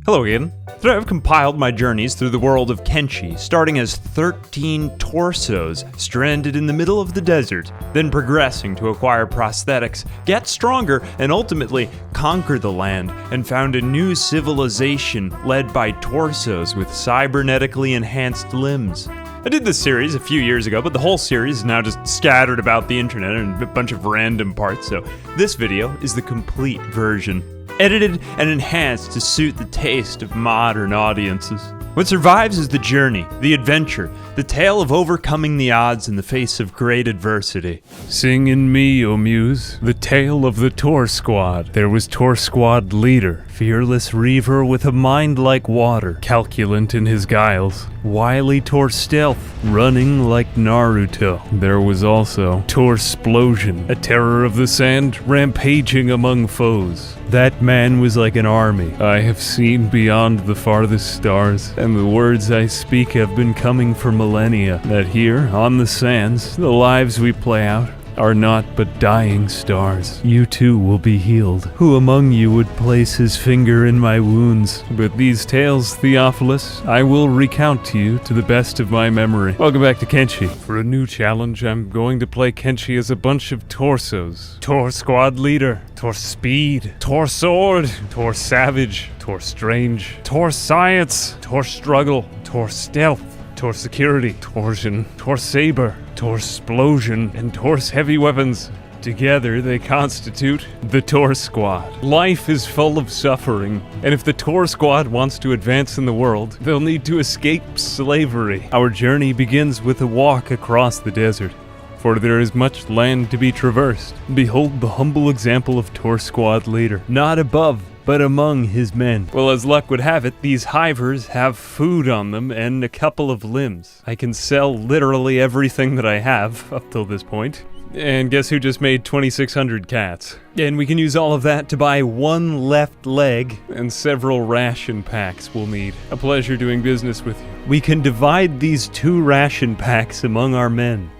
Hello again. Today I've compiled my journeys through the world of Kenshi, starting as 13 torsos stranded in the middle of the desert, then progressing to acquire prosthetics, get stronger, and ultimately conquer the land and found a new civilization led by torsos with cybernetically enhanced limbs. I did this series a few years ago, but the whole series is now just scattered about the internet in a bunch of random parts, so this video is the complete version, edited and enhanced to suit the taste of modern audiences. What survives is the journey, the adventure, the tale of overcoming the odds in the face of great adversity. Sing in me, O Muse, the tale of the Torsquad. There was Torsquad leader, fearless reaver with a mind like water, calculant in his guiles, wily Torstealth, running like Naruto. There was also Torsplosion, a terror of the sand, rampaging among foes. That man was like an army. I have seen beyond the farthest stars, and the words I speak have been coming for millennia, that here, on the sands, the lives we play out are not but dying stars. You too will be healed. Who among you would place his finger in my wounds? But these tales, Theophilus, I will recount to you to the best of my memory. Welcome back to Kenshi. For a new challenge, I'm going to play Kenshi as a bunch of torsos. Torsquad leader, Torspeed, Torsword, Torsavage, Torstrange, Torscience, Torstruggle, Torstealth, Torsecurity, Torsion, Torsaber, Torsplosion, and Tors heavy weapons. Together, they constitute the Torsquad. Life is full of suffering, and if the Torsquad wants to advance in the world, they'll need to escape slavery. Our journey begins with a walk across the desert, for there is much land to be traversed. Behold the humble example of Torsquad leader, not above, but among his men. Well, as luck would have it, these hivers have food on them and a couple of limbs. I can sell literally everything that I have up till this point. And guess who just made 2,600 cats? And we can use all of that to buy one left leg and several ration packs we'll need. A pleasure doing business with you. We can divide these 2 ration packs among our men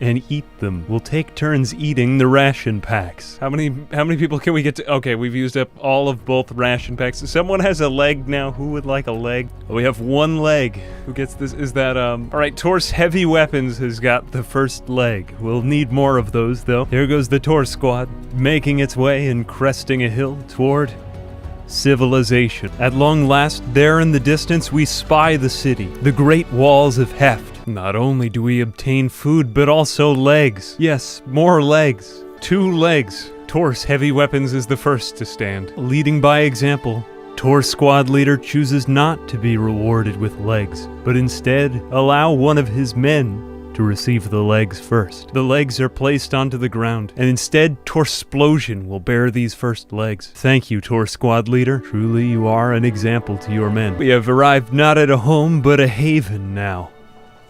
and eat them. We'll take turns eating the ration packs. How many people can we get to? Okay, we've used up all of both ration packs. Someone has a leg now. Who would like a leg? We have 1 leg. Who gets this? Is that, all right, Tors Heavy Weapons has got the first leg. We'll need more of those, though. Here goes the Torsquad, making its way and cresting a hill toward civilization. At long last, there in the distance, we spy the city, the great walls of Heft. Not only do we obtain food, but also legs. Yes, more legs. 2 legs. Tors Heavy Weapons is the first to stand. Leading by example, Torsquad leader chooses not to be rewarded with legs, but instead allow one of his men to receive the legs first. The legs are placed onto the ground, and instead Torsplosion will bear these first legs. Thank you, Torsquad leader. Truly you are an example to your men. We have arrived not at a home, but a haven now.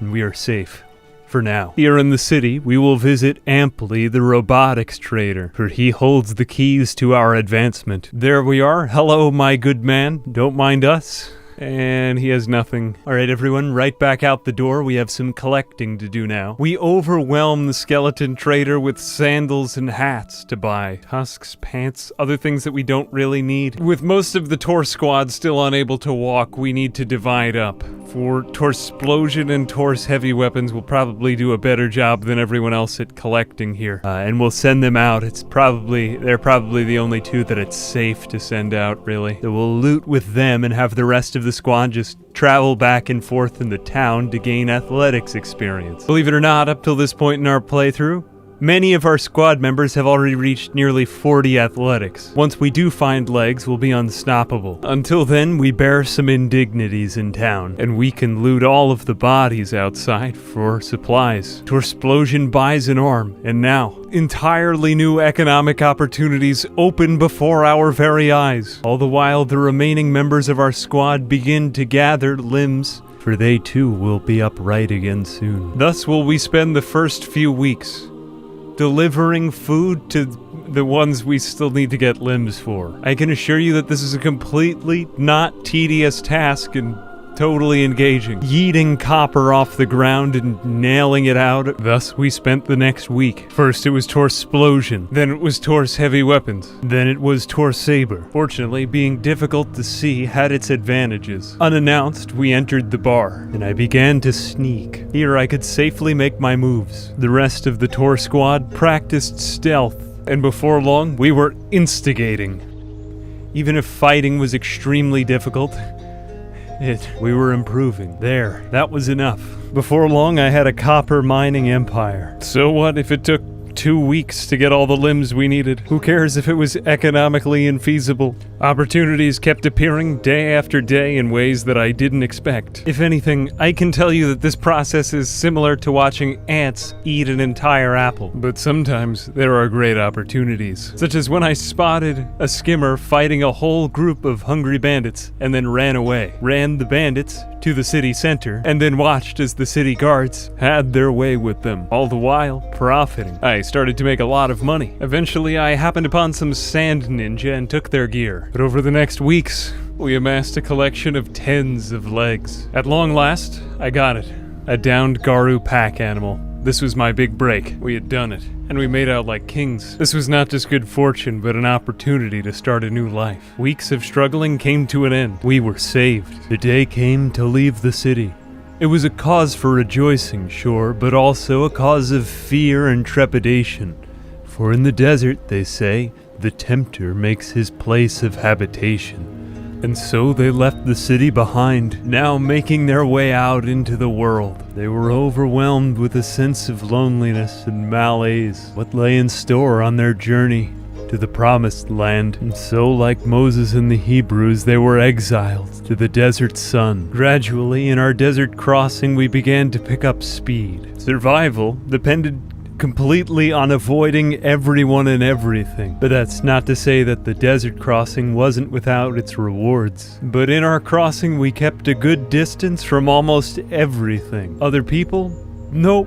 And we are safe. For now. Here in the city, we will visit amply the robotics trader, for he holds the keys to our advancement. There we are. Hello, my good man. Don't mind us. And he has nothing. Alright everyone, right back out the door. We have some collecting to do now. We overwhelm the skeleton trader with sandals and hats to buy. Tusks, pants, other things that we don't really need. With most of the Torsquad still unable to walk, we need to divide up. For Torsplosion and Tors Heavy Weapons will probably do a better job than everyone else at collecting here. And we'll send them out. They're probably the only 2 that it's safe to send out, really. So we'll loot with them and have the rest of the squad just travel back and forth in the town to gain athletics experience. Believe it or not, up till this point in our playthrough, many of our squad members have already reached nearly 40 athletics. Once we do find legs, we'll be unstoppable. Until then, we bear some indignities in town, and we can loot all of the bodies outside for supplies. Torsplosion buys an arm, and now, entirely new economic opportunities open before our very eyes. All the while, the remaining members of our squad begin to gather limbs, for they too will be upright again soon. Thus will we spend the first few weeks delivering food to the ones we still need to get limbs for. I can assure you that this is a completely not tedious task, and totally engaging, yeeting copper off the ground and nailing it out. Thus, we spent the next week. First it was Torsplosion, then it was Tors Heavy Weapons, then it was Tor Saber. Fortunately, being difficult to see had its advantages. Unannounced, we entered the bar, and I began to sneak. Here I could safely make my moves. The rest of the Torsquad practiced stealth, and before long, we were instigating. Even if fighting was extremely difficult, we were improving. There, that was enough. Before long, I had a copper mining empire. So what if it took 2 weeks to get all the limbs we needed? Who cares if it was economically infeasible? Opportunities kept appearing day after day in ways that I didn't expect. If anything, I can tell you that this process is similar to watching ants eat an entire apple. But sometimes there are great opportunities, such as when I spotted a skimmer fighting a whole group of hungry bandits and then ran away. Ran the bandits to the city center and then watched as the city guards had their way with them, all the while profiting. I started to make a lot of money. Eventually, I happened upon some sand ninja and took their gear. But over the next weeks, we amassed a collection of tens of legs. At long last, I got it. A downed Garu pack animal. This was my big break. We had done it, and we made out like kings. This was not just good fortune, but an opportunity to start a new life. Weeks of struggling came to an end. We were saved. The day came to leave the city. It was a cause for rejoicing, sure, but also a cause of fear and trepidation. For in the desert, they say, the tempter makes his place of habitation. And so they left the city behind, now making their way out into the world. They were overwhelmed with a sense of loneliness and malaise. What lay in store on their journey to the promised land? And so, like Moses and the Hebrews, they were exiled to the desert sun. Gradually, in our desert crossing, we began to pick up speed. Survival depended completely on avoiding everyone and everything. But that's not to say that the desert crossing wasn't without its rewards. But in our crossing, we kept a good distance from almost everything. Other people? Nope.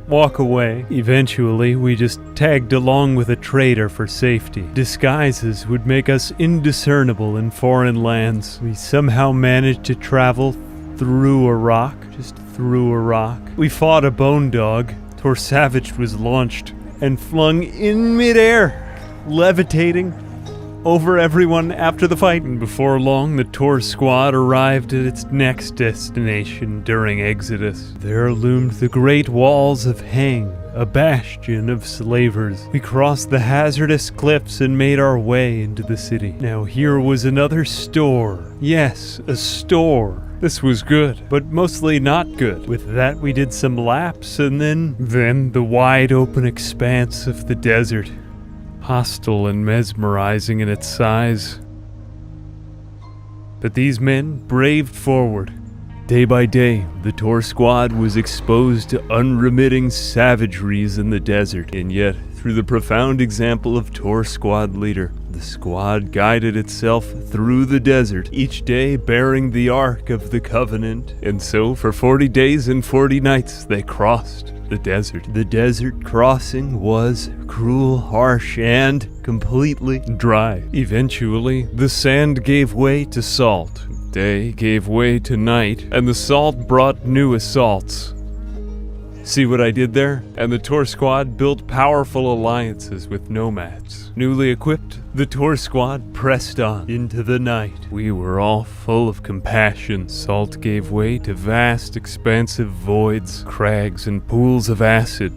Walk away. Eventually, we just tagged along with a trader for safety. Disguises would make us indiscernible in foreign lands. We somehow managed to travel through a rock. Just through a rock. We fought a bone dog. Tor Savage was launched and flung in midair, levitating over everyone after the fight. And before long, the Torsquad arrived at its next destination during Exodus. There loomed the great walls of Hang, a bastion of slavers. We crossed the hazardous cliffs and made our way into the city. Now here was another store. Yes, a store. This was good, but mostly not good. With that, we did some laps, and then the wide open expanse of the desert. Hostile and mesmerizing in its size. But these men braved forward. Day by day, the Torsquad was exposed to unremitting savageries in the desert, and yet, through the profound example of Torsquad leader, the squad guided itself through the desert, each day bearing the Ark of the Covenant, and so for 40 days and 40 nights they crossed the desert. The desert crossing was cruel, harsh, and completely dry. Eventually, the sand gave way to salt. Day gave way to night, and the salt brought new assaults. See what I did there? And the Torsquad built powerful alliances with nomads. Newly equipped, the Torsquad pressed on into the night. We were all full of compassion. Salt gave way to vast, expansive voids, crags, and pools of acid.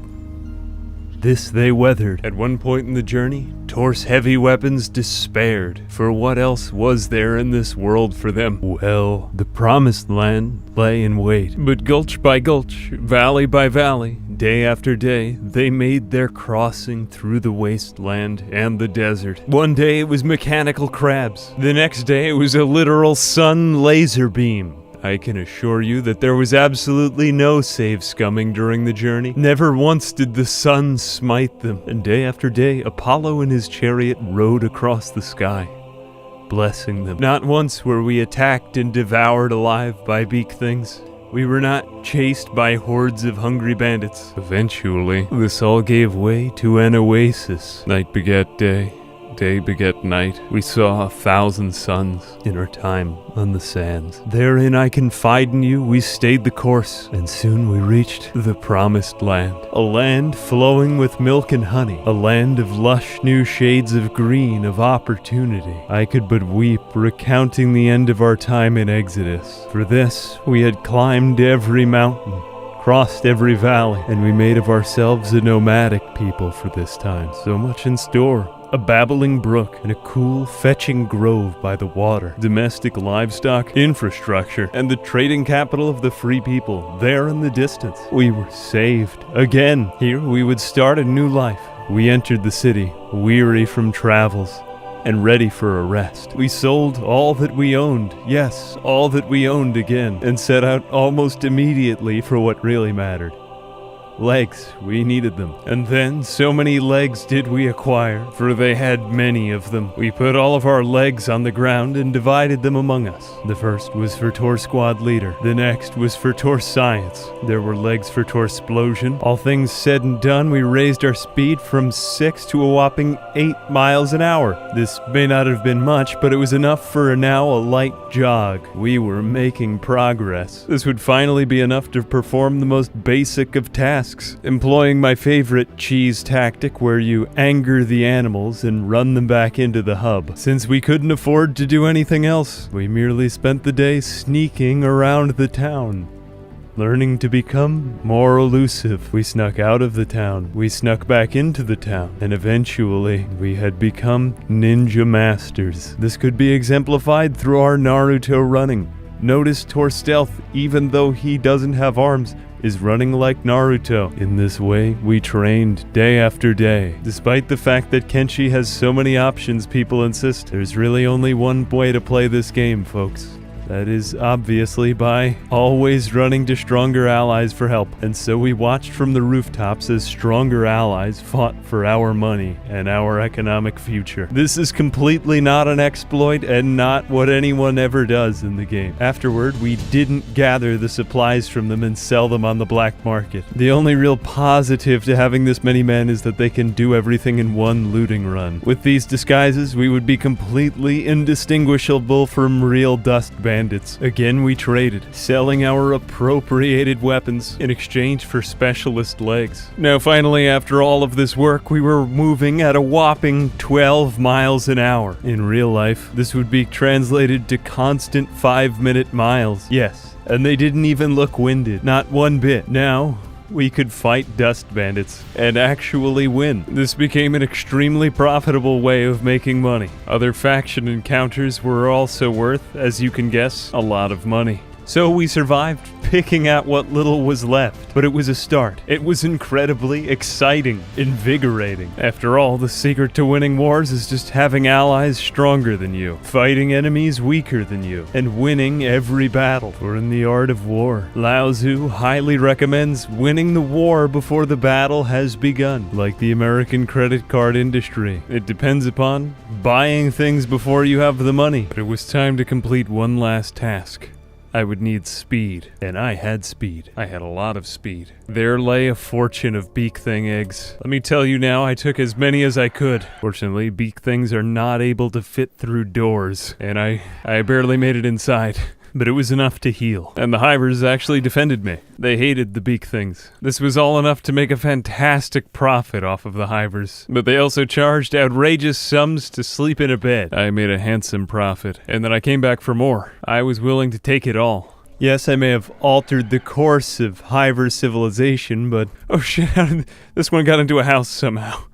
This they weathered. At one point in the journey, Tors Heavy Weapons despaired, for what else was there in this world for them? Well, the promised land lay in wait. But gulch by gulch, valley by valley, day after day, they made their crossing through the wasteland and the desert. One day it was mechanical crabs. The next day it was a literal sun laser beam. I can assure you that there was absolutely no save scumming during the journey. Never once did the sun smite them, and day after day, Apollo and his chariot rode across the sky, blessing them. Not once were we attacked and devoured alive by beak things. We were not chased by hordes of hungry bandits. Eventually, this all gave way to an oasis. Night begat day. Day beget night. We saw 1,000 suns in our time on the sands. Therein I confide in you, we stayed the course, and soon we reached the promised land. A land flowing with milk and honey. A land of lush new shades of green, of opportunity. I could but weep, recounting the end of our time in Exodus. For this, we had climbed every mountain, crossed every valley, and we made of ourselves a nomadic people for this time. So much in store. A babbling brook and a cool, fetching grove by the water. Domestic livestock, infrastructure, and the trading capital of the free people, there in the distance. We were saved. Again, here we would start a new life. We entered the city, weary from travels, and ready for a rest. We sold all that we owned, yes, all that we owned again, and set out almost immediately for what really mattered. Legs, we needed them. And then so many legs did we acquire, for they had many of them. We put all of our legs on the ground and divided them among us. The first was for Torsquad leader. The next was for Tors science. There were legs for Torsplosion. All things said and done, we raised our speed from 6 to a whopping 8 miles an hour. This may not have been much, but it was enough for now a light jog. We were making progress. This would finally be enough to perform the most basic of tasks, employing my favorite cheese tactic where you anger the animals and run them back into the hub. Since we couldn't afford to do anything else, we merely spent the day sneaking around the town, learning to become more elusive. We snuck out of the town, we snuck back into the town, and eventually we had become ninja masters. This could be exemplified through our Naruto running. Notice Tor Stealth, even though he doesn't have arms, is running like Naruto. In this way, we trained day after day. Despite the fact that Kenshi has so many options, people insist there's really only one way to play this game, folks. That is obviously by always running to stronger allies for help. And so we watched from the rooftops as stronger allies fought for our money and our economic future. This is completely not an exploit and not what anyone ever does in the game. Afterward, we didn't gather the supplies from them and sell them on the black market. The only real positive to having this many men is that they can do everything in one looting run. With these disguises, we would be completely indistinguishable from real dust bandits. Again, we traded, selling our appropriated weapons in exchange for specialist legs. Now finally, after all of this work, we were moving at a whopping 12 miles an hour. In real life, this would be translated to constant 5-minute miles. Yes, and they didn't even look winded, not one bit. Now, we could fight dust bandits and actually win. This became an extremely profitable way of making money. Other faction encounters were also worth, as you can guess, a lot of money. So we survived, picking at what little was left. But it was a start. It was incredibly exciting, invigorating. After all, the secret to winning wars is just having allies stronger than you, fighting enemies weaker than you, and winning every battle. For in the art of war, Lao Tzu highly recommends winning the war before the battle has begun. Like the American credit card industry, it depends upon buying things before you have the money. But it was time to complete one last task. I would need speed, and I had speed. I had a lot of speed. There lay a fortune of beak thing eggs. Let me tell you now, I took as many as I could. Fortunately, beak things are not able to fit through doors, and I barely made it inside. But it was enough to heal. And the hivers actually defended me. They hated the beak things. This was all enough to make a fantastic profit off of the hivers. But they also charged outrageous sums to sleep in a bed. I made a handsome profit. And then I came back for more. I was willing to take it all. Yes, I may have altered the course of hiver civilization, but... oh shit, this one got into a house somehow.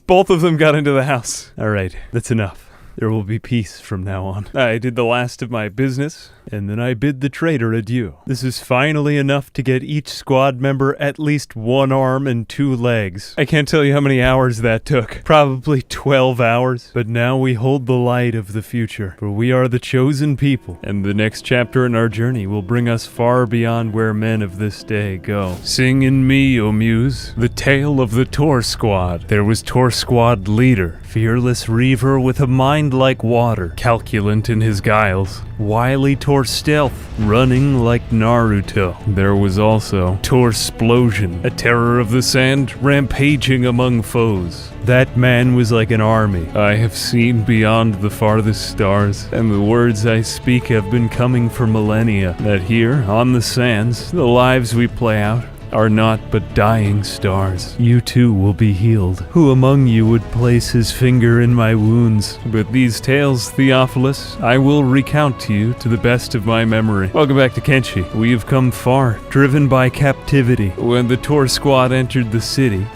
Both of them got into the house. Alright, that's enough. There will be peace from now on. I did the last of my business, and then I bid the trader adieu. This is finally enough to get each squad member at least 1 arm and 2 legs. I can't tell you how many hours that took. Probably 12 hours. But now we hold the light of the future, for we are the chosen people, and the next chapter in our journey will bring us far beyond where men of this day go. Sing in me, O Muse, the tale of the Torsquad. There was Torsquad leader, fearless reaver with a mind like water, calculant in his guiles, wily Torstealth, running like Naruto. There was also Torsplosion, a terror of the sand, rampaging among foes. That man was like an army. I have seen beyond the farthest stars, and the words I speak have been coming for millennia, that here, on the sands, the lives we play out are not but dying stars. You too will be healed. Who among you would place his finger in my wounds? But these tales, Theophilus, I will recount to you to the best of my memory. Welcome back to Kenshi. We have come far, driven by captivity. When the Torsquad entered the city,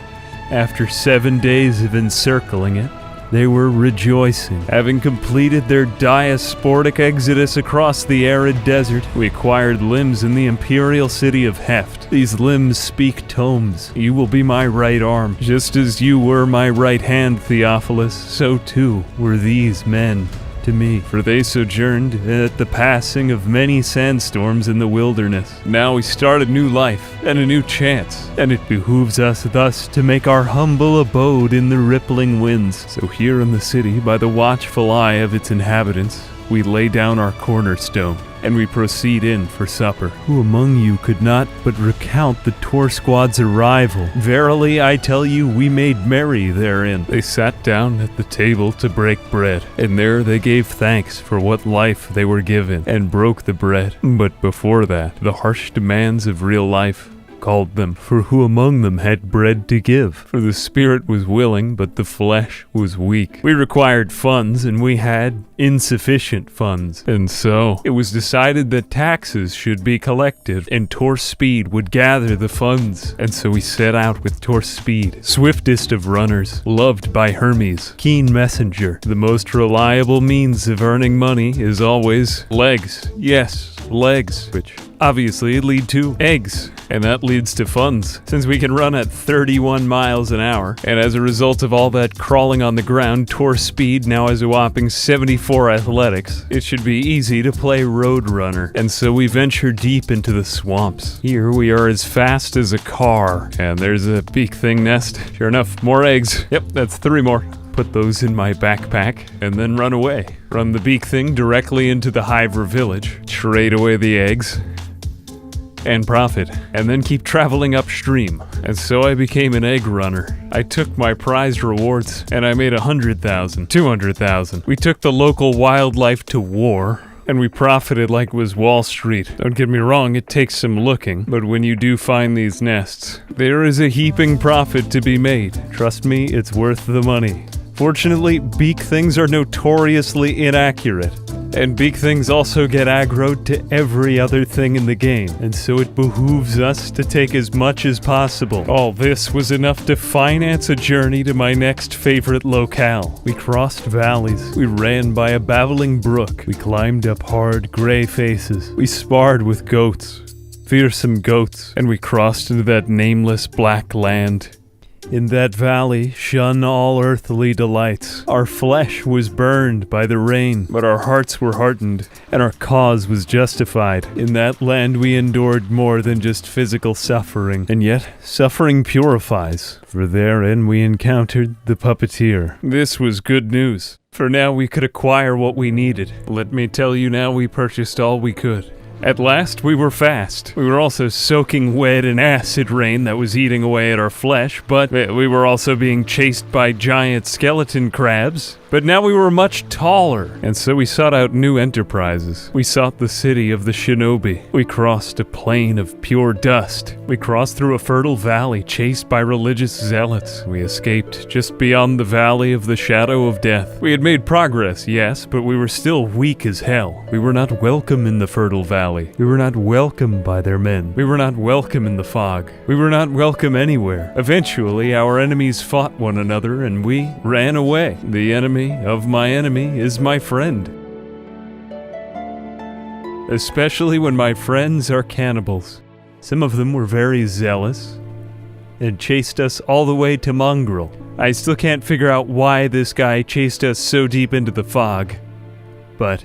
after 7 days of encircling it, they were rejoicing. Having completed their diasporic exodus across the arid desert, we acquired limbs in the imperial city of Heft. These limbs speak tomes. You will be my right arm. Just as you were my right hand, Theophilus, so too were these men to me, for they sojourned at the passing of many sandstorms in the wilderness. Now we start a new life and a new chance, and it behooves us thus to make our humble abode in the rippling winds. So here in the city, by the watchful eye of its inhabitants, we lay down our cornerstone, and we proceed in for supper. Who among you could not but recount the Torsquad's arrival? Verily, I tell you, we made merry therein. They sat down at the table to break bread, and there they gave thanks for what life they were given, and broke the bread. But before that, the harsh demands of real life called them, for who among them had bread to give? For the spirit was willing, but the flesh was weak. We required funds, and we had insufficient funds. And so, it was decided that taxes should be collected, and Torspeed would gather the funds. And so we set out with Torspeed, swiftest of runners, loved by Hermes, keen messenger. The most reliable means of earning money is always legs. Yes, legs, which obviously lead to eggs, and that leads to funds, since we can run at 31 miles an hour. And as a result of all that crawling on the ground, Torspeed now has a whopping 74 athletics. It should be easy to play Roadrunner, and so we venture deep into the swamps. Here we are as fast as a car, and there's a beak thing nest. Sure enough, more eggs. Yep, that's 3 more. Put those in my backpack, and then run away. Run the beak thing directly into the Hiver village, trade away the eggs, and profit, and then keep traveling upstream. And so I became an egg runner. I took my prized rewards, and I made 100,000, 200,000. We took the local wildlife to war, and we profited like it was Wall Street. Don't get me wrong, it takes some looking, but when you do find these nests, there is a heaping profit to be made. Trust me, it's worth the money. Fortunately, beak things are notoriously inaccurate, and beak things also get aggroed to every other thing in the game, and so it behooves us to take as much as possible. All this was enough to finance a journey to my next favorite locale. We crossed valleys, we ran by a babbling brook, we climbed up hard gray faces, we sparred with goats, fearsome goats, and we crossed into that nameless black land. In that valley shone all earthly delights. Our flesh was burned by the rain, but our hearts were heartened, and our cause was justified. In that land we endured more than just physical suffering, and yet suffering purifies, for therein we encountered the puppeteer. This was good news, for now we could acquire what we needed. Let me tell you, now we purchased all we could. At last, we were fast. We were also soaking wet in acid rain that was eating away at our flesh, but we were also being chased by giant skeleton crabs. But now we were much taller, and so we sought out new enterprises. We sought the city of the shinobi. We crossed a plain of pure dust. We crossed through a fertile valley chased by religious zealots. We escaped just beyond the valley of the shadow of death. We had made progress, yes, but we were still weak as hell. We were not welcome in the fertile valley. We were not welcome by their men. We were not welcome in the fog. We were not welcome anywhere. Eventually, our enemies fought one another, and we ran away. The enemy of my enemy is my friend. Especially when my friends are cannibals. Some of them were very zealous and chased us all the way to Mongrel. I still can't figure out why this guy chased us so deep into the fog, but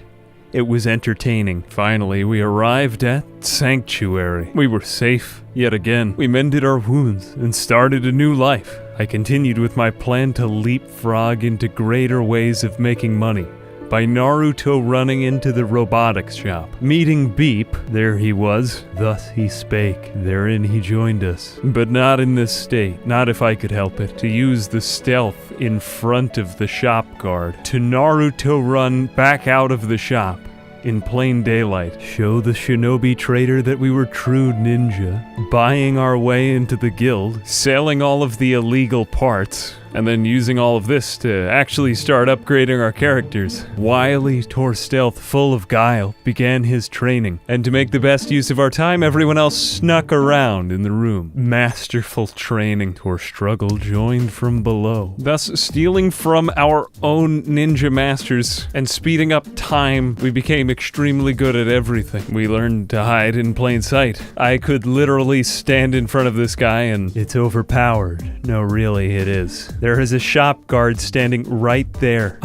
it was entertaining. Finally, we arrived at Sanctuary. We were safe yet again. We mended our wounds and started a new life. I continued with my plan to leapfrog into greater ways of making money, by Naruto running into the robotics shop. Meeting Beep, there he was, thus he spake, therein he joined us. But not in this state, not if I could help it, to use the stealth in front of the shop guard, to Naruto run back out of the shop in plain daylight, show the shinobi trader that we were true ninja, buying our way into the guild, selling all of the illegal parts, and then using all of this to actually start upgrading our characters. Wily Torstealth, full of guile, began his training, and to make the best use of our time, everyone else snuck around in the room. Masterful training. Torstruggle joined from below, thus stealing from our own ninja masters and speeding up time. We became extremely good at everything. We learned to hide in plain sight. I could literally stand in front of this guy and it's overpowered. No, really, it is. There is a shop guard standing right there.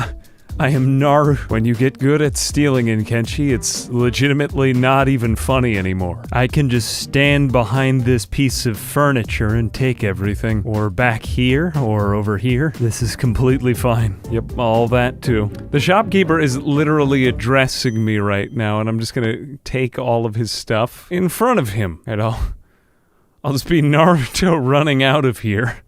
I am Naru. When you get good at stealing in Kenshi, it's legitimately not even funny anymore. I can just stand behind this piece of furniture and take everything. Or back here, or over here. This is completely fine. Yep, all that too. The shopkeeper is literally addressing me right now, and I'm just gonna take all of his stuff in front of him. And I'll just be Naruto running out of here.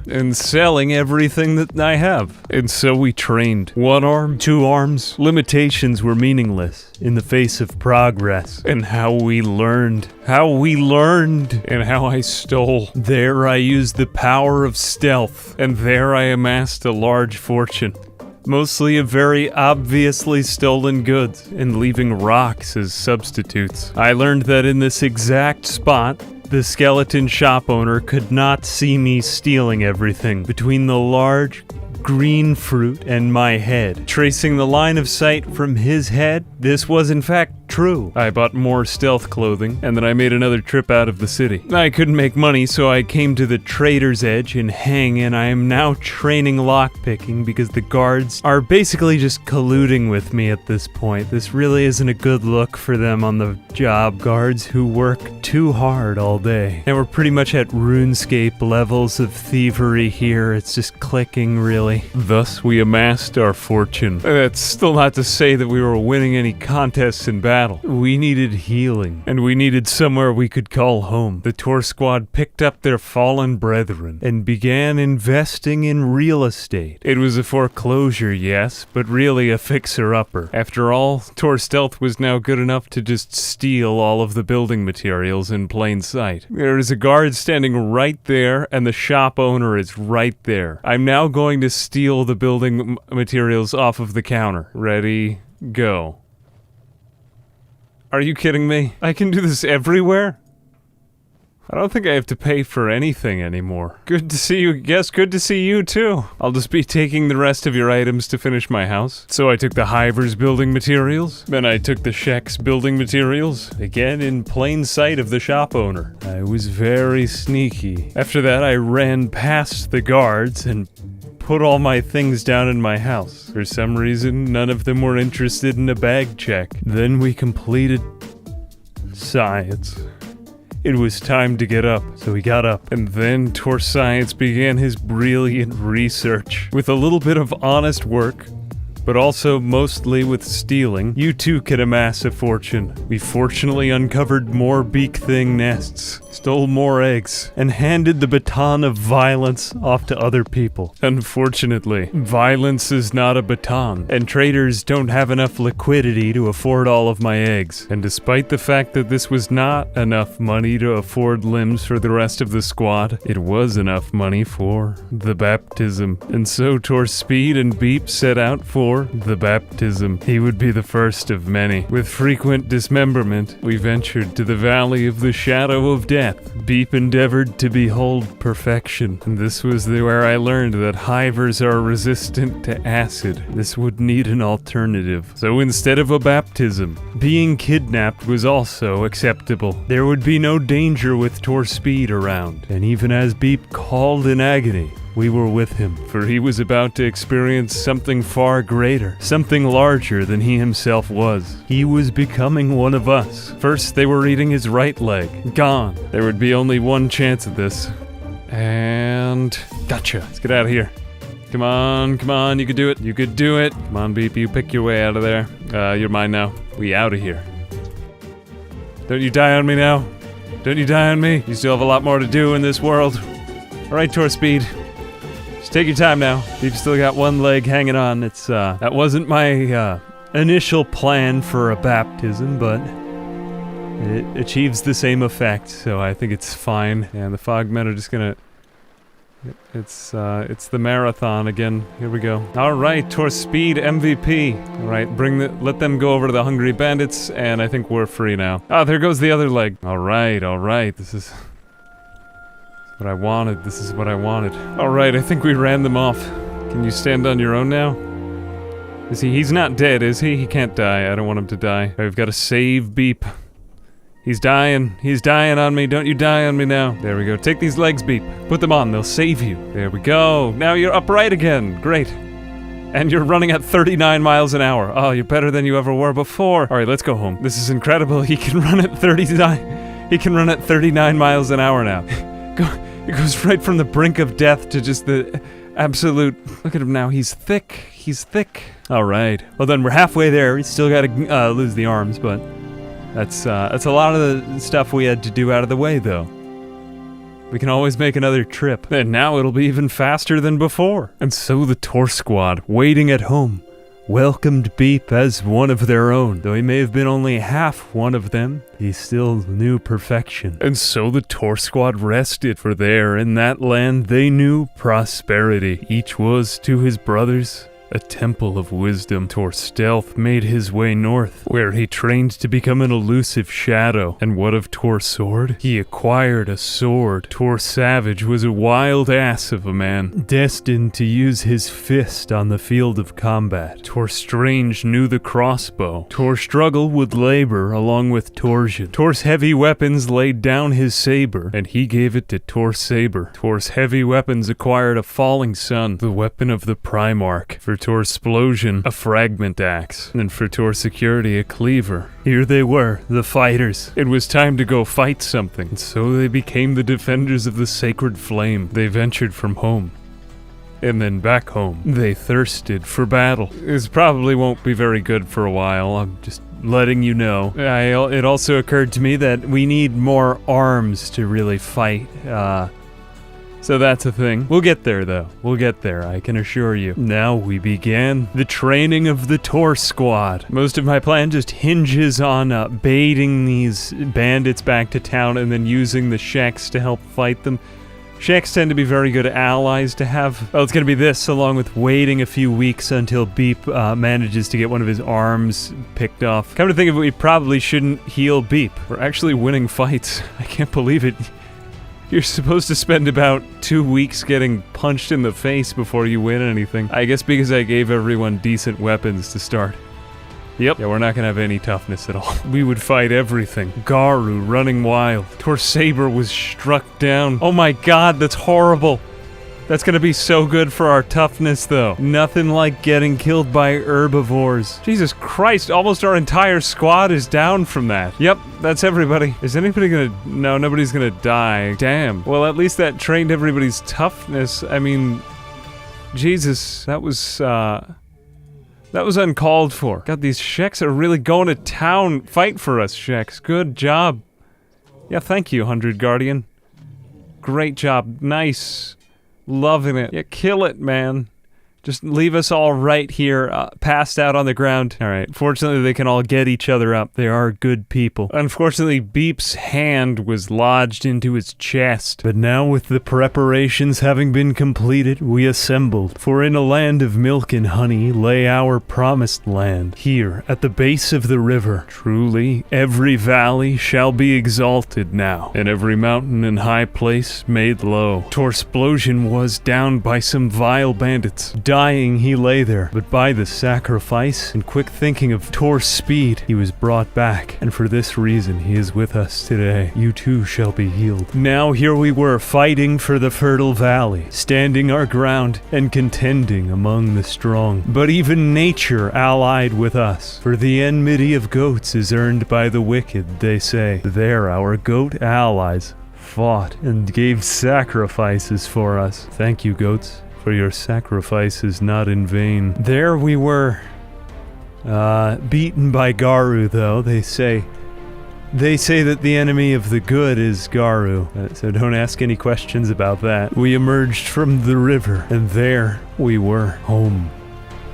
And selling everything that I have. And so we trained. 1 arm, 2 arms. Limitations were meaningless in the face of progress. And how we learned. And how I stole. There I used the power of stealth. And there I amassed a large fortune. Mostly of very obviously stolen goods, and leaving rocks as substitutes. I learned that in this exact spot, the skeleton shop owner could not see me stealing everything between the large green fruit and my head. Tracing the line of sight from his head, this was in fact true. I bought more stealth clothing, and then I made another trip out of the city. I couldn't make money, so I came to the Trader's Edge in Hang, and I am now training lockpicking because the guards are basically just colluding with me at this point. This really isn't a good look for them on the job. Guards who work too hard all day. And we're pretty much at RuneScape levels of thievery here. It's just clicking, really. Thus, we amassed our fortune. That's still not to say that we were winning any contests in battle. We needed healing, and we needed somewhere we could call home. The Torsquad picked up their fallen brethren and began investing in real estate. It was a foreclosure, yes, but really a fixer-upper. After all, Torstealth was now good enough to just steal all of the building materials in plain sight. There is a guard standing right there, and the shop owner is right there. I'm now going to steal the building materials off of the counter. Ready, go. Are you kidding me? I can do this everywhere? I don't think I have to pay for anything anymore. Good to see you. Yes, good to see you too. I'll just be taking the rest of your items to finish my house. So I took the Hiver's building materials. Then I took the Shek's building materials. Again, in plain sight of the shop owner. I was very sneaky. After that, I ran past the guards and put all my things down in my house. For some reason, none of them were interested in a bag check. Then we completed science. It was time to get up, so we got up. And then Torscience began his brilliant research. With a little bit of honest work, but also mostly with stealing, you too can amass a fortune. We fortunately uncovered more beak thing nests, stole more eggs, and handed the baton of violence off to other people. Unfortunately, violence is not a baton, and traders don't have enough liquidity to afford all of my eggs. And despite the fact that this was not enough money to afford limbs for the rest of the squad, it was enough money for the baptism. And so Torspeed and Beep set out for the baptism. He would be the first of many. With frequent dismemberment, we ventured to the valley of the shadow of death. Beep endeavored to behold perfection, and this was where I learned that hivers are resistant to acid. This would need an alternative. So instead of a baptism, being kidnapped was also acceptable. There would be no danger with Torspeed around, and even as Beep called in agony, we were with him, for he was about to experience something far greater, something larger than he himself was. He was becoming one of us. First, they were eating his right leg. Gone. There would be only one chance at this. And gotcha. Let's get out of here. Come on, you could do it. You could do it. Come on, Beep, you pick your way out of there. You're mine now. We out of here. Don't you die on me now. Don't you die on me. You still have a lot more to do in this world. Alright, Torspeed. Just take your time now. You've still got one leg hanging on. It's, that wasn't my, initial plan for a baptism, but it achieves the same effect, so I think it's fine. And the Fogmen are just gonna... It's the marathon again. Here we go. Alright, Torspeed MVP. Alright, let them go over to the Hungry Bandits, and I think we're free now. Ah, there goes the other leg. Alright, this is what I wanted. This is what I wanted. Alright, I think we ran them off. Can you stand on your own now? Is he's not dead, is he? He can't die. I don't want him to die. I've got to save Beep. He's dying on me. Don't you die on me now. There we go. Take these legs, Beep. Put them on, they'll save you. There we go. Now you're upright again. Great. And you're running at 39 miles an hour. Oh, you're better than you ever were before. Alright, let's go home. This is incredible. He can run at 39. He can run at 39 miles an hour now. It goes right from the brink of death to just the absolute... Look at him now. He's thick. He's thick. Alright. Well then, we're halfway there. We still gotta lose the arms, but... That's a lot of the stuff we had to do out of the way, though. We can always make another trip. And now it'll be even faster than before. And so the Torsquad, waiting at home, welcomed Beep as one of their own. Though he may have been only half one of them, he still knew perfection. And so the Torsquad rested, for there in that land they knew prosperity. Each was to his brothers a temple of wisdom. Torstealth made his way north, where he trained to become an elusive shadow. And what of Torsword? He acquired a sword. Tor Savage was a wild ass of a man, destined to use his fist on the field of combat. Tor Strange knew the crossbow. Tor Struggle would labor along with Torsion. Tor's heavy weapons laid down his saber, and he gave it to Tor Saber. Tor's heavy weapons acquired a falling sun, the weapon of the Primarch. For Tor Splosion, a fragment axe, and for Tor Security, a cleaver. Here they were, the fighters. It was time to go fight something, and so they became the defenders of the sacred flame. They ventured from home, and then back home. They thirsted for battle. This probably won't be very good for a while, I'm just letting you know. It also occurred to me that we need more arms to really fight, so that's a thing. We'll get there, though. We'll get there, I can assure you. Now we began the training of the Torsquad. Most of my plan just hinges on baiting these bandits back to town and then using the Sheks to help fight them. Sheks tend to be very good allies to have. Well, it's gonna be this, along with waiting a few weeks until Beep manages to get one of his arms picked off. Come to think of it, we probably shouldn't heal Beep. We're actually winning fights. I can't believe it. You're supposed to spend about 2 weeks getting punched in the face before you win anything. I guess because I gave everyone decent weapons to start. Yep. Yeah, we're not gonna have any toughness at all. We would fight everything. Garu running wild. Tor Saber was struck down. Oh my god, that's horrible. That's gonna be so good for our toughness, though. Nothing like getting killed by herbivores. Jesus Christ, almost our entire squad is down from that. Yep, that's everybody. Is anybody gonna... No, nobody's gonna die. Damn. Well, at least that trained everybody's toughness. I mean... Jesus, that was uncalled for. God, these Sheks are really going to town. Fight for us, Sheks. Good job. Yeah, thank you, 100 Guardian. Great job. Nice. Loving it. Yeah, kill it, man. Just leave us all right here, passed out on the ground. Alright, fortunately they can all get each other up. They are good people. Unfortunately, Beep's hand was lodged into his chest. But now with the preparations having been completed, we assembled. For in a land of milk and honey lay our promised land. Here, at the base of the river, truly, every valley shall be exalted now, and every mountain and high place made low. Torsplosion was down by some vile bandits. Dying he lay there, but by the sacrifice and quick thinking of Tor's speed, he was brought back, and for this reason he is with us today. You too shall be healed. Now here we were, fighting for the fertile valley, standing our ground and contending among the strong. But even nature allied with us, for the enmity of goats is earned by the wicked, they say. There our goat allies fought and gave sacrifices for us. Thank you, goats, for your sacrifice is not in vain. There we were. Beaten by Garu, though. They say that the enemy of the good is Garu, so don't ask any questions about that. We emerged from the river, and there we were, home.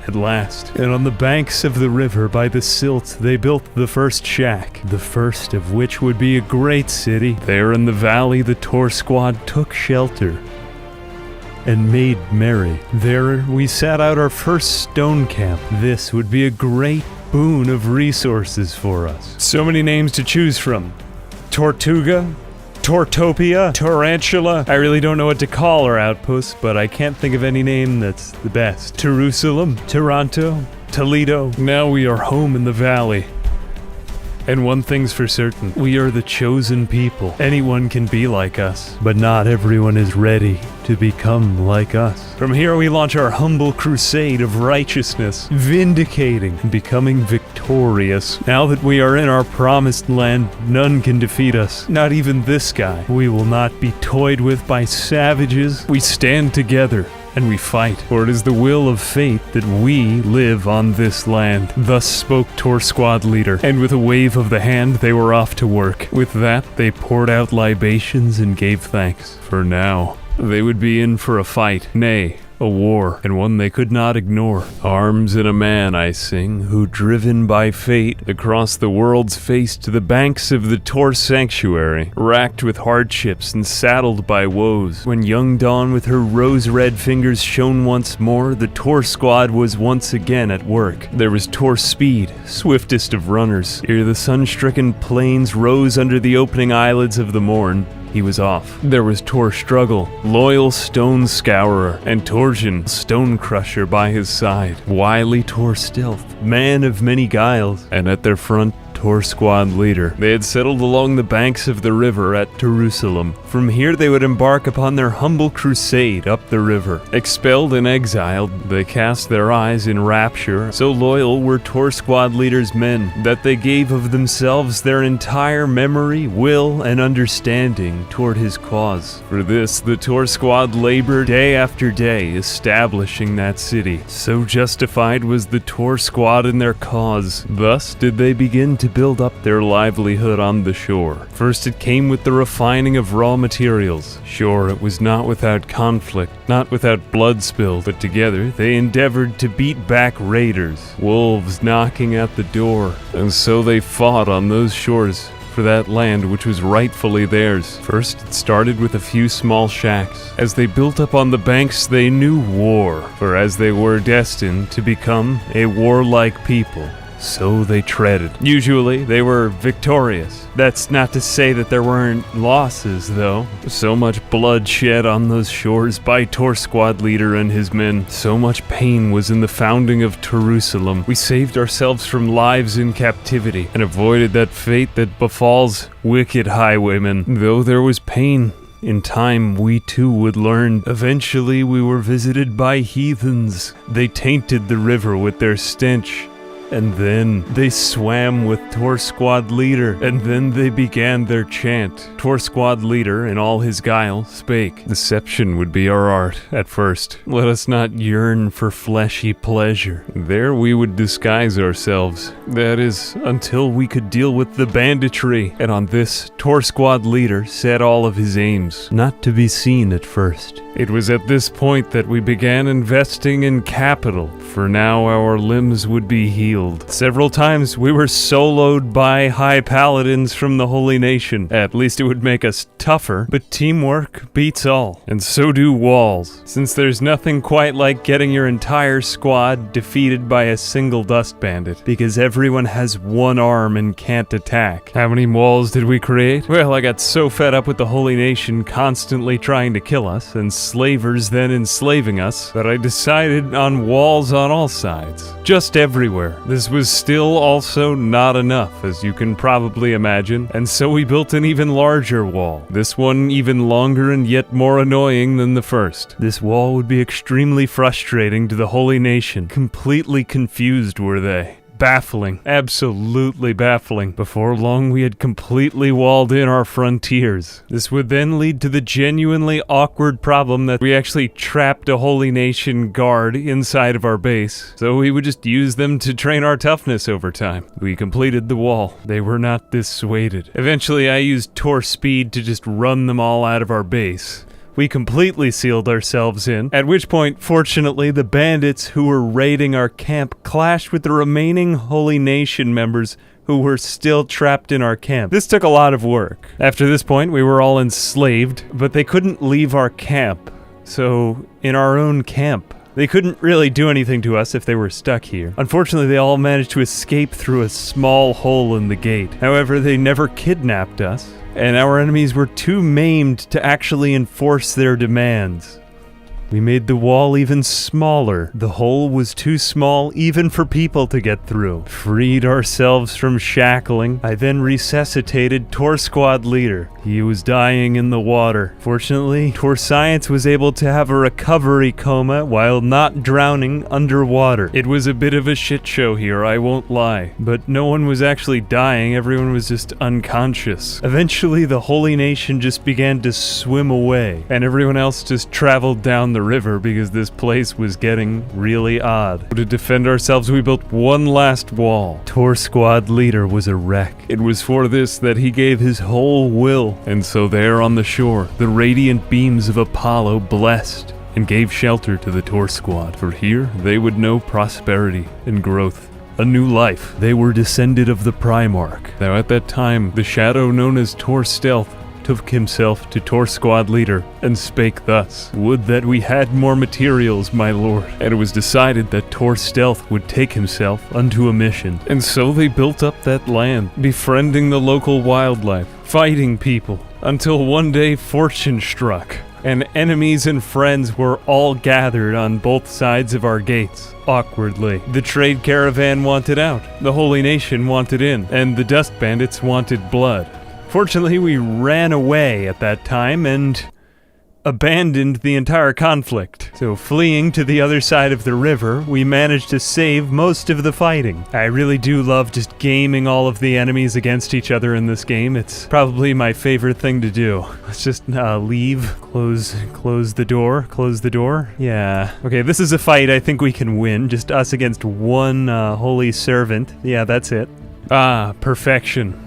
At last. And on the banks of the river by the silt, they built the first shack, the first of which would be a great city. There in the valley, the Torsquad took shelter and made merry. There we set out our first stone camp. This would be a great boon of resources for us. So many names to choose from. Tortuga, Tortopia, Tarantula. I really don't know what to call our outpost, but I can't think of any name that's the best. Jerusalem, Toronto, Toledo. Now we are home in the valley. And one thing's for certain, we are the chosen people. Anyone can be like us, but not everyone is ready to become like us. From here we launch our humble crusade of righteousness, vindicating and becoming victorious. Now that we are in our promised land, none can defeat us, not even this guy. We will not be toyed with by savages. We stand together and we fight, for it is the will of fate that we live on this land. Thus spoke Torsquad leader, and with a wave of the hand they were off to work. With that they poured out libations and gave thanks. For now, they would be in for a fight, nay, a war, and one they could not ignore. Arms in a man, I sing, who driven by fate across the world's face to the banks of the Tor sanctuary, racked with hardships and saddled by woes. When young dawn with her rose-red fingers shone once more, the Torsquad was once again at work. There was Tor Speed, swiftest of runners. Ere the sun-stricken plains rose under the opening eyelids of the morn, he was off. There was Tor Struggle, loyal stone scourer, and Torsion, stone crusher by his side. Wily Tor Stealth, man of many guiles, and at their front, Torsquad leader. They had settled along the banks of the river at Jerusalem. From here they would embark upon their humble crusade up the river. Expelled and exiled, they cast their eyes in rapture. So loyal were Torsquad leader's men that they gave of themselves their entire memory, will, and understanding toward his cause. For this, the Torsquad labored day after day, establishing that city. So justified was the Torsquad in their cause. Thus did they begin to build up their livelihood on the shore. First it came with the refining of raw materials. Sure, it was not without conflict, not without blood spill, but together they endeavored to beat back raiders, wolves knocking at the door. And so they fought on those shores for that land which was rightfully theirs. First, it started with a few small shacks. As they built up on the banks, they knew war, for as they were destined to become a warlike people, so they treaded. Usually, they were victorious. That's not to say that there weren't losses, though. So much blood shed on those shores by Torsquad leader and his men. So much pain was in the founding of Jerusalem. We saved ourselves from lives in captivity and avoided that fate that befalls wicked highwaymen. Though there was pain, in time, we too would learn. Eventually, we were visited by heathens. They tainted the river with their stench. And then they swam with Torsquad leader, and then they began their chant. Torsquad leader, in all his guile, spake. Deception would be our art, at first. Let us not yearn for fleshy pleasure. There we would disguise ourselves. That is, until we could deal with the banditry. And on this, Torsquad leader set all of his aims, not to be seen at first. It was at this point that we began investing in capital, for now our limbs would be healed. Several times we were soloed by high paladins from the Holy Nation. At least it would make us tougher, but teamwork beats all. And so do walls, since there's nothing quite like getting your entire squad defeated by a single dust bandit, because everyone has one arm and can't attack. How many walls did we create? Well, I got so fed up with the Holy Nation constantly trying to kill us, and slavers then enslaving us, that I decided on walls on all sides. Just everywhere. This was still also not enough, as you can probably imagine, and so we built an even larger wall. This one even longer and yet more annoying than the first. This wall would be extremely frustrating to the Holy Nation. Completely confused were they. baffling, absolutely baffling. Before long, we had completely walled in our frontiers. This would then lead to the genuinely awkward problem that we actually trapped a Holy Nation guard inside of our base, so we would just use them to train our toughness over time. We completed the wall. They were not dissuaded. Eventually, I used Torsquad to just run them all out of our base. We completely sealed ourselves in, at which point, fortunately, the bandits who were raiding our camp clashed with the remaining Holy Nation members who were still trapped in our camp. This took a lot of work. After this point, we were all enslaved, but they couldn't leave our camp. So, in our own camp, they couldn't really do anything to us if they were stuck here. Unfortunately, they all managed to escape through a small hole in the gate. However, they never kidnapped us, and our enemies were too maimed to actually enforce their demands. We made the wall even smaller. The hole was too small even for people to get through. Freed ourselves from shackling. I then resuscitated Torsquad leader. He was dying in the water. Fortunately, Torscience was able to have a recovery coma while not drowning underwater. It was a bit of a shit show here, I won't lie. But no one was actually dying, everyone was just unconscious. Eventually, the Holy Nation just began to swim away, and everyone else just traveled down the river because this place was getting really odd. To defend ourselves, we built one last wall. Torsquad leader was a wreck. It was for this that he gave his whole will. And so there on the shore, the radiant beams of Apollo blessed and gave shelter to the Torsquad. For here, they would know prosperity and growth. A new life. They were descended of the Primarch. Now at that time, the shadow known as Torstealth took himself to Torsquad leader and spake thus: "Would that we had more materials, my lord." And it was decided that Torstealth would take himself unto a mission. And so they built up that land, befriending the local wildlife, fighting people, until one day fortune struck, and enemies and friends were all gathered on both sides of our gates, awkwardly. The trade caravan wanted out, the Holy Nation wanted in, and the dust bandits wanted blood. Fortunately, we ran away at that time and abandoned the entire conflict. So fleeing to the other side of the river, we managed to save most of the fighting. I really do love just gaming all of the enemies against each other in this game. It's probably my favorite thing to do. Let's just leave, close the door. Yeah. Okay, this is a fight I think we can win. Just us against one holy servant. Yeah, that's it. Ah, perfection.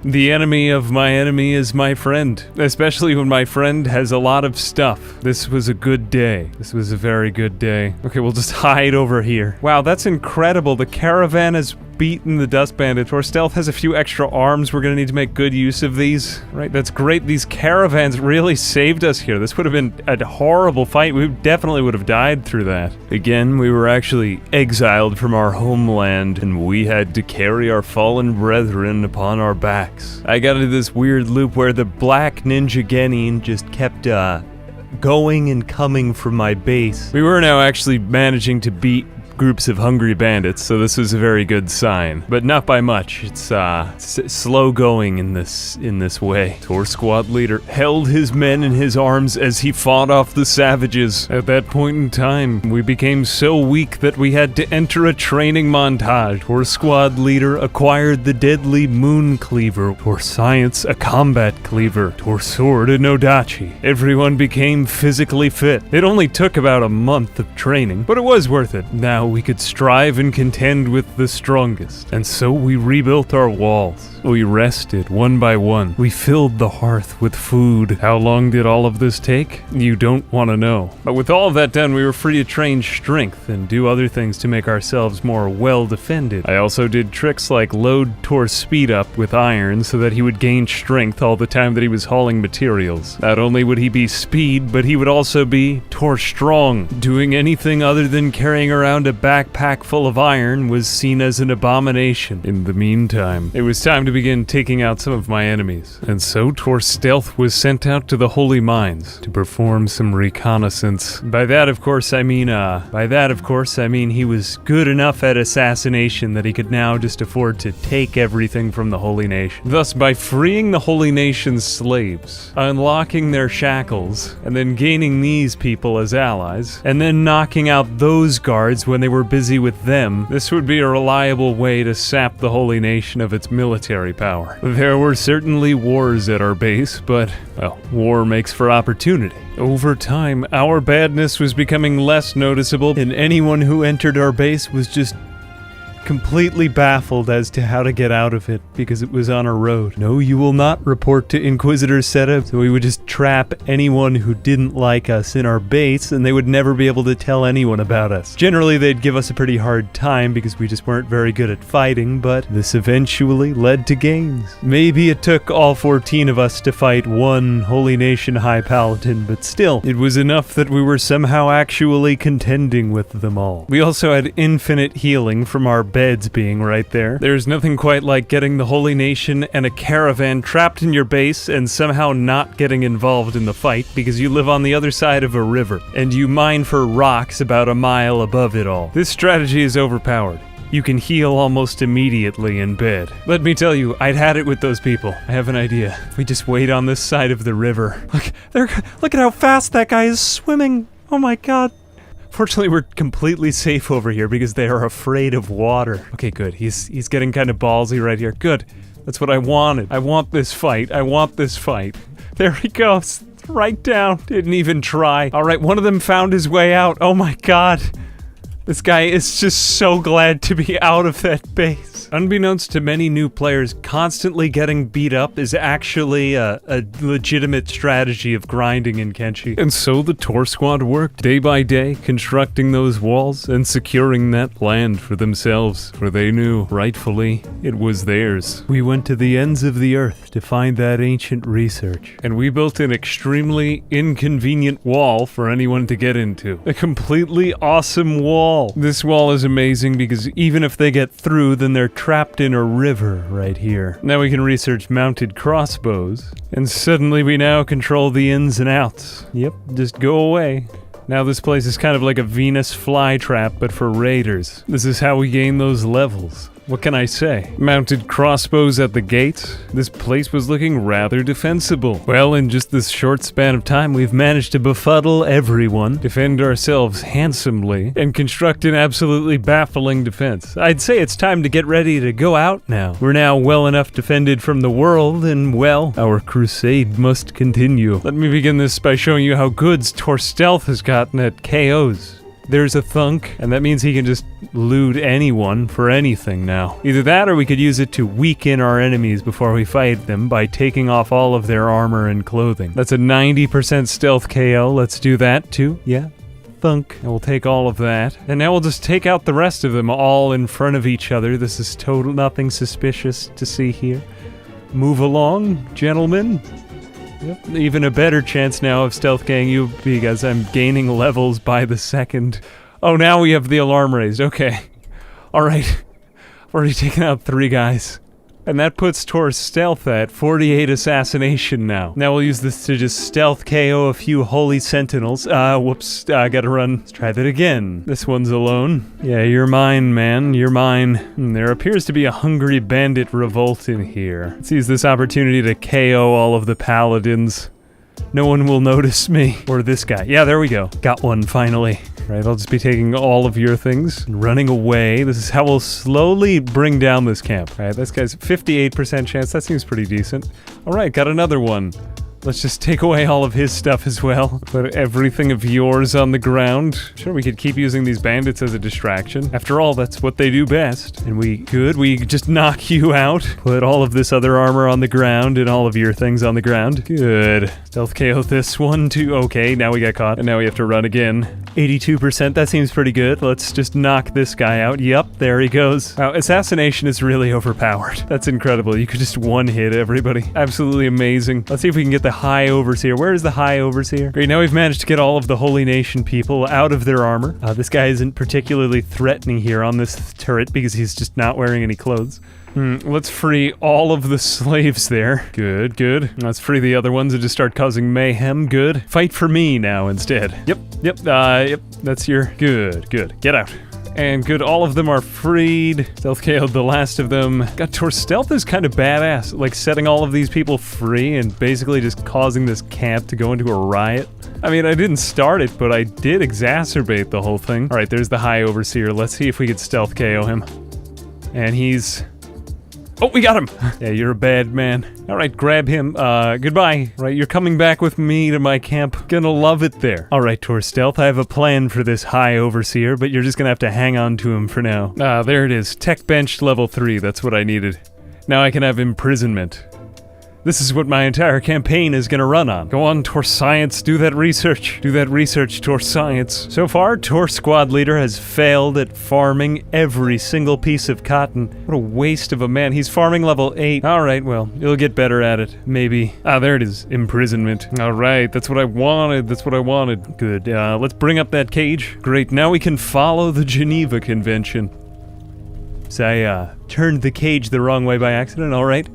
The enemy of my enemy is my friend, especially when my friend has a lot of stuff. This was a good day. This was a very good day. Okay, we'll just hide over here. Wow, that's incredible. The caravan has beaten the dust bandit. Torsstealth has a few extra arms. We're gonna need to make good use of these. Right, that's great. These caravans really saved us here. This would have been a horrible fight. We definitely would have died through that. Again, we were actually exiled from our homeland, and we had to carry our fallen brethren upon our backs. I got into this weird loop where the black ninja genin just kept going and coming from my base. We were now actually managing to beat groups of hungry bandits, so this was a very good sign, but not by much. It's slow going in this way. Torsquad leader held his men in his arms as he fought off the savages. At that point in time, we became so weak that we had to enter a training montage. Torsquad leader acquired the deadly moon cleaver, Torscience a combat cleaver, Torsword a nodachi. Everyone became physically fit. It only took about a month of training, but it was worth it. Now we could strive and contend with the strongest. And so we rebuilt our walls. We rested one by one. We filled the hearth with food. How long did all of this take? You don't want to know. But with all of that done, we were free to train strength and do other things to make ourselves more well defended. I also did tricks like load Tor's speed up with iron so that he would gain strength all the time that he was hauling materials. Not only would he be speed, but he would also be Tor strong. Doing anything other than carrying around a backpack full of iron was seen as an abomination. In the meantime, it was time to begin taking out some of my enemies. And so Torstealth was sent out to the Holy Mines to perform some reconnaissance. By that, of course, I mean he was good enough at assassination that he could now just afford to take everything from the Holy Nation. Thus, by freeing the Holy Nation's slaves, unlocking their shackles, and then gaining these people as allies, and then knocking out those guards when they they were busy with them, this would be a reliable way to sap the Holy Nation of its military power. There were certainly wars at our base, but, well, war makes for opportunity. Over time, our badness was becoming less noticeable, and anyone who entered our base was just completely baffled as to how to get out of it because it was on a road. No, you will not report to Inquisitor's setup, so we would just trap anyone who didn't like us in our base, and they would never be able to tell anyone about us. Generally, they'd give us a pretty hard time because we just weren't very good at fighting, but this eventually led to gains. Maybe it took all 14 of us to fight one Holy Nation High Paladin, but still, it was enough that we were somehow actually contending with them all. We also had infinite healing from our beds being right there. There's nothing quite like getting the Holy Nation and a caravan trapped in your base and somehow not getting involved in the fight because you live on the other side of a river and you mine for rocks about a mile above it all. This strategy is overpowered. You can heal almost immediately in bed. Let me tell you, I'd had it with those people. I have an idea. If we just wait on this side of the river. Look at how fast that guy is swimming. Oh my god. Fortunately, we're completely safe over here because they are afraid of water. Okay, good. He's getting kind of ballsy right here. Good. That's what I wanted. I want this fight. I want this fight. There he goes. Right down. Didn't even try. All right, one of them found his way out. Oh my god. This guy is just so glad to be out of that base. Unbeknownst to many new players, constantly getting beat up is actually a legitimate strategy of grinding in Kenshi. And so the Torsquad worked day by day, constructing those walls and securing that land for themselves, for they knew, rightfully, it was theirs. We went to the ends of the earth to find that ancient research, and we built an extremely inconvenient wall for anyone to get into. A completely awesome wall. This wall is amazing because even if they get through, then they're trapped in a river right here. Now we can research mounted crossbows, and suddenly we now control the ins and outs. Yep, just go away. Now this place is kind of like a Venus flytrap, but for raiders. This is how we gain those levels. What can I say? Mounted crossbows at the gates? This place was looking rather defensible. Well, in just this short span of time, we've managed to befuddle everyone, defend ourselves handsomely, and construct an absolutely baffling defense. I'd say it's time to get ready to go out now. We're now well enough defended from the world, and well, our crusade must continue. Let me begin this by showing you how good Torstealth has gotten at KOs. There's a thunk, and that means he can just loot anyone for anything now. Either that, or we could use it to weaken our enemies before we fight them by taking off all of their armor and clothing. That's a 90% stealth KO. Let's do that too. Yeah. Thunk. And we'll take all of that. And now we'll just take out the rest of them all in front of each other. This is total nothing suspicious to see here. Move along, gentlemen. Yep, even a better chance now of stealth gang you because I'm gaining levels by the second. Oh, now we have the alarm raised. Okay. Alright. I've already taken out 3 guys. And that puts Tor's stealth at 48 assassination now. Now we'll use this to just stealth KO a few holy sentinels. Whoops, I gotta run. Let's try that again. This one's alone. Yeah, you're mine, man, you're mine. There appears to be a hungry bandit revolt in here. Let's use this opportunity to KO all of the paladins. No one will notice me. Or this guy. Yeah, there we go. Got one, finally. Right, I'll just be taking all of your things and running away. This is how we'll slowly bring down this camp. All right, this guy's 58% chance. That seems pretty decent. All right, got another one. Let's just take away all of his stuff as well. Put everything of yours on the ground. Sure, we could keep using these bandits as a distraction. After all, that's what they do best. And we just knock you out. Put all of this other armor on the ground and all of your things on the ground. Good. Stealth KO this one too. Okay, now we got caught. And now we have to run again. 82%, that seems pretty good. Let's just knock this guy out. Yup, there he goes. Wow, assassination is really overpowered. That's incredible. You could just one-hit everybody. Absolutely amazing. Let's see if we can get the High Overseer. Where is the High Overseer? Great, now we've managed to get all of the Holy Nation people out of their armor. This guy isn't particularly threatening here on this turret because he's just not wearing any clothes. Let's free all of the slaves there. Good, good. Let's free the other ones and just start causing mayhem. Good. Fight for me now instead. Yep, that's your... Good. Get out. And good, all of them are freed. Stealth KO'd the last of them. God, Torstealth is kind of badass. Like, setting all of these people free and basically just causing this camp to go into a riot. I mean, I didn't start it, but I did exacerbate the whole thing. All right, there's the High Overseer. Let's see if we could stealth KO him. And he's... Oh, we got him! Yeah, you're a bad man. All right, grab him. Goodbye. Right, you're coming back with me to my camp. Gonna love it there. All right, Torstealth, I have a plan for this High Overseer, but you're just gonna have to hang on to him for now. There it is. Tech Bench level 3. That's what I needed. Now I can have imprisonment. This is what my entire campaign is gonna run on. Go on, Torscience, do that research. Do that research, Torscience. So far, Torsquad leader has failed at farming every single piece of cotton. What a waste of a man. He's farming level 8. Alright, well, you'll get better at it. Maybe. There it is. Imprisonment. Alright, that's what I wanted. That's what I wanted. Good. Let's bring up that cage. Great, now we can follow the Geneva Convention. So I, turned the cage the wrong way by accident. Alright.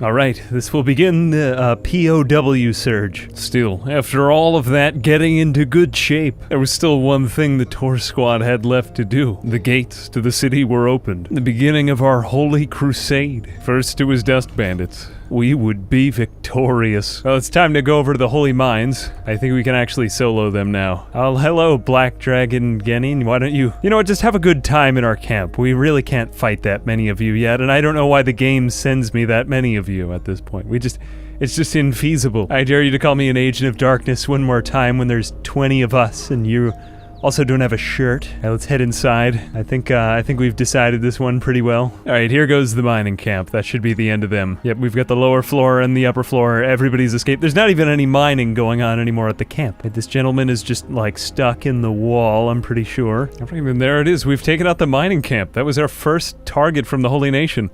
Alright, this will begin the POW surge. Still, after all of that getting into good shape, there was still one thing the Torsquad had left to do. The gates to the city were opened. The beginning of our holy crusade. First it was dust bandits. We would be victorious. Well, it's time to go over to the Holy Mines. I think we can actually solo them now. Hello, Black Dragon Genin. Why don't you... You know what, just have a good time in our camp. We really can't fight that many of you yet, and I don't know why the game sends me that many of you at this point. It's just infeasible. I dare you to call me an agent of darkness one more time when there's 20 of us and you also don't have a shirt. Right, let's head inside. I think we've decided this one pretty well. Alright, here goes the mining camp. That should be the end of them. Yep, we've got the lower floor and the upper floor. Everybody's escaped. There's not even any mining going on anymore at the camp. This gentleman is just, like, stuck in the wall, I'm pretty sure. And there it is. We've taken out the mining camp. That was our first target from the Holy Nation.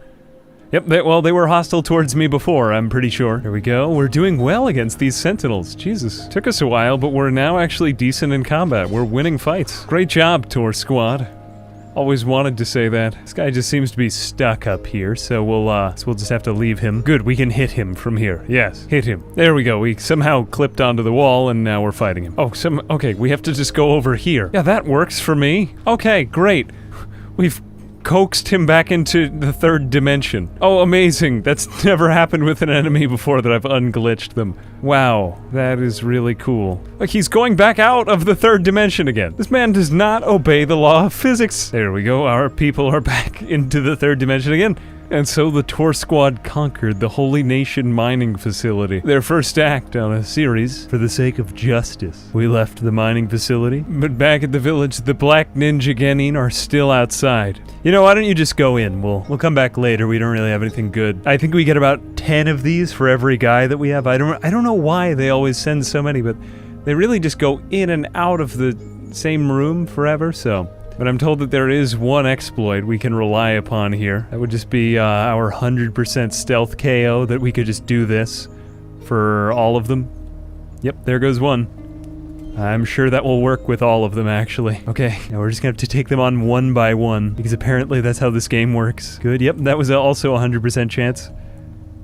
Yep, they were hostile towards me before, I'm pretty sure. There we go. We're doing well against these sentinels. Jesus. Took us a while, but we're now actually decent in combat. We're winning fights. Great job, Torsquad. Always wanted to say that. This guy just seems to be stuck up here, so we'll just have to leave him. Good, we can hit him from here. Yes, hit him. There we go. We somehow clipped onto the wall, and now we're fighting him. Oh, okay, we have to just go over here. Yeah, that works for me. Okay, great. We've coaxed him back into the third dimension. Oh, amazing. That's never happened with an enemy before that I've unglitched them. Wow, that is really cool. Like, he's going back out of the third dimension again. This man does not obey the law of physics. There we go. Our people are back into the third dimension again. And so the Torsquad conquered the Holy Nation mining facility. Their first act on a series for the sake of justice. We left the mining facility, but back at the village, the Black Ninja Genin are still outside. You know, why don't you just go in? We'll come back later. We don't really have anything good. I think we get about 10 of these for every guy that we have. I don't know why they always send so many, but they really just go in and out of the same room forever, so... But I'm told that there is one exploit we can rely upon here. That would just be our 100% stealth KO, that we could just do this for all of them. Yep, there goes one. I'm sure that will work with all of them, actually. Okay, now we're just gonna have to take them on one by one, because apparently that's how this game works. Good, yep, that was also a 100% chance.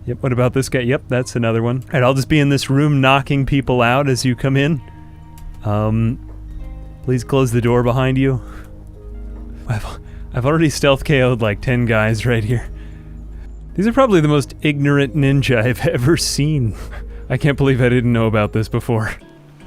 Yep, what about this guy? Yep, that's another one. Alright, I'll just be in this room knocking people out as you come in. Please close the door behind you. I've already stealth KO'd like 10 guys right here. These are probably the most ignorant ninja I've ever seen. I can't believe I didn't know about this before.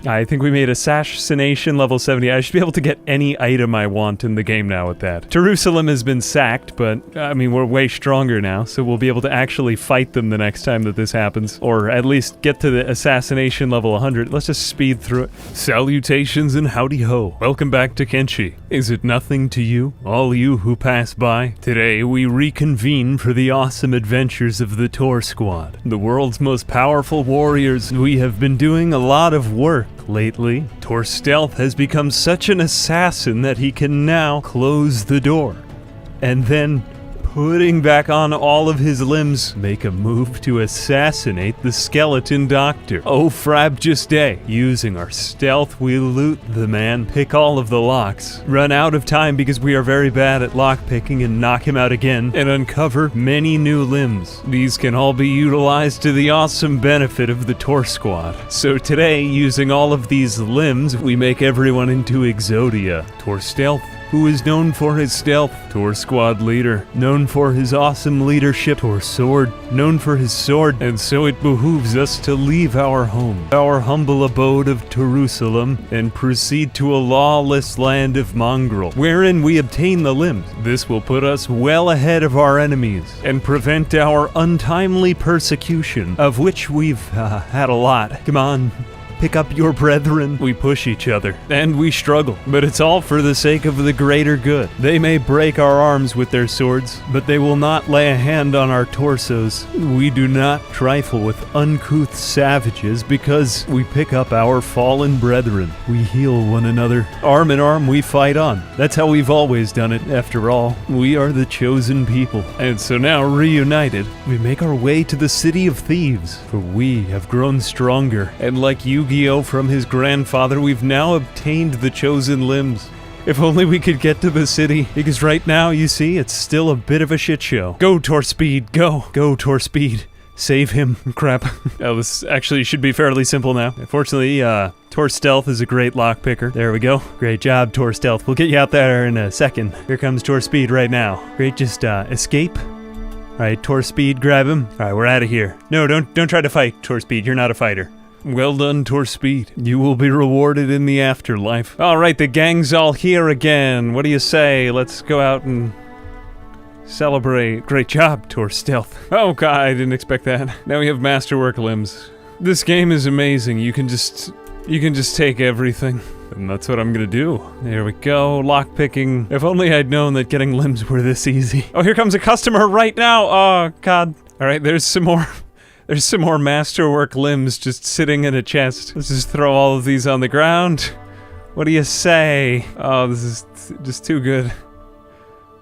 I think we made assassination level 70. I should be able to get any item I want in the game now with that. Jerusalem has been sacked, but, I mean, we're way stronger now, so we'll be able to actually fight them the next time that this happens. Or at least get to the assassination level 100. Let's just speed through it. Salutations and howdy ho. Welcome back to Kenshi. Is it nothing to you, all you who pass by? Today we reconvene for the awesome adventures of the Torsquad, the world's most powerful warriors. We have been doing a lot of work lately. Torstealth has become such an assassin that he can now close the door, and then, putting back on all of his limbs, make a move to assassinate the skeleton doctor. Oh, Frabjus using our stealth, we loot the man, pick all of the locks, run out of time because we are very bad at lockpicking, and knock him out again, and uncover many new limbs. These can all be utilized to the awesome benefit of the Torsquad. So today, using all of these limbs, we make everyone into Exodia. Torstealth who is known for his stealth. Torsquad leader, known for his awesome leadership. Torsword, known for his sword. And so it behooves us to leave our home, our humble abode of Jerusalem, and proceed to a lawless land of mongrel, wherein we obtain the limbs. This will put us well ahead of our enemies, and prevent our untimely persecution, of which we've had a lot. Come on. Pick up your brethren. We push each other, and we struggle, but it's all for the sake of the greater good. They may break our arms with their swords, but they will not lay a hand on our torsos. We do not trifle with uncouth savages because we pick up our fallen brethren. We heal one another. Arm in arm, we fight on. That's how we've always done it, after all. We are the chosen people. And so now, reunited, we make our way to the city of thieves, for we have grown stronger, and like Yu-Gi-Oh! From his grandfather, we've now obtained the chosen limbs. If only we could get to the city, because right now, you see, it's still a bit of a shit show. Go, Torspeed, go! Go, Torspeed. Save him. Crap. Oh, this actually should be fairly simple now. Fortunately, Tor Stealth is a great lockpicker. There we go. Great job, Tor Stealth. We'll get you out there in a second. Here comes Tor Speed right now. Great, just escape. Alright, Tor Speed, grab him. Alright, we're out of here. No, don't try to fight, Tor Speed. You're not a fighter. Well done, Torspeed. You will be rewarded in the afterlife. Alright, the gang's all here again. What do you say? Let's go out and celebrate. Great job, Tor Stealth. Oh god, I didn't expect that. Now we have masterwork limbs. This game is amazing. You can just take everything. And that's what I'm gonna do. There we go, lockpicking. If only I'd known that getting limbs were this easy. Oh, here comes a customer right now! Oh, god. Alright, there's some more masterwork limbs just sitting in a chest. Let's just throw all of these on the ground. What do you say? Oh, this is just too good.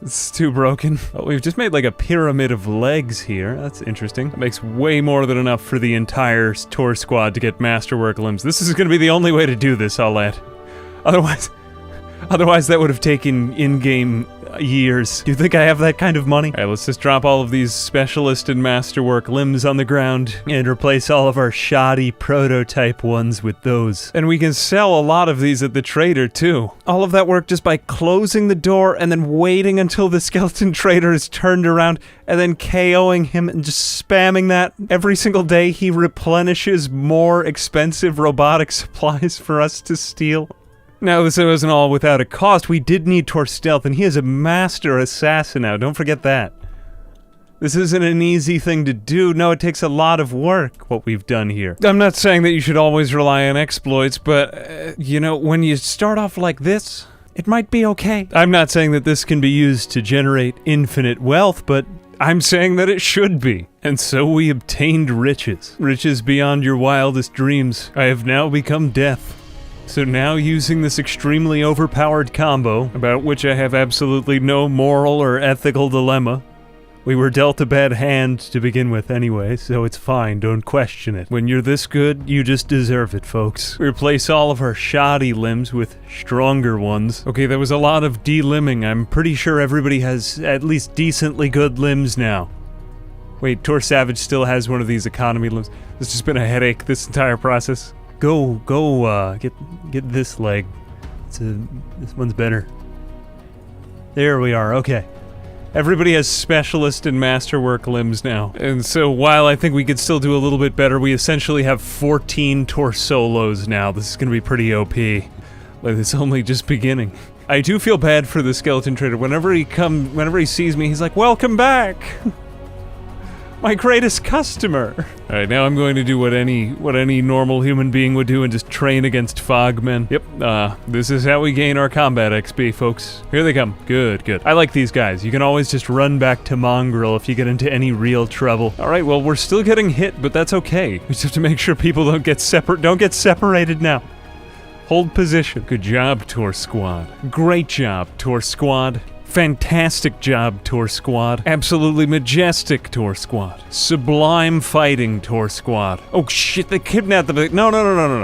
This is too broken. Oh, we've just made like a pyramid of legs here. That's interesting. That makes way more than enough for the entire Torsquad to get masterwork limbs. This is gonna be the only way to do this, I'll add. Otherwise that would have taken in-game years. Do you think I have that kind of money? Alright, let's just drop all of these specialist and masterwork limbs on the ground and replace all of our shoddy prototype ones with those. And we can sell a lot of these at the trader too. All of that work just by closing the door and then waiting until the skeleton trader is turned around and then KOing him and just spamming that. Every single day he replenishes more expensive robotic supplies for us to steal. Now, this wasn't all without a cost. We did need Tor Stealth, and he is a master assassin now. Don't forget that. This isn't an easy thing to do. No, it takes a lot of work, what we've done here. I'm not saying that you should always rely on exploits, but, you know, when you start off like this, it might be okay. I'm not saying that this can be used to generate infinite wealth, but I'm saying that it should be. And so we obtained riches. Riches beyond your wildest dreams. I have now become death. So now, using this extremely overpowered combo, about which I have absolutely no moral or ethical dilemma, we were dealt a bad hand to begin with anyway, so it's fine, don't question it. When you're this good, you just deserve it, folks. We replace all of our shoddy limbs with stronger ones. Okay, there was a lot of de-limbing. I'm pretty sure everybody has at least decently good limbs now. Wait, Tor Savage still has one of these economy limbs. It's just been a headache, this entire process. Go, get this leg. This one's better. There we are, okay. Everybody has specialist and masterwork limbs now. And so while I think we could still do a little bit better, we essentially have 14 Torsolos now. This is gonna be pretty OP. Like, it's only just beginning. I do feel bad for the skeleton trader. Whenever he sees me, he's like, "Welcome back! My greatest customer!" Alright, now I'm going to do what any normal human being would do and just train against fogmen. Yep, this is how we gain our combat XP, folks. Here they come. Good, good. I like these guys. You can always just run back to Mongrel if you get into any real trouble. Alright, well, we're still getting hit, but that's okay. We just have to make sure people don't get separated now. Hold position. Good job, Torsquad. Great job, Torsquad. Fantastic job, Torsquad. Absolutely majestic, Torsquad. Sublime fighting, Torsquad. Oh shit, they kidnapped the— No.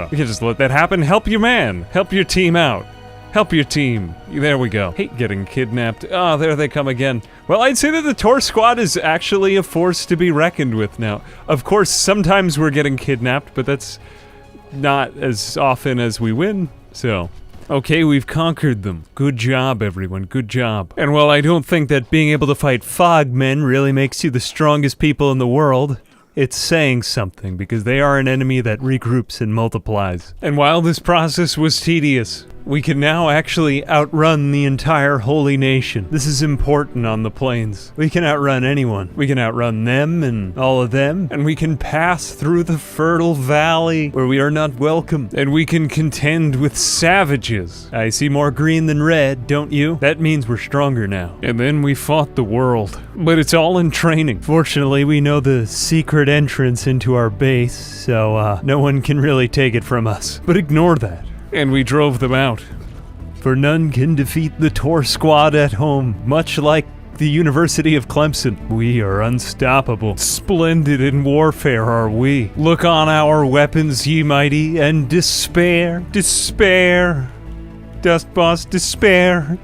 You can't just let that happen. Help your man. Help your team out. Help your team. There we go. Hate getting kidnapped. Oh, there they come again. Well, I'd say that the Torsquad is actually a force to be reckoned with now. Of course, sometimes we're getting kidnapped, but that's not as often as we win, so Okay, we've conquered them. Good job, everyone. Good job. And while I don't think that being able to fight fogmen really makes you the strongest people in the world, it's saying something, because they are an enemy that regroups and multiplies. And while this process was tedious, we can now actually outrun the entire holy nation. This is important on the plains. We can outrun anyone. We can outrun them and all of them, and we can pass through the fertile valley where we are not welcome, and we can contend with savages. I see more green than red, don't you? That means we're stronger now. And then we fought the world. But it's all in training. Fortunately, we know the secret entrance into our base, so no one can really take it from us. But ignore that. And we drove them out. For none can defeat the Torsquad at home, much like the University of Clemson. We are unstoppable. Splendid in warfare are we. Look on our weapons, ye mighty, and despair, despair. Dust Boss, despair.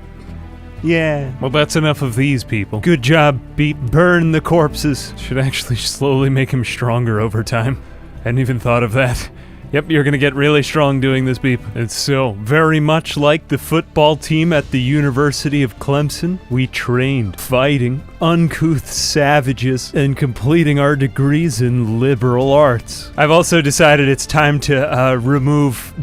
Yeah. Well, that's enough of these people. Good job, Beat. Burn the corpses. Should actually slowly make him stronger over time. Hadn't even thought of that. Yep, you're gonna get really strong doing this, Beep. It's so very much like the football team at the University of Clemson. We trained fighting uncouth savages and completing our degrees in liberal arts. I've also decided it's time to remove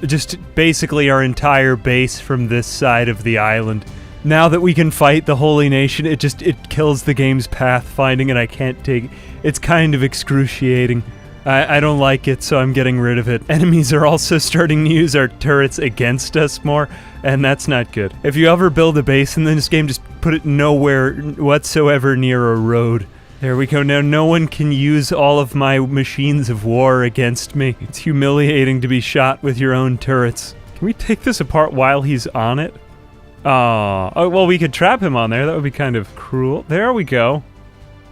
just basically our entire base from this side of the island. Now that we can fight the Holy Nation, it kills the game's pathfinding, and I can't take it. It's kind of excruciating. I don't like it, so I'm getting rid of it. Enemies are also starting to use our turrets against us more, and that's not good. If you ever build a base in this game, just put it nowhere whatsoever near a road. There we go. Now no one can use all of my machines of war against me. It's humiliating to be shot with your own turrets. Can we take this apart while he's on it? Oh, well, we could trap him on there. That would be kind of cruel. There we go.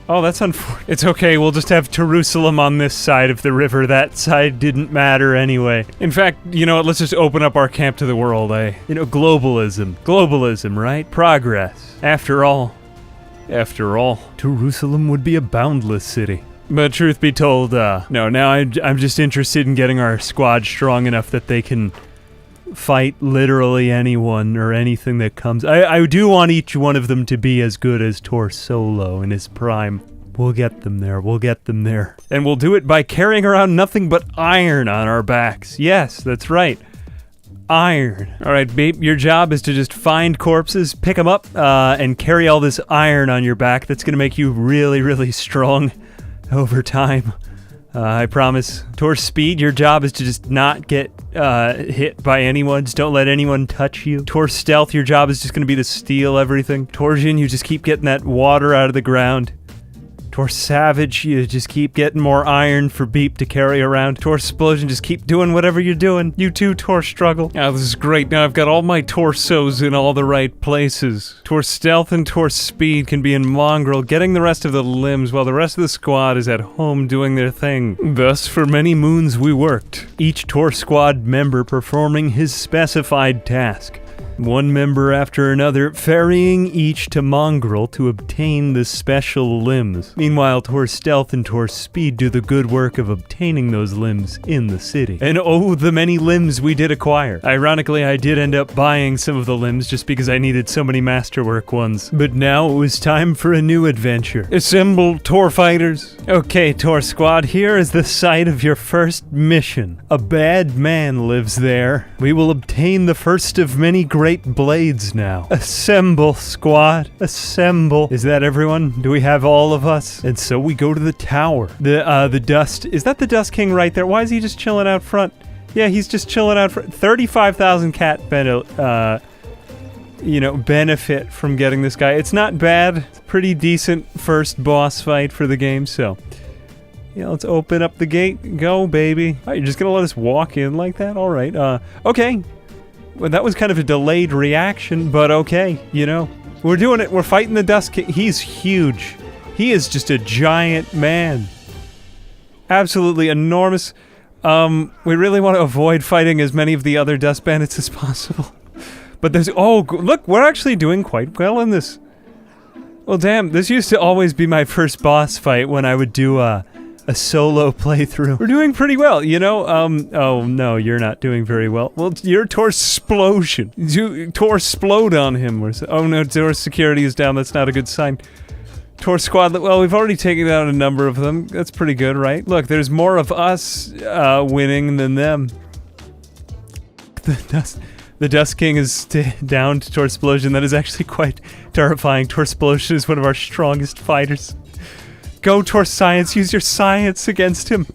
Oh, that's unfortunate. It's okay, we'll just have Jerusalem on this side of the river. That side didn't matter anyway. In fact, you know what, let's just open up our camp to the world, eh? You know, globalism. Globalism, right? Progress. After all, Jerusalem would be a boundless city. But truth be told, no, now I'm just interested in getting our squad strong enough that they can fight literally anyone or anything that comes. I do want each one of them to be as good as Tor Solo in his prime. We'll get them there, we'll get them there. And we'll do it by carrying around nothing but iron on our backs. Yes, that's right. Iron. Alright, babe, your job is to just find corpses, pick them up, and carry all this iron on your back. That's gonna make you really, really strong over time. I promise. Tor Speed, your job is to just not get hit by anyone. Just don't let anyone touch you. Tor Stealth, your job is just going to be to steal everything. Torsion, you just keep getting that water out of the ground. Tor Savage, you just keep getting more iron for Beep to carry around. Tor Explosion, just keep doing whatever you're doing. You too, Tor Struggle. Oh, this is great. Now I've got all my torsos in all the right places. Tor Stealth and Tor Speed can be in Mongrel, getting the rest of the limbs, while the rest of the squad is at home doing their thing. Thus, for many moons we worked, each Torsquad member performing his specified task. One member after another, ferrying each to Mongrel to obtain the special limbs. Meanwhile, Tor Stealth and Tor Speed do the good work of obtaining those limbs in the city. And oh, the many limbs we did acquire. Ironically, I did end up buying some of the limbs just because I needed so many masterwork ones. But now it was time for a new adventure. Assemble, Tor Fighters. Okay, Tor Squad, here is the site of your first mission. A bad man lives there. We will obtain the first of many great blades now. Assemble, squad. Assemble. Is that everyone? Do we have all of us? And so we go to the tower. The Dust. Is that the Dust King right there? Why is he just chilling out front? Yeah, he's just chilling out front. 35,000 cat benefit from getting this guy. It's not bad. It's a pretty decent first boss fight for the game, so yeah, let's open up the gate. Go, baby. Oh, you're just gonna let us walk in like that? All right. Okay. Well, that was kind of a delayed reaction, but okay, you know. We're doing it. We're fighting the Dust King. He's huge. He is just a giant man. Absolutely enormous. We really want to avoid fighting as many of the other Dust Bandits as possible. But there's... Oh, look, we're actually doing quite well in this. Well, damn, this used to always be my first boss fight when I would do, a solo playthrough. We're doing pretty well, you know? Oh no, you're not doing very well. Well, you're Torsplosion. Torsplode on him. Oh no, Tor security is down. That's not a good sign. Torsquad, well, we've already taken down a number of them. That's pretty good, right? Look, there's more of us winning than them. The Dust King is down to Torsplosion. That is actually quite terrifying. Torsplosion is one of our strongest fighters. Go, Tor Science. Use your science against him.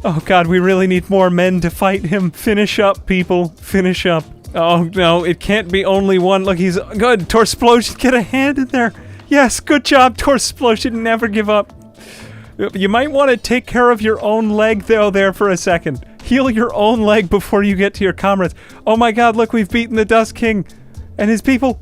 Oh god, we really need more men to fight him. Finish up, people. Finish up. Oh no, it can't be only one. Look, he's good. Torsplosion, get a hand in there. Yes, good job, Torsplosion. Never give up. You might want to take care of your own leg, though, there for a second. Heal your own leg before you get to your comrades. Oh my god, look, we've beaten the Dust King and his people.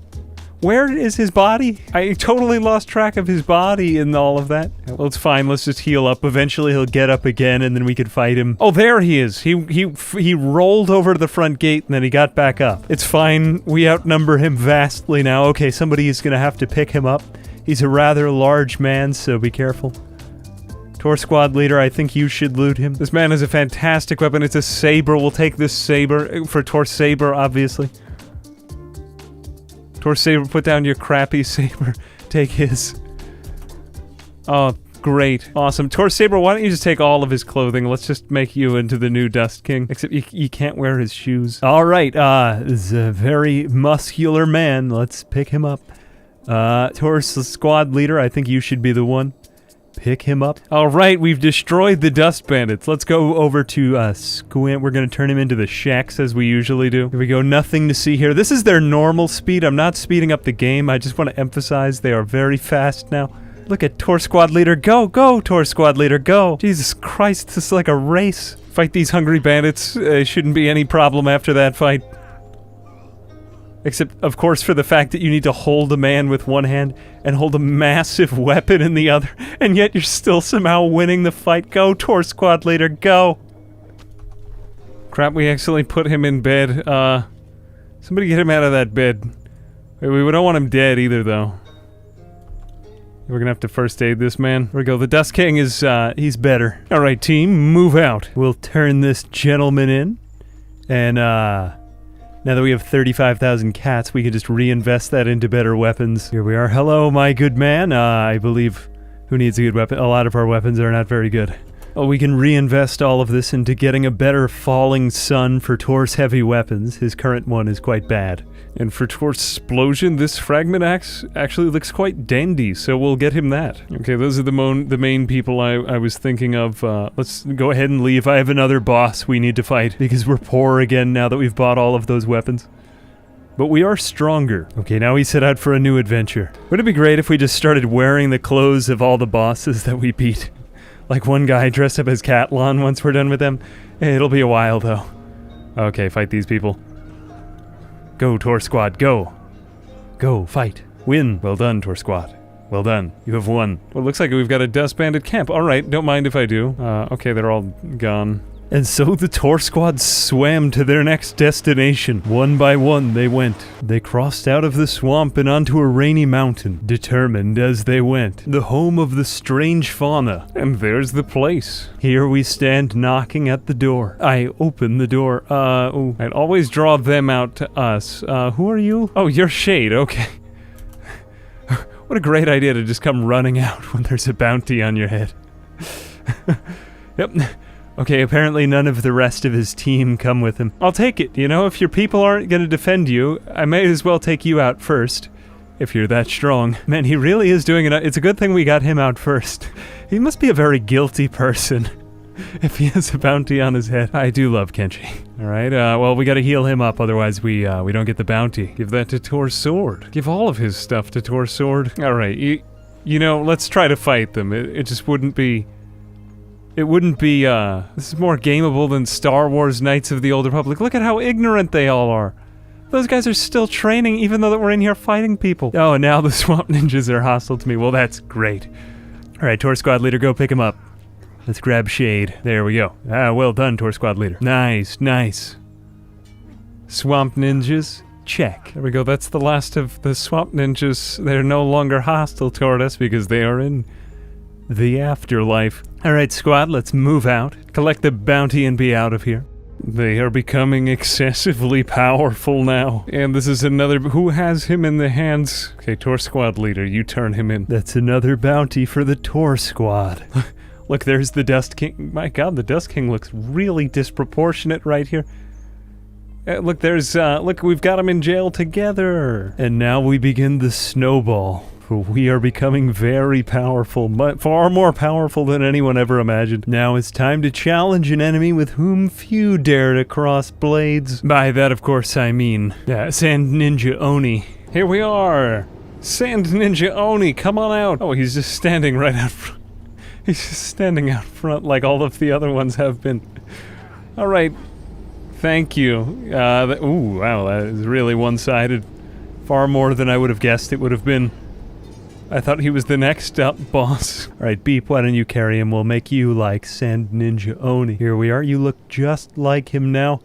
Where is his body? I totally lost track of his body in all of that. Well, it's fine. Let's just heal up. Eventually, he'll get up again, and then we can fight him. Oh, there he is. He rolled over to the front gate, and then he got back up. It's fine. We outnumber him vastly now. Okay, somebody is going to have to pick him up. He's a rather large man, so be careful. Torsquad leader, I think you should loot him. This man has a fantastic weapon. It's a saber. We'll take this saber for Torsaber, obviously. Torsaber, put down your crappy saber. Take his. Oh, great. Awesome. Torsaber, why don't you just take all of his clothing? Let's just make you into the new Dust King. Except you can't wear his shoes. Alright, this is a very muscular man. Let's pick him up. Torsquad leader, I think you should be the one. Pick him up. Alright, we've destroyed the Dust Bandits. Let's go over to Squint. We're gonna turn him into the Shacks as we usually do. Here we go, nothing to see here. This is their normal speed. I'm not speeding up the game. I just want to emphasize they are very fast now. Look at Torsquad leader. Go, go, Torsquad leader, go. Jesus Christ, this is like a race. Fight these hungry bandits. Shouldn't be any problem after that fight. Except, of course, for the fact that you need to hold a man with one hand and hold a massive weapon in the other, and yet you're still somehow winning the fight. Go, Torsquad leader, go! Crap, we accidentally put him in bed. Somebody get him out of that bed. We don't want him dead either, though. We're gonna have to first aid this man. Here we go, the Dust King is, he's better. Alright, team, move out. We'll turn this gentleman in, and, now that we have 35,000 cats, we can just reinvest that into better weapons. Here we are. Hello, my good man. I believe... Who needs a good weapon? A lot of our weapons are not very good. Oh, we can reinvest all of this into getting a better falling sun for Tor's heavy weapons. His current one is quite bad. And for Tor's explosion, this fragment axe actually looks quite dandy, so we'll get him that. Okay, those are the main people I was thinking of. Let's go ahead and leave. I have another boss we need to fight, because we're poor again now that we've bought all of those weapons. But we are stronger. Okay, now we set out for a new adventure. Wouldn't it be great if we just started wearing the clothes of all the bosses that we beat? Like one guy dressed up as Catlon once we're done with them. It'll be a while, though. Okay, fight these people. Go, Torsquad, go. Go, fight. Win. Well done, Torsquad. Well done. You have won. Well, it looks like we've got a Dust Bandit camp. Alright, don't mind if I do. Okay, they're all gone. And so the Torsquad swam to their next destination. One by one they went. They crossed out of the swamp and onto a rainy mountain, determined as they went. The home of the strange fauna. And there's the place. Here we stand knocking at the door. I open the door. I'd always draw them out to us. Who are you? Oh, you're Shade, okay. What a great idea to just come running out when there's a bounty on your head. Yep. Okay, apparently none of the rest of his team come with him. I'll take it, you know, if your people aren't gonna defend you, I may as well take you out first. If you're that strong. Man, he really is doing it. It's a good thing we got him out first. He must be a very guilty person if he has a bounty on his head. I do love Kenshi. Alright, well, we gotta heal him up, otherwise we don't get the bounty. Give that to Torsword. Give all of his stuff to Torsword. Alright, you know, let's try to fight them. It just wouldn't be... It wouldn't be, this is more gameable than Star Wars Knights of the Old Republic. Look at how ignorant they all are. Those guys are still training even though that we're in here fighting people. Oh, and now the swamp ninjas are hostile to me. Well, that's great. Alright, Torsquad leader, go pick him up. Let's grab Shade. There we go. Ah, well done, Torsquad leader. Nice, nice. Swamp ninjas, check. There we go, that's the last of the swamp ninjas. They're no longer hostile toward us because they are in the afterlife. Alright, squad, let's move out, collect the bounty, and be out of here. They are becoming excessively powerful now. And this is another... Who has him in the hands? Okay, Torsquad leader, you turn him in. That's another bounty for the Torsquad. Look, there's the Dust King. My god, the Dust King looks really disproportionate right here. Look, look, we've got him in jail together. And now we begin the snowball. For we are becoming very powerful, far more powerful than anyone ever imagined. Now it's time to challenge an enemy with whom few dare to cross blades. By that, of course, I mean, Sand Ninja Oni. Here we are! Sand Ninja Oni, come on out! Oh, he's just standing right out front. He's just standing out front like all of the other ones have been. Alright, thank you. Ooh, wow, that is really one-sided. Far more than I would have guessed it would have been. I thought he was the next up boss. Alright, Beep, why don't you carry him? We'll make you like Sand Ninja Oni. Here we are, you look just like him now.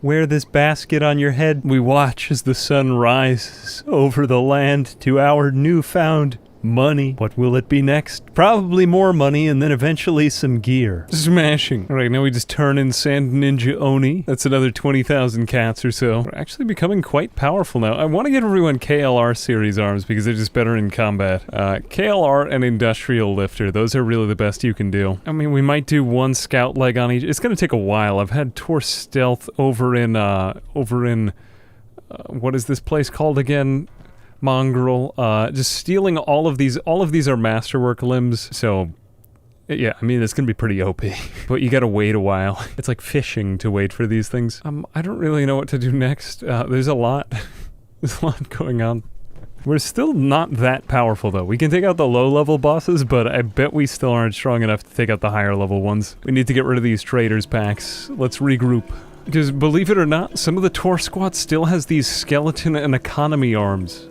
Wear this basket on your head. We watch as the sun rises over the land to our newfound money. What will it be next? Probably more money and then eventually some gear. Smashing. Alright, now we just turn in Sand Ninja Oni. That's another 20,000 cats or so. We're actually becoming quite powerful now. I want to get everyone KLR series arms because they're just better in combat. KLR and Industrial Lifter, those are really the best you can do. I mean, we might do one scout leg on each. It's gonna take a while. I've had Tor Stealth over in what is this place called again? Mongrel, just stealing all of these are masterwork limbs, so yeah, I mean, it's gonna be pretty OP. But you gotta wait a while. It's like fishing to wait for these things. I don't really know what to do next. There's a lot. There's a lot going on. We're still not that powerful though. We can take out the low-level bosses, but I bet we still aren't strong enough to take out the higher-level ones. We need to get rid of these traders packs. Let's regroup. Because believe it or not, some of the Torsquad still has these skeleton and economy arms.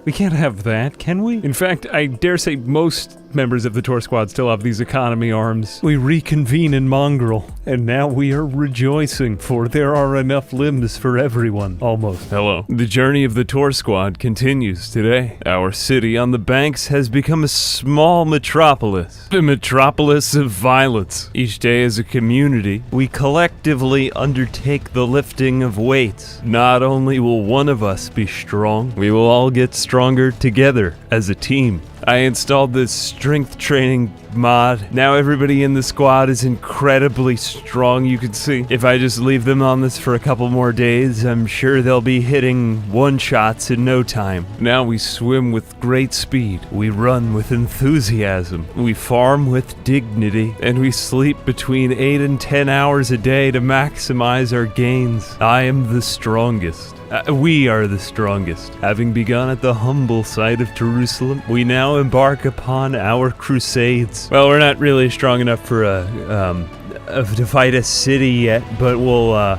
We can't have that, can we? In fact, I dare say most members of the Torsquad still have these economy arms. We reconvene in Mongrel, and now we are rejoicing, for there are enough limbs for everyone, almost. Hello. The journey of the Torsquad continues today. Our city on the banks has become a small metropolis. A metropolis of violence. Each day as a community, we collectively undertake the lifting of weights. Not only will one of us be strong, we will all get stronger together as a team. I installed this strength training mod. Now everybody in the squad is incredibly strong, you can see. If I just leave them on this for a couple more days, I'm sure they'll be hitting one-shots in no time. Now we swim with great speed. We run with enthusiasm. We farm with dignity. And we sleep between 8 and 10 hours a day to maximize our gains. I am the strongest. We are the strongest. Having begun at the humble site of Jerusalem, we now embark upon our crusades. Well, we're not really strong enough for to fight a city yet, but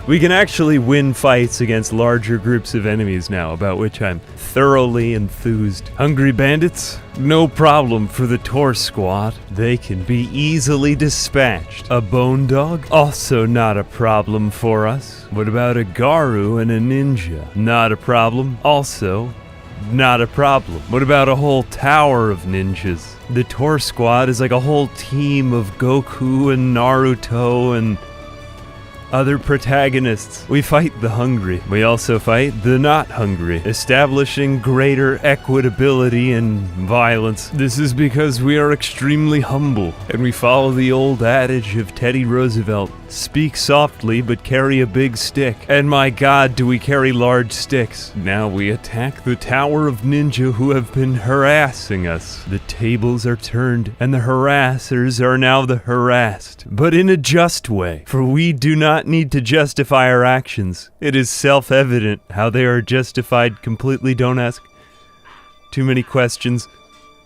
we can actually win fights against larger groups of enemies now, about which I'm thoroughly enthused. Hungry bandits? No problem for the Torsquad. They can be easily dispatched. A bone dog? Also not a problem for us. What about a Garu and a ninja? Not a problem. Also not a problem. What about a whole tower of ninjas? The Torsquad is like a whole team of Goku and Naruto and other protagonists. We fight the hungry. We also fight the not hungry, establishing greater equitability and violence. This is because we are extremely humble, and we follow the old adage of Teddy Roosevelt, speak softly but carry a big stick. And my god, do we carry large sticks. Now we attack the Tower of Ninja who have been harassing us. The tables are turned, and the harassers are now the harassed, but in a just way, for we do not need to justify our actions. It is self-evident how they are justified completely. Don't ask too many questions.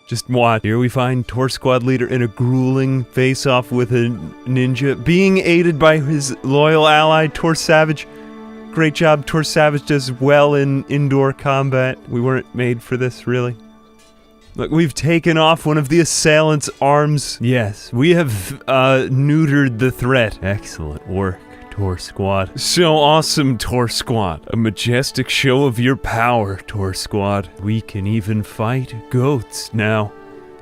Just watch. Here we find Torsquad leader in a grueling face-off with a ninja, being aided by his loyal ally, Tor Savage. Great job, Tor Savage does well in indoor combat. We weren't made for this, really. Look, we've taken off one of the assailant's arms. Yes, we have neutered the threat. Excellent work, Torsquad. So awesome, Torsquad. A majestic show of your power, Torsquad. We can even fight goats now.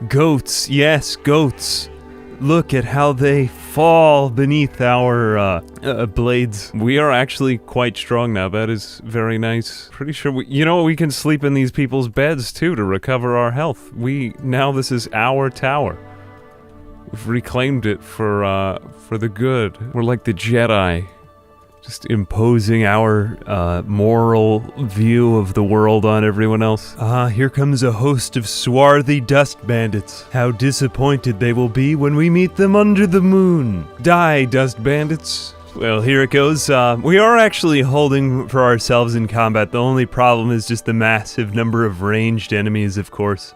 Goats, yes, goats. Look at how they fall beneath our blades. We are actually quite strong now. That is very nice. Pretty sure we can sleep in these people's beds too to recover our health. Now this is our tower. We've reclaimed it for the good. We're like the Jedi. Just imposing our moral view of the world on everyone else. Here comes a host of swarthy dust bandits. How disappointed they will be when we meet them under the moon. Die, dust bandits. Well, here it goes. We are actually holding for ourselves in combat. The only problem is just the massive number of ranged enemies, of course.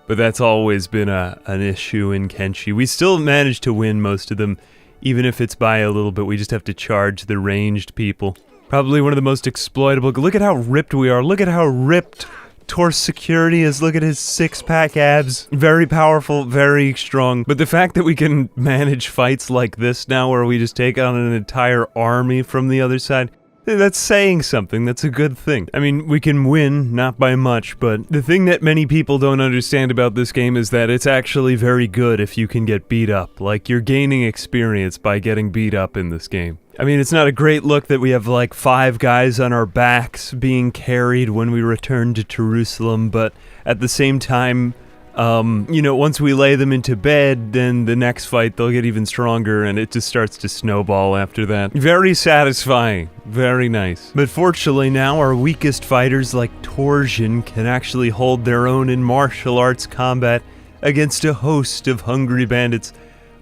But that's always been an issue in Kenshi. We still manage to win most of them. Even if it's by a little bit, we just have to charge the ranged people. Probably one of the most exploitable. Look at how ripped we are. Look at how ripped Tor's security is. Look at his six-pack abs. Very powerful, very strong. But the fact that we can manage fights like this now, where we just take on an entire army from the other side, that's saying something. That's a good thing. I mean, we can win, not by much, but the thing that many people don't understand about this game is that it's actually very good if you can get beat up. Like, you're gaining experience by getting beat up in this game. I mean, it's not a great look that we have like 5 guys on our backs being carried when we return to Jerusalem, but at the same time, once we lay them into bed, then the next fight they'll get even stronger and it just starts to snowball after that. Very satisfying. Very nice. But fortunately now our weakest fighters like Torsion can actually hold their own in martial arts combat against a host of hungry bandits.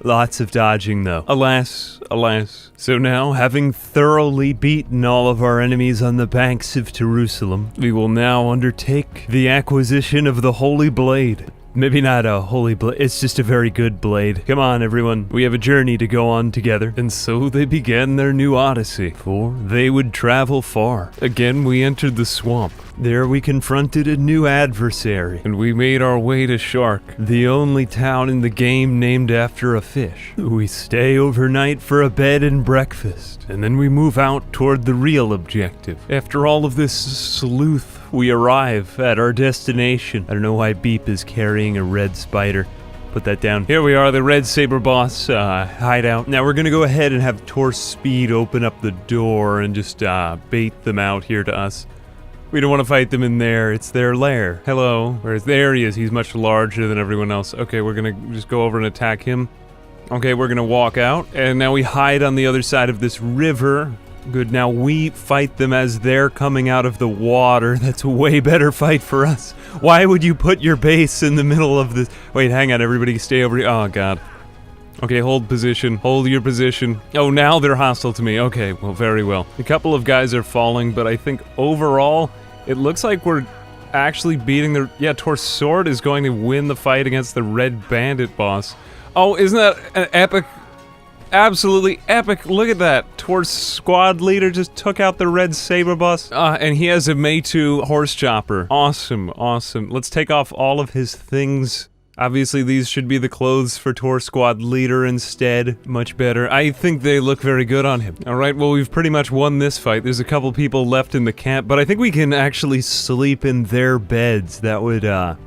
Lots of dodging though. Alas, alas. So now, having thoroughly beaten all of our enemies on the banks of Jerusalem, we will now undertake the acquisition of the Holy Blade. Maybe not a holy blade, it's just a very good blade. Come on, everyone, we have a journey to go on together. And so they began their new Odyssey, for they would travel far. Again, we entered the swamp. There we confronted a new adversary, and we made our way to Shark, the only town in the game named after a fish. We stay overnight for a bed and breakfast, and then we move out toward the real objective. After all of this sleuth, we arrive at our destination. I don't know why Beep is carrying a red spider. Put that down. Here we are, the Red Saber Boss hideout. Now we're gonna go ahead and have Torsquad open up the door and just bait them out here to us. We don't want to fight them in there, it's their lair. Hello. Whereas there he is, he's much larger than everyone else. Okay, we're gonna just go over and attack him. Okay, we're gonna walk out, and now we hide on the other side of this river. Good, now we fight them as they're coming out of the water. That's a way better fight for us. Why would you put your base in the middle of this? Wait, hang on, everybody stay over here. Oh, God. Okay, hold position. Hold your position. Oh, now they're hostile to me. Okay, well, very well. A couple of guys are falling, but I think overall, it looks like we're actually beating the... Yeah, Torsquad is going to win the fight against the Red Bandit boss. Oh, isn't that an epic... Absolutely epic. Look at that. Torsquad leader just took out the Red Saber boss. And he has a Meitu horse chopper. Awesome, awesome. Let's take off all of his things. Obviously, these should be the clothes for Torsquad leader instead. Much better. I think they look very good on him. Alright, well, we've pretty much won this fight. There's a couple people left in the camp, but I think we can actually sleep in their beds. That would, it'd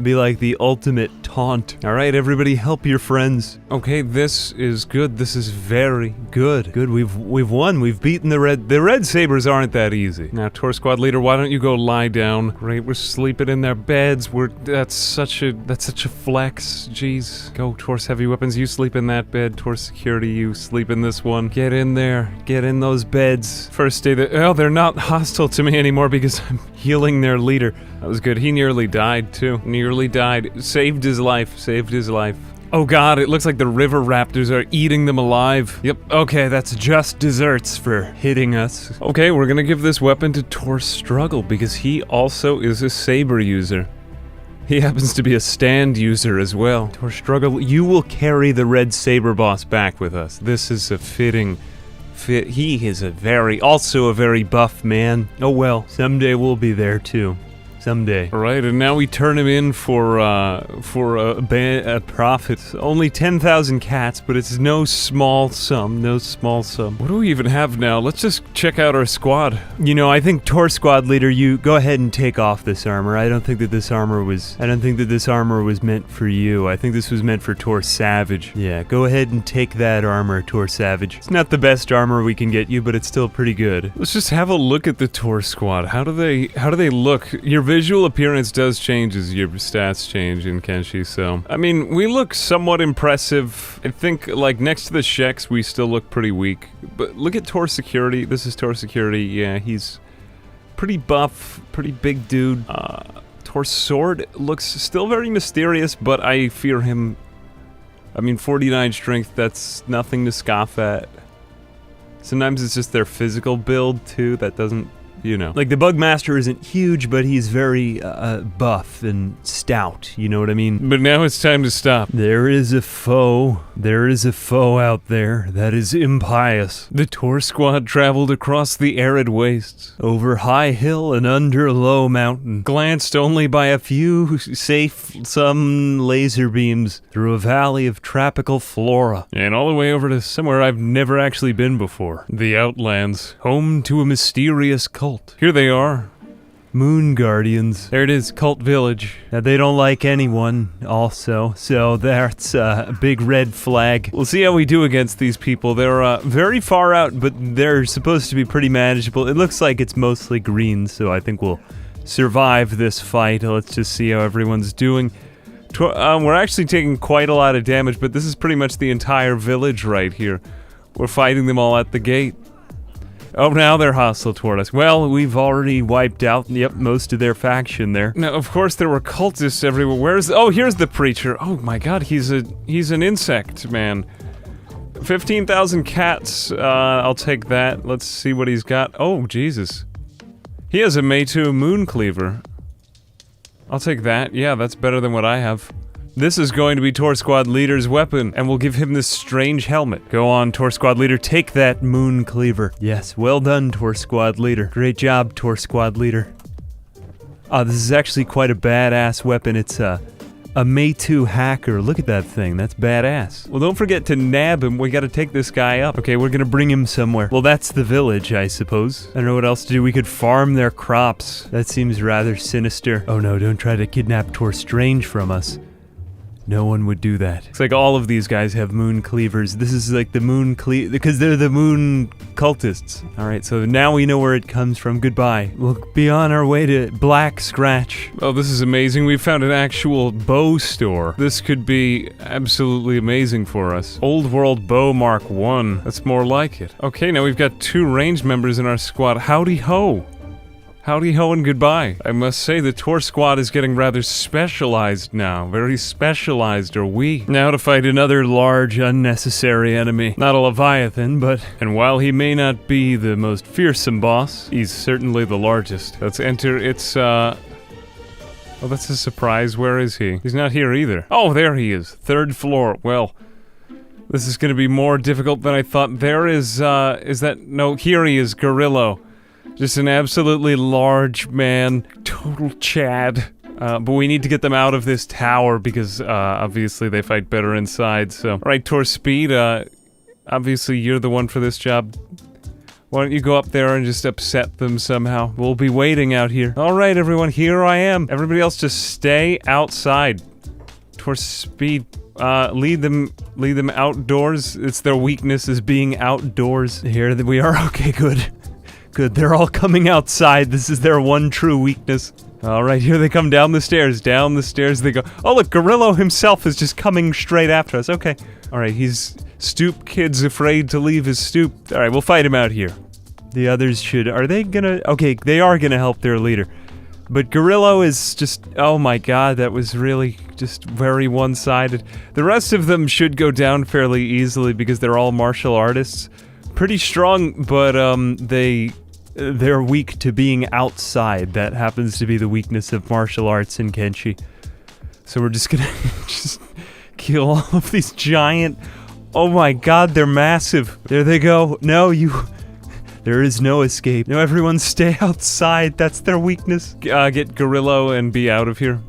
be like the ultimate taunt. Alright, everybody, help your friends. Okay, this is good. This is very good. Good, we've won. We've beaten the Red Sabers aren't that easy. Now, Torsquad leader, why don't you go lie down? Great, we're sleeping in their beds. That's such a flex. Jeez. Go, Tors heavy weapons, you sleep in that bed. Tors security, you sleep in this one. Get in there. Get in those beds. First day that- oh, they're not hostile to me anymore because I'm healing their leader. That was good. He nearly died, too. Nearly died. Saved his life. Saved his life. Oh god, it looks like the river raptors are eating them alive. Yep, okay, that's just desserts for hitting us. Okay, we're gonna give this weapon to Torsquad because he also is a saber user. He happens to be a stand user as well. Torsquad, you will carry the Red Saber boss back with us. This is a fitting fit. He is also a very buff man. Oh well, someday we'll be there too. Someday. Right, and now we turn him in for a profit. Only 10,000 cats, but it's no small sum, no small sum. What do we even have now? Let's just check out our squad. You know, I think Torsquad leader, you go ahead and take off this armor. I don't think that this armor was meant for you. I think this was meant for Tor Savage. Yeah, go ahead and take that armor, Tor Savage. It's not the best armor we can get you, but it's still pretty good. Let's just have a look at the Torsquad. How do they look? Your visual appearance does change as your stats change in Kenshi, so I mean, we look somewhat impressive. I think like next to the Sheks, we still look pretty weak. But look at Tor Security. This is Tor Security. Yeah, he's pretty buff, pretty big dude. Tor Sword looks still very mysterious, but I fear him. I mean, 49 strength, that's nothing to scoff at. Sometimes it's just their physical build, too, that doesn't, you know. Like, the Bugmaster isn't huge, but he's very, buff and stout, you know what I mean? But now it's time to stop. There is a foe out there that is impious. The Torsquad traveled across the arid wastes, over high hill and under low mountain, glanced only by a few some laser beams through a valley of tropical flora, and all the way over to somewhere I've never actually been before. The Outlands, home to a mysterious cult. Here they are. Moon Guardians. There it is, Cult Village. Now, they don't like anyone, also, so that's a big red flag. We'll see how we do against these people. They're very far out, but they're supposed to be pretty manageable. It looks like it's mostly green, so I think we'll survive this fight. Let's just see how everyone's doing. We're actually taking quite a lot of damage, but this is pretty much the entire village right here. We're fighting them all at the gate. Oh, now they're hostile toward us. Well, we've already wiped out, yep, most of their faction there. Now, of course, there were cultists everywhere. Oh, here's the preacher. Oh my god, he's an insect, man. 15,000 cats. I'll take that. Let's see what he's got. Oh, Jesus. He has a Meitu Moon Cleaver. I'll take that. Yeah, that's better than what I have. This is going to be Torsquad leader's weapon, and we'll give him this strange helmet. Go on, Torsquad leader, take that Moon Cleaver. Yes, well done, Torsquad leader. Great job, Torsquad leader. This is actually quite a badass weapon. It's a Meitu hacker. Look at that thing. That's badass. Well, don't forget to nab him. We gotta take this guy up. Okay, we're gonna bring him somewhere. Well, that's the village, I suppose. I don't know what else to do. We could farm their crops. That seems rather sinister. Oh no, don't try to kidnap Tor Strange from us. No one would do that. It's like all of these guys have moon cleavers. This is like the moon because they're the moon cultists. Alright, so now we know where it comes from. Goodbye. We'll be on our way to Black Scratch. Oh, this is amazing. We found an actual bow store. This could be absolutely amazing for us. Old World Bow Mark 1. That's more like it. Okay, now we've got 2 ranged members in our squad. Howdy ho! Howdy ho and goodbye. I must say the Torsquad is getting rather specialized now. Very specialized are we. Now to fight another large, unnecessary enemy. Not a Leviathan, but... And while he may not be the most fearsome boss, he's certainly the largest. Let's enter its, Oh, that's a surprise. Where is he? He's not here either. Oh, there he is. 3rd floor. Well... This is gonna be more difficult than I thought. There is that... No, here he is, Gorillo. Just an absolutely large man, total Chad. But we need to get them out of this tower because, obviously they fight better inside, so... Alright, Torspeed, obviously you're the one for this job. Why don't you go up there and just upset them somehow? We'll be waiting out here. Alright, everyone, here I am. Everybody else just stay outside. Torspeed, lead them outdoors. It's their weakness is being outdoors. Here we are, okay, good. Good, they're all coming outside. This is their one true weakness. Alright, here they come down the stairs. Down the stairs they go. Oh look, Gorillo himself is just coming straight after us. Okay. Alright, he's... Stoop Kid's afraid to leave his stoop. Alright, we'll fight him out here. The others should... Are they gonna... Okay, they are gonna help their leader. But Gorillo is just... Oh my god, that was really just very one-sided. The rest of them should go down fairly easily because they're all martial artists. Pretty strong, but they're weak to being outside. That happens to be the weakness of martial arts in Kenshi. So we're just gonna just kill all of these giant... Oh my god, they're massive. There they go. No, you... There is no escape. No, everyone stay outside. That's their weakness. Get Gorillo and be out of here.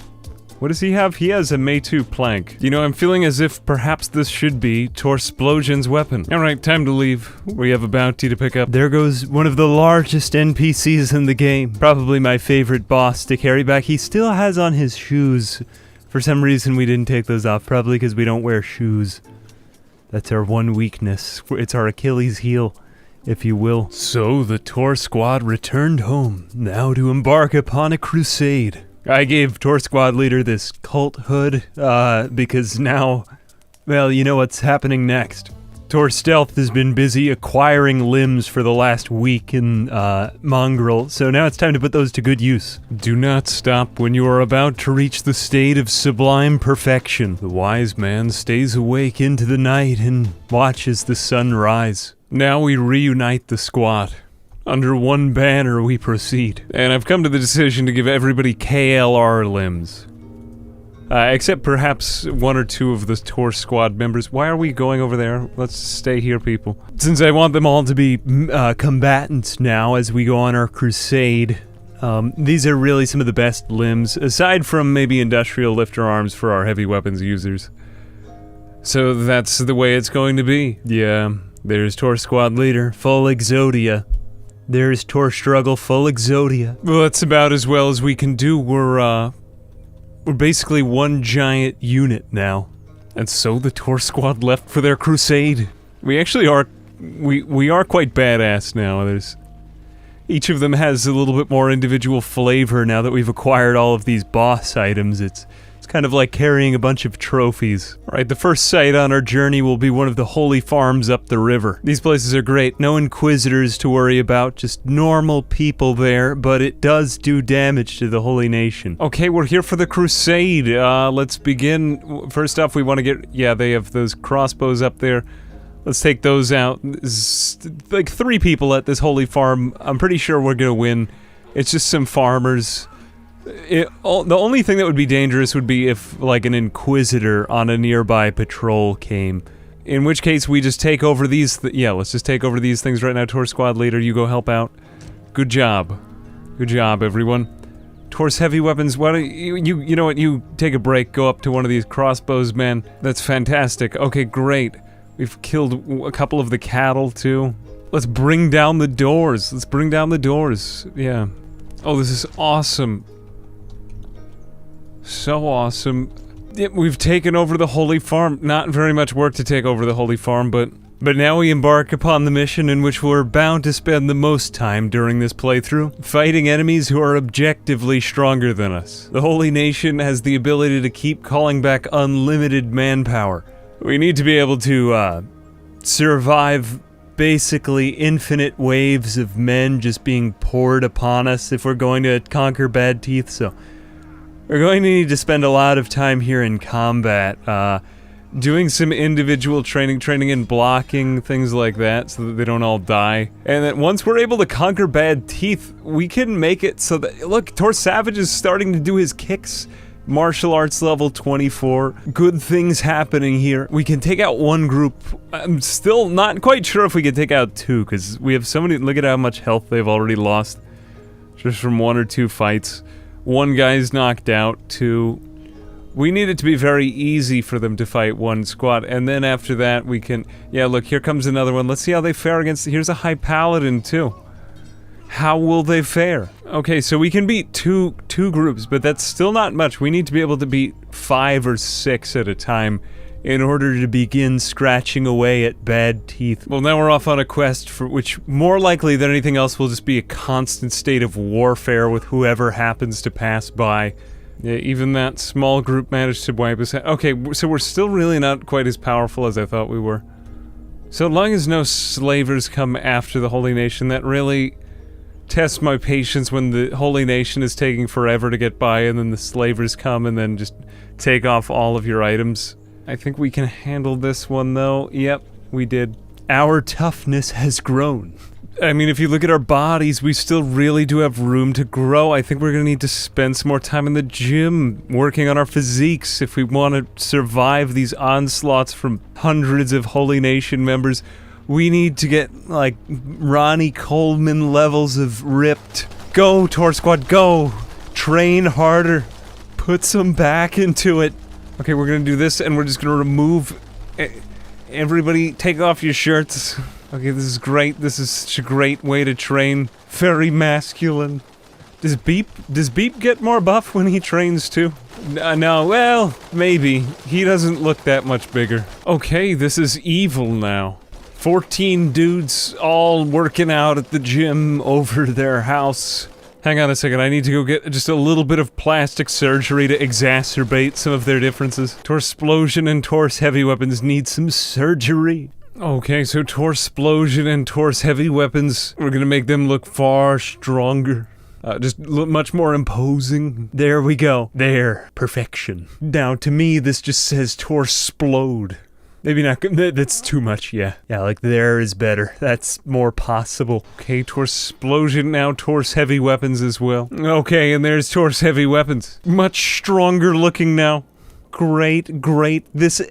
What does he have? He has a May 2 plank. You know, I'm feeling as if perhaps this should be Torsplosion's weapon. Alright, time to leave. We have a bounty to pick up. There goes one of the largest NPCs in the game. Probably my favorite boss to carry back. He still has on his shoes. For some reason we didn't take those off. Probably because we don't wear shoes. That's our one weakness. It's our Achilles heel, if you will. So the Torsquad returned home, now to embark upon a crusade. I gave Torsquad leader this cult hood, because now, well, you know what's happening next. Torstealth has been busy acquiring limbs for the last week in, Mongrel, so now it's time to put those to good use. Do not stop when you are about to reach the state of sublime perfection. The wise man stays awake into the night and watches the sun rise. Now we reunite the squad. Under one banner we proceed. And I've come to the decision to give everybody KLR limbs. Except perhaps one or two of the Torsquad members. Why are we going over there? Let's stay here, people. Since I want them all to be combatants now as we go on our crusade, these are really some of the best limbs, aside from maybe industrial lifter arms for our heavy weapons users. So that's the way it's going to be. Yeah, there's Torsquad leader, full Exodia. There's Tor Struggle, full Exodia. Well, that's about as well as we can do. We're basically one giant unit now. And so the Torsquad left for their crusade. We actually are, we are quite badass now. Each of them has a little bit more individual flavor now that we've acquired all of these boss items. It's kind of like carrying a bunch of trophies. Alright, the first site on our journey will be one of the holy farms up the river. These places are great, no inquisitors to worry about, just normal people there, but it does do damage to the holy nation. Okay, we're here for the crusade. Let's begin. First off, we want to get, yeah, they have those crossbows up there. Let's take those out. There's like 3 people at this holy farm. I'm pretty sure we're gonna win. It's just some farmers. The only thing that would be dangerous would be if, like, an inquisitor on a nearby patrol came. In which case, we just take over these yeah, let's just take over these things right now. Torsquad leader, you go help out. Good job. Good job, everyone. Tors heavy weapons, why don't you know what, you take a break, go up to one of these crossbows, man. That's fantastic. Okay, great. We've killed a couple of the cattle, too. Let's bring down the doors. Let's bring down the doors. Yeah. Oh, this is awesome. So awesome. Yeah, we've taken over the holy farm. Not very much work to take over the holy farm, but now we embark upon the mission in which we're bound to spend the most time during this playthrough, fighting enemies who are objectively stronger than us. The holy nation has the ability to keep calling back unlimited manpower. We need to be able to, survive basically infinite waves of men just being poured upon us if we're going to conquer Bad Teeth, so we're going to need to spend a lot of time here in combat, doing some individual training in blocking, things like that, so that they don't all die. And then once we're able to conquer Bad Teeth, we can make it so that, look, Tor Savage is starting to do his kicks. Martial arts level 24. Good things happening here. We can take out one group. I'm still not quite sure if we can take out 2, because we have so many, look at how much health they've already lost. Just from 1 or 2 fights. 1 guy's knocked out, 2. We need it to be very easy for them to fight 1 squad, and then after that we can, yeah, look, here comes another one. Let's see how they fare against, here's a high paladin too. How will they fare? Okay, so we can beat two groups, but that's still not much. We need to be able to beat 5 or 6 at a time in order to begin scratching away at Bad Teeth. Well, now we're off on a quest for which, more likely than anything else, will just be a constant state of warfare with whoever happens to pass by. Yeah, even that small group managed to wipe us out. Okay, so we're still really not quite as powerful as I thought we were. So long as no slavers come after the Holy Nation, that really tests my patience when the Holy Nation is taking forever to get by and then the slavers come and then just take off all of your items. I think we can handle this one though. Yep, we did. Our toughness has grown. I mean, if you look at our bodies, we still really do have room to grow. I think we're gonna need to spend some more time in the gym, working on our physiques if we want to survive these onslaughts from hundreds of Holy Nation members. We need to get, like, Ronnie Coleman levels of ripped. Go, Torsquad, go! Train harder. Put some back into it. Okay, we're gonna do this, and we're just gonna remove... Everybody, take off your shirts. Okay, this is great. This is such a great way to train. Very masculine. Does Beep get more buff when he trains too? No, well, maybe. He doesn't look that much bigger. Okay, this is evil now. 14 dudes all working out at the gym over their house. Hang on a second, I need to go get just a little bit of plastic surgery to exacerbate some of their differences. Torsplosion and Tors heavy weapons need some surgery. Okay, so Torsplosion and Tors heavy weapons, we're gonna make them look far stronger. Just look much more imposing. There we go. There. Perfection. Now, to me, this just says Torsplode. Maybe not, that's too much, yeah. Yeah, like there is better. That's more possible. Okay, Torsplosion now, Tors heavy weapons as well. Okay, and there's Tors heavy weapons. Much stronger looking now. Great, great. This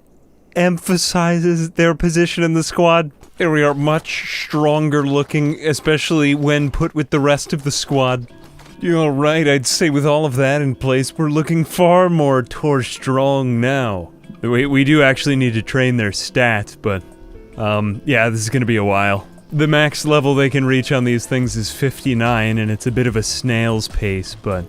emphasizes their position in the squad. There we are, much stronger looking, especially when put with the rest of the squad. You're right, I'd say with all of that in place, we're looking far more Tor strong now. We do actually need to train their stats, but, yeah, this is gonna be a while. The max level they can reach on these things is 59, and it's a bit of a snail's pace, but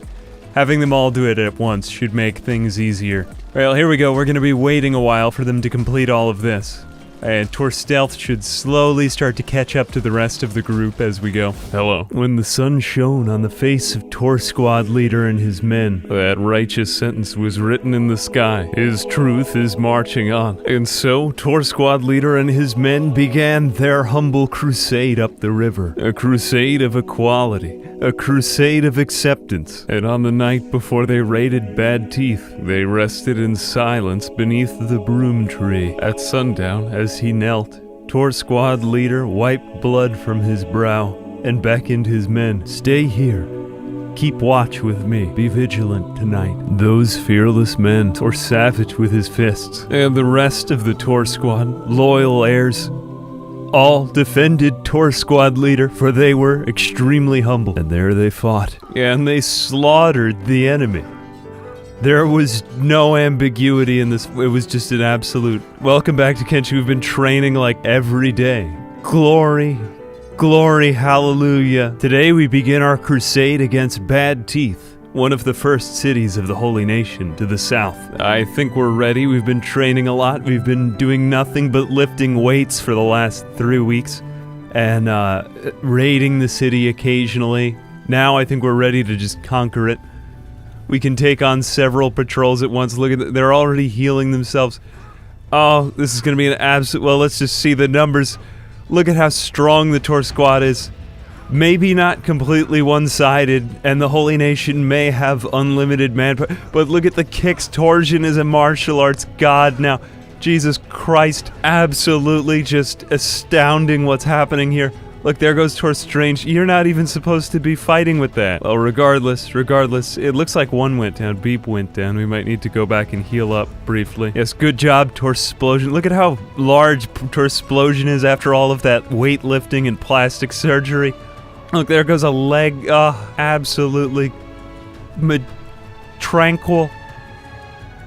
having them all do it at once should make things easier. Well, here we go, we're gonna be waiting a while for them to complete all of this. And Tor Stealth should slowly start to catch up to the rest of the group as we go. Hello. When the sun shone on the face of Torsquad leader and his men, that righteous sentence was written in the sky. His truth is marching on. And so, Torsquad leader and his men began their humble crusade up the river. A crusade of equality. A crusade of acceptance. And on the night before they raided Bad Teeth, they rested in silence beneath the broom tree. At sundown, as he knelt, Torsquad leader wiped blood from his brow and beckoned his men. Stay here. Keep watch with me. Be vigilant tonight. Those fearless men were savage with his fists, and the rest of the Torsquad, loyal heirs, all defended Torsquad leader, for they were extremely humble. And there they fought, and they slaughtered the enemy. There was no ambiguity in this. It was just an absolute... Welcome back to Kenshi. We've been training like every day. Glory, glory, hallelujah. Today we begin our crusade against Bad Teeth, one of the first cities of the Holy Nation to the south. I think we're ready. We've been training a lot. We've been doing nothing but lifting weights for the last 3 weeks and raiding the city occasionally. Now I think we're ready to just conquer it. We can take on several patrols at once. Look at that. They're already healing themselves. Oh, this is going to be an absolute... Well, let's just see the numbers. Look at how strong the Torsquad is. Maybe not completely one-sided, and the Holy Nation may have unlimited manpower, but look at the kicks. Torsion is a martial arts god now. Jesus Christ, absolutely just astounding what's happening here. Look, there goes Tor Strange. You're not even supposed to be fighting with that. Well, regardless, it looks like one went down. Beep went down. We might need to go back and heal up briefly. Yes, good job, Torsplosion. Look at how large Torsplosion is after all of that weightlifting and plastic surgery. Look, there goes a leg. Absolutely tranquil.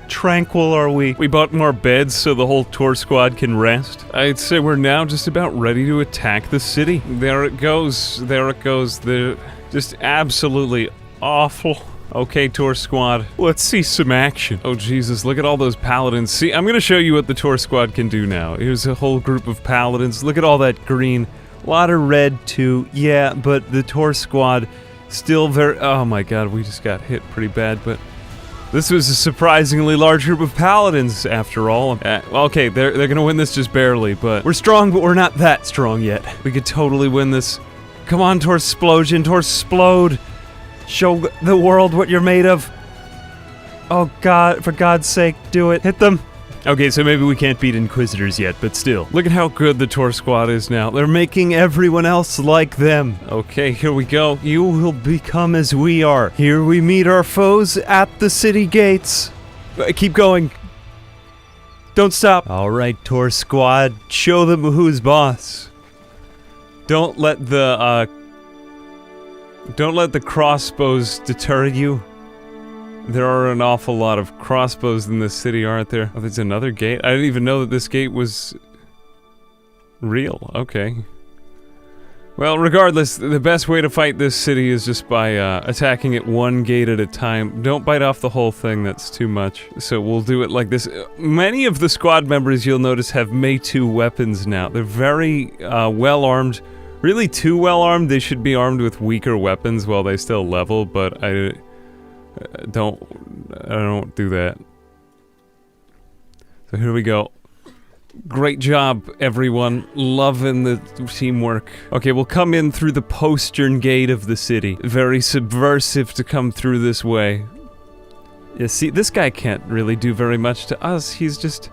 Tranquil are we. We bought more beds so the whole Torsquad can rest. I'd say we're now just about ready to attack the city. There it goes. There it goes. They're just absolutely awful. Okay, Torsquad. Let's see some action. Oh, Jesus, look at all those paladins. See, I'm gonna show you what the Torsquad can do now. Here's a whole group of paladins. Look at all that green. A lot of red, too. Yeah, but the Torsquad still very... Oh, my God, we just got hit pretty bad, but... This was a surprisingly large group of paladins, after all. Okay, they're gonna win this just barely, but... We're strong, but we're not that strong yet. We could totally win this. Come on, Torsplosion, Torsplode! Show the world what you're made of. Oh God, for God's sake, do it. Hit them. Okay, so maybe we can't beat Inquisitors yet, but still. Look at how good the Torsquad is now. They're making everyone else like them. Okay, here we go. You will become as we are. Here we meet our foes at the city gates. Keep going. Don't stop. All right, Torsquad, show them who's boss. Don't let the crossbows deter you. There are an awful lot of crossbows in this city, aren't there? Oh, there's another gate? I didn't even know that this gate was real. Okay. Well, regardless, the best way to fight this city is just by attacking it one gate at a time. Don't bite off the whole thing, that's too much. So we'll do it like this. Many of the squad members, you'll notice, have Mei-2 weapons now. They're very well-armed. Really too well-armed. They should be armed with weaker weapons while they still level, but I don't do that. So here we go. Great job, everyone. Loving the teamwork. Okay, we'll come in through the postern gate of the city. Very subversive to come through this way. Yeah, see, this guy can't really do very much to us. He's just...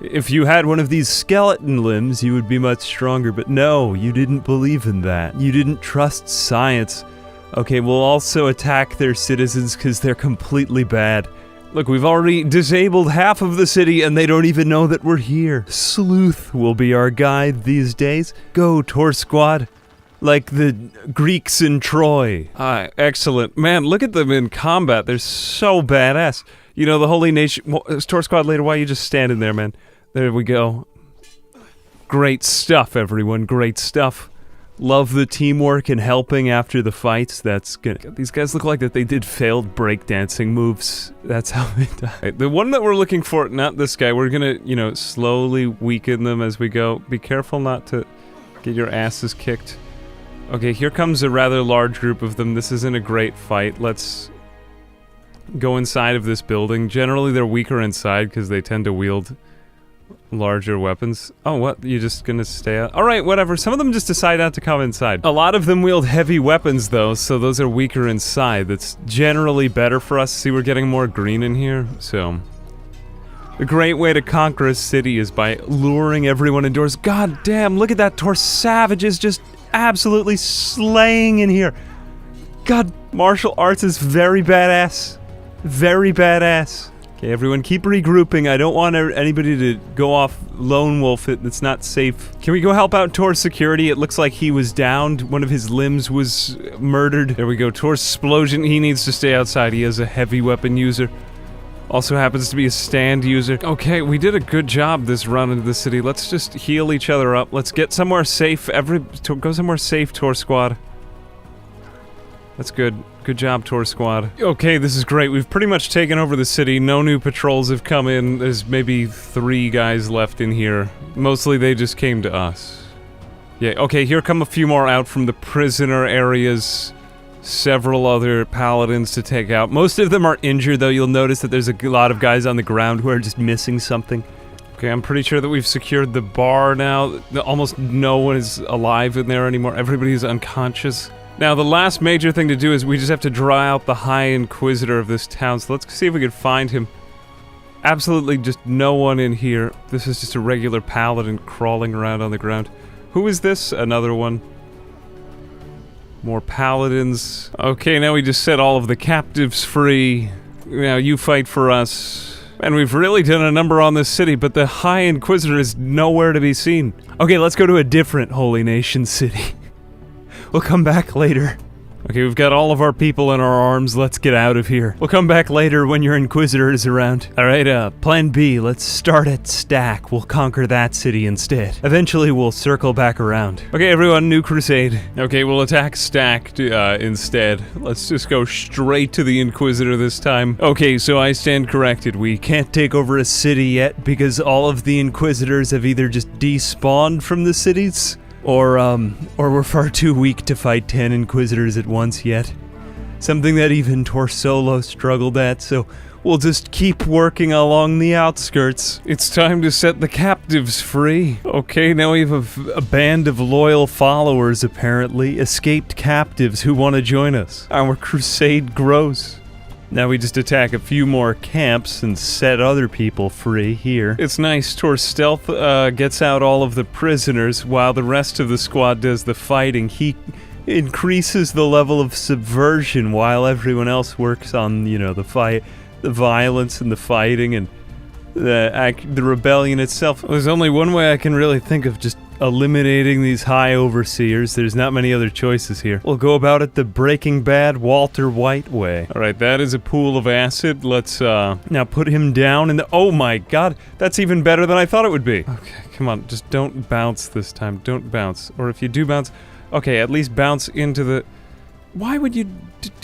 If you had one of these skeleton limbs, you would be much stronger, but no, you didn't believe in that. You didn't trust science. Okay, we'll also attack their citizens because they're completely bad. Look, we've already disabled half of the city and they don't even know that we're here. Sleuth will be our guide these days. Go, Torsquad. Like the Greeks in Troy. Excellent. Man, look at them in combat. They're so badass. You know, the Holy Nation... Torsquad later, why are you just standing there, man? There we go. Great stuff, everyone. Great stuff. Love the teamwork and helping after the fights. That's good. These guys look like that they did failed breakdancing moves. That's how they died. The one that we're looking for, not this guy. We're gonna, you know, slowly weaken them as we go. Be careful not to get your asses kicked. Okay, here comes a rather large group of them. This isn't a great fight. Let's go inside of this building. Generally, they're weaker inside because they tend to wield larger weapons. Oh, what? You just gonna stay out? Alright, whatever. Some of them just decide not to come inside. A lot of them wield heavy weapons, though, so those are weaker inside. That's generally better for us. See, we're getting more green in here, so... The great way to conquer a city is by luring everyone indoors. God damn, look at that! Savage is just absolutely slaying in here! God, martial arts is very badass. Very badass. Okay, everyone keep regrouping. I don't want anybody to go off lone wolf. It's not safe. Can we go help out Tor's security? It looks like he was downed. One of his limbs was murdered. There we go. Tor's explosion. He needs to stay outside. He is a heavy weapon user. Also happens to be a stand user. Okay, we did a good job this run into the city. Let's just heal each other up. Let's get somewhere safe. Go somewhere safe, Torsquad. That's good. Good job, Torsquad. Okay, this is great. We've pretty much taken over the city. No new patrols have come in. There's maybe 3 guys left in here. Mostly they just came to us. Yeah, okay, here come a few more out from the prisoner areas. Several other paladins to take out. Most of them are injured, though. You'll notice that there's a lot of guys on the ground who are just missing something. Okay, I'm pretty sure that we've secured the bar now. Almost no one is alive in there anymore. Everybody's unconscious. Now, the last major thing to do is we just have to draw out the High Inquisitor of this town, so let's see if we can find him. Absolutely just no one in here. This is just a regular paladin crawling around on the ground. Who is this? Another one. More paladins. Okay, now we just set all of the captives free. Now you fight for us. And we've really done a number on this city, but the High Inquisitor is nowhere to be seen. Okay, let's go to a different Holy Nation city. We'll come back later. Okay, we've got all of our people in our arms. Let's get out of here. We'll come back later when your Inquisitor is around. Alright, plan B. Let's start at Stack. We'll conquer that city instead. Eventually, we'll circle back around. Okay, everyone, new crusade. Okay, we'll attack Stack instead. Let's just go straight to the Inquisitor this time. Okay, so I stand corrected. We can't take over a city yet because all of the Inquisitors have either just despawned from the cities, or we're far too weak to fight 10 Inquisitors at once yet. Something that even Torsolo struggled at, so we'll just keep working along the outskirts. It's time to set the captives free. Okay, now we have a band of loyal followers, apparently. Escaped captives who want to join us. Our crusade grows. Now we just attack a few more camps and set other people free here. It's nice. Tor stealth gets out all of the prisoners while the rest of the squad does the fighting. He increases the level of subversion while everyone else works on, you know, the fight, the violence and the fighting and the rebellion itself. There's only one way I can really think of just eliminating these high overseers. There's not many other choices here. We'll go about it the Breaking Bad Walter White way. Alright, that is a pool of acid. Let's, now put him down in the- oh my god, that's even better than I thought it would be. Okay, come on, just don't bounce this time. Don't bounce. Or if you do bounce, okay, at least bounce into the- why would you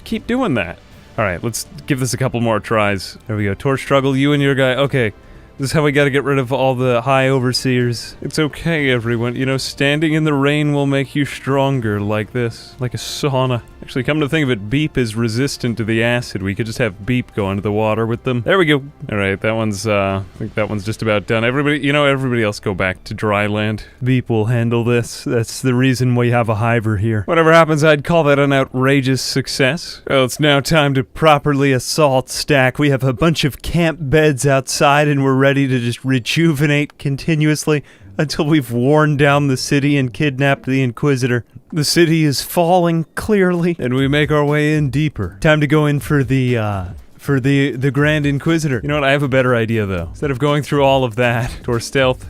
keep doing that? Alright, let's give this a couple more tries. There we go. Torch struggle, you and your guy. Okay. This is how we gotta get rid of all the high overseers. It's okay, everyone. You know, standing in the rain will make you stronger like this. Like a sauna. Actually, come to think of it, Beep is resistant to the acid. We could just have Beep go into the water with them. There we go. Alright, that one's, I think that one's just about done. Everybody, you know, everybody else go back to dry land. Beep will handle this. That's the reason we have a hiver here. Whatever happens, I'd call that an outrageous success. Well, it's now time to properly assault Stack. We have a bunch of camp beds outside and we're ready to just rejuvenate continuously until we've worn down the city and kidnapped the Inquisitor. The city is falling, clearly, and we make our way in deeper. Time to go in for the Grand Inquisitor. You know what, I have a better idea, though. Instead of going through all of that, Tor Stealth,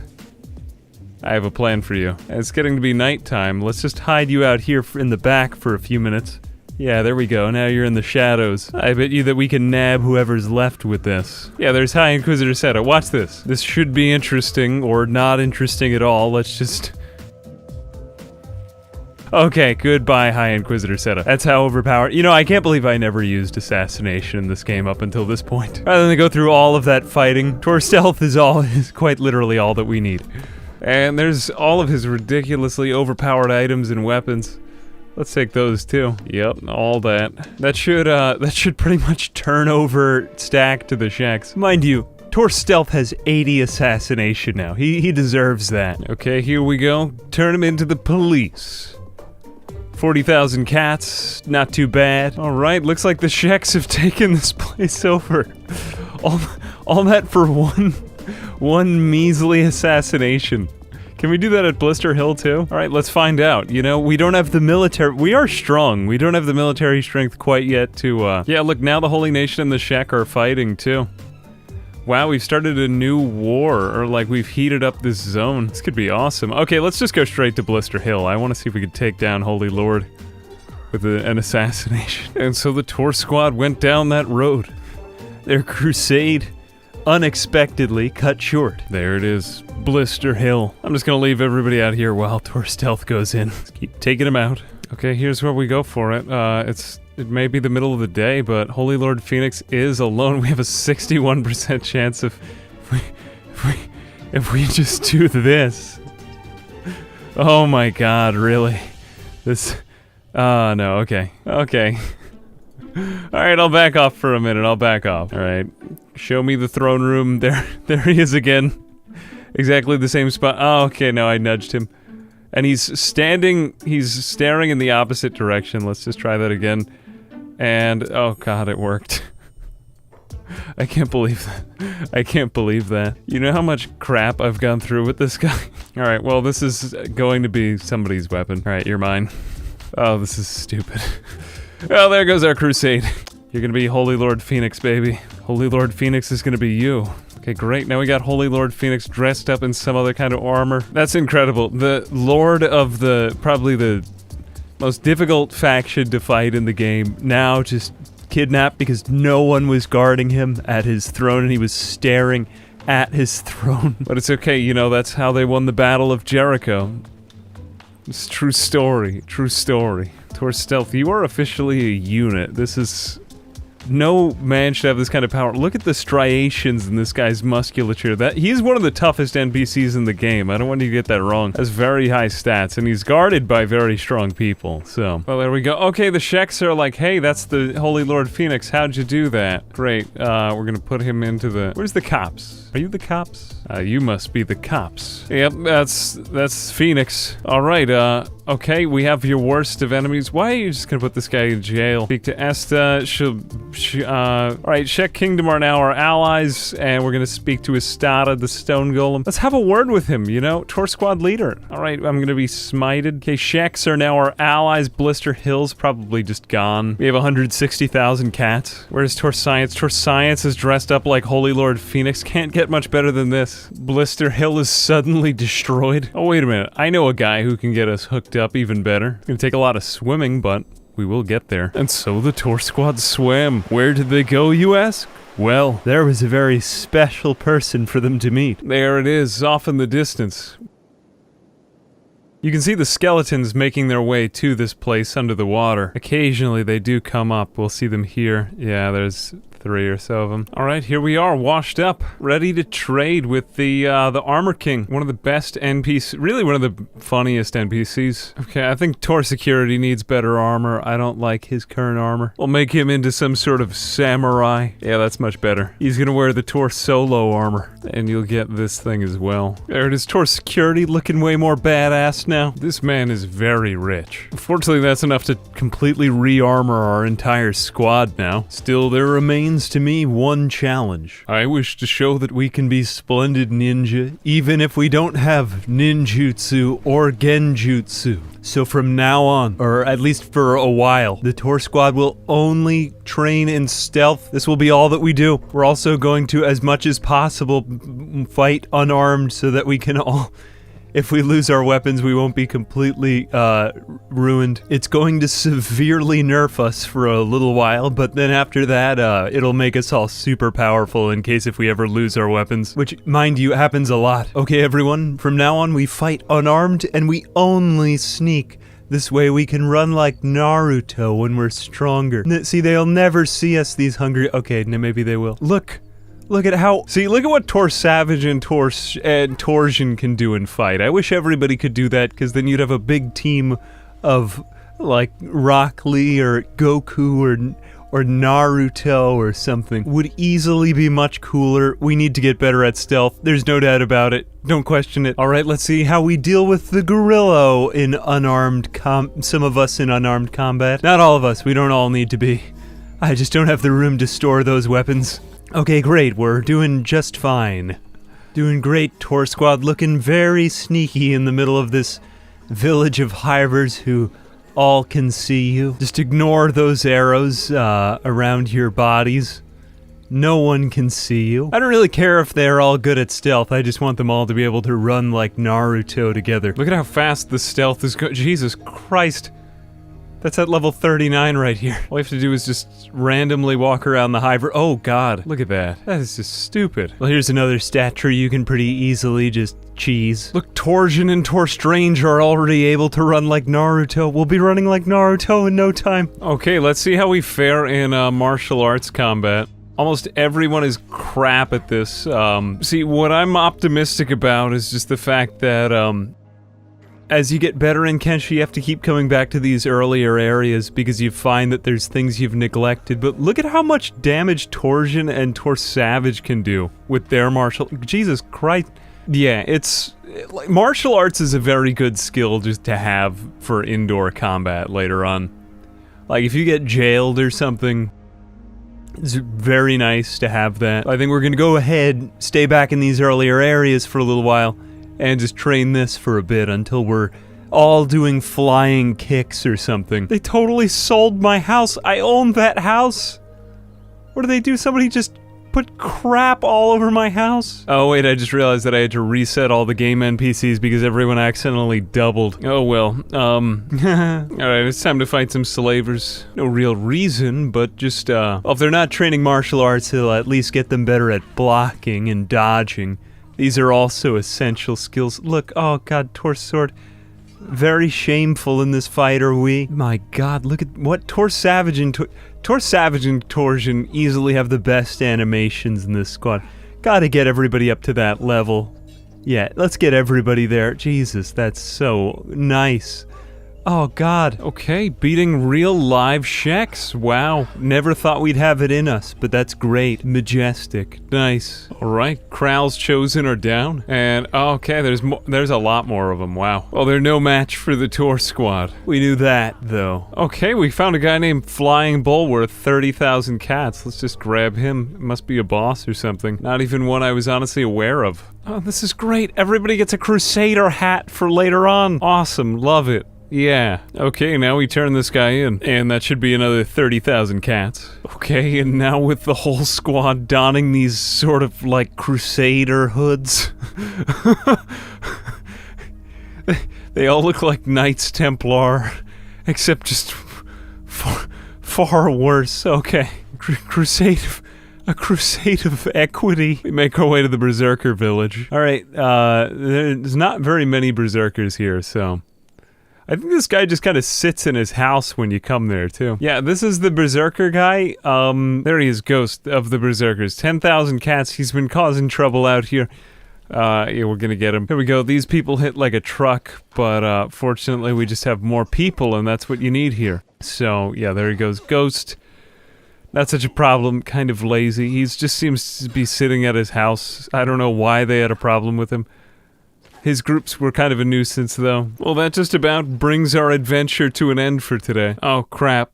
I have a plan for you. It's getting to be nighttime. Let's just hide you out here in the back for a few minutes. Yeah, there we go. Now you're in the shadows. I bet you that we can nab whoever's left with this. Yeah, there's High Inquisitor Seta. Watch this. This should be interesting, or not interesting at all. Let's just... okay, goodbye, High Inquisitor Seta. That's how overpowered... you know, I can't believe I never used assassination in this game up until this point. Rather than go through all of that fighting, Tor Stealth is quite literally all that we need. And there's all of his ridiculously overpowered items and weapons. Let's take those too. Yep, all that. That should pretty much turn over Stack to the Sheks. Mind you, Tor Stealth has 80 assassination now. He deserves that. Okay, here we go. Turn him into the police. 40,000 cats, not too bad. Alright, looks like the Sheks have taken this place over. All that for one measly assassination. Can we do that at Blister Hill too? Alright, let's find out. You know, we don't have the military- we are strong. We don't have the military strength quite yet to, yeah, look, now the Holy Nation and the Shek are fighting too. Wow, we've started a new war, or like we've heated up this zone. This could be awesome. Okay, let's just go straight to Blister Hill. I want to see if we could take down Holy Lord with an assassination. And so the Torsquad went down that road. Their crusade unexpectedly cut short. There it is, Blister Hill. I'm just gonna leave everybody out here while Tor Stealth goes in. Let's keep taking him out. Okay, here's where we go for it. It may be the middle of the day, but Holy Lord Phoenix is alone. We have a 61% chance if we just do this. Oh my god, really? This... no, okay. Okay. Alright, I'll back off for a minute, I'll back off. Alright, show me the throne room. There he is again. Exactly the same spot. Oh, okay, no, I nudged him. And he's staring in the opposite direction. Let's just try that again. And, oh god, it worked. I can't believe that. I can't believe that. You know how much crap I've gone through with this guy? Alright, well, this is going to be somebody's weapon. Alright, you're mine. Oh, this is stupid. Well, there goes our crusade. You're gonna be Holy Lord Phoenix, baby. Holy Lord Phoenix is gonna be you. Okay, great. Now we got Holy Lord Phoenix dressed up in some other kind of armor. That's incredible. The Lord of probably the most difficult faction to fight in the game, now just kidnapped because no one was guarding him at his throne and he was staring at his throne. But it's okay, you know, that's how they won the Battle of Jericho. It's true story, true story. Tor Stealth, you are officially a unit. This is... no man should have this kind of power. Look at the striations in this guy's musculature. He's one of the toughest NPCs in the game. I don't want you to get that wrong. Has very high stats, and he's guarded by very strong people, so... well, there we go. Okay, the Sheks are like, hey, that's the Holy Lord Phoenix. How'd you do that? Great. We're gonna put him into the... where's the cops? Are you the cops? You must be the cops. Yep, that's Phoenix. Alright, okay, we have your worst of enemies. Why are you just gonna put this guy in jail? Speak to Esta, alright, Shek Kingdom are now our allies, and we're gonna speak to Estada, the stone golem. Let's have a word with him, you know? Torsquad leader. Alright, I'm gonna be smited. Okay, Sheks are now our allies. Blister Hill's probably just gone. We have 160,000 cats. Where's Tor Science? Tor Science is dressed up like Holy Lord Phoenix. Can't get get much better than this. Blister Hill is suddenly destroyed. Oh, wait a minute. I know a guy who can get us hooked up even better. It's gonna take a lot of swimming, but we will get there. And so the Torsquad swam. Where did they go, you ask? Well, there was a very special person for them to meet. There it is, off in the distance. You can see the skeletons making their way to this place under the water. Occasionally they do come up. We'll see them here. Yeah, there's 3 or so of them. Alright, here we are, washed up, ready to trade with the Armor King. One of the best NPCs, really one of the funniest NPCs. Okay, I think Tor Security needs better armor. I don't like his current armor. We'll make him into some sort of samurai. Yeah, that's much better. He's gonna wear the Tor Solo armor, and you'll get this thing as well. There it is, Tor Security looking way more badass now. This man is very rich. Unfortunately, that's enough to completely re-armor our entire squad now. Still, there remains to me one challenge. I wish to show that we can be splendid ninja, even if we don't have ninjutsu or genjutsu. So from now on, or at least for a while, the Torsquad will only train in stealth. This will be all that we do. We're also going to, as much as possible, fight unarmed so that we can all... If we lose our weapons, we won't be completely, ruined. It's going to severely nerf us for a little while, but then after that, it'll make us all super powerful in case if we ever lose our weapons. Which, mind you, happens a lot. Okay, everyone, from now on we fight unarmed and we only sneak. This way we can run like Naruto when we're stronger. See, they'll never see us, these hungry- Okay, maybe they will. Look at how- See, look at what Tor Savage and Torsion can do in fight. I wish everybody could do that, because then you'd have a big team of, like, Rock Lee or Goku or Naruto or something. Would easily be much cooler. We need to get better at stealth. There's no doubt about it. Don't question it. Alright, let's see how we deal with the Gorillo in unarmed some of us in unarmed combat. Not all of us. We don't all need to be. I just don't have the room to store those weapons. Okay, great, we're doing just fine. Doing great, Torsquad, looking very sneaky in the middle of this village of hivers who all can see you. Just ignore those arrows around your bodies. No one can see you. I don't really care if they're all good at stealth, I just want them all to be able to run like Naruto together. Look at how fast the stealth is going. Jesus Christ. That's at level 39 right here. All we have to do is just randomly walk around the hiver. Oh god, look at that. That is just stupid. Well, here's another stat tree you can pretty easily just cheese. Look, Torsion and Torstrange are already able to run like Naruto. We'll be running like Naruto in no time. Okay, let's see how we fare in martial arts combat. Almost everyone is crap at this. See, what I'm optimistic about is just the fact that, as you get better in Kenshi, you have to keep coming back to these earlier areas because you find that there's things you've neglected. But look at how much damage Torsion and Tor Savage can do with their martial... Jesus Christ. Yeah, it's... like, martial arts is a very good skill just to have for indoor combat later on. Like, if you get jailed or something, it's very nice to have that. I think we're gonna go ahead, stay back in these earlier areas for a little while, and just train this for a bit until we're all doing flying kicks or something. They totally sold my house. I own that house. What did they do? Somebody just put crap all over my house? Oh wait, I just realized that I had to reset all the game NPCs because everyone accidentally doubled. Oh well, alright, it's time to fight some slavers. No real reason, but just, well, if they're not training martial arts, it'll at least get them better at blocking and dodging. These are also essential skills. Look, oh god, Tor Sword. Very shameful in this fight, are we? My god, look at what Tor Savage and Torsion easily have the best animations in this squad. Gotta get everybody up to that level. Yeah, let's get everybody there. Jesus, that's so nice. Oh god. Okay, beating real live Sheks. Wow. Never thought we'd have it in us, but that's great. Majestic. Nice. Alright, Kral's Chosen are down. And, okay, there's a lot more of them. Wow. Well, they're no match for the Torsquad. We knew that, though. Okay, we found a guy named Flying Bull worth 30,000 cats. Let's just grab him. Must be a boss or something. Not even one I was honestly aware of. Oh, this is great. Everybody gets a Crusader hat for later on. Awesome. Love it. Yeah. Okay, now we turn this guy in. And that should be another 30,000 cats. Okay, and now with the whole squad donning these sort of like crusader hoods. They all look like Knights Templar, except just far worse. Okay. A crusade of equity. We make our way to the Berserker village. Alright, there's not very many Berserkers here, so... I think this guy just kind of sits in his house when you come there, too. Yeah, this is the Berserker guy. There he is, Ghost of the Berserkers. 10,000 cats, he's been causing trouble out here. Yeah, we're gonna get him. Here we go, these people hit like a truck, but fortunately we just have more people, and that's what you need here. So, yeah, there he goes, Ghost. Not such a problem, kind of lazy. He just seems to be sitting at his house. I don't know why they had a problem with him. His groups were kind of a nuisance, though. Well, that just about brings our adventure to an end for today. Oh, crap.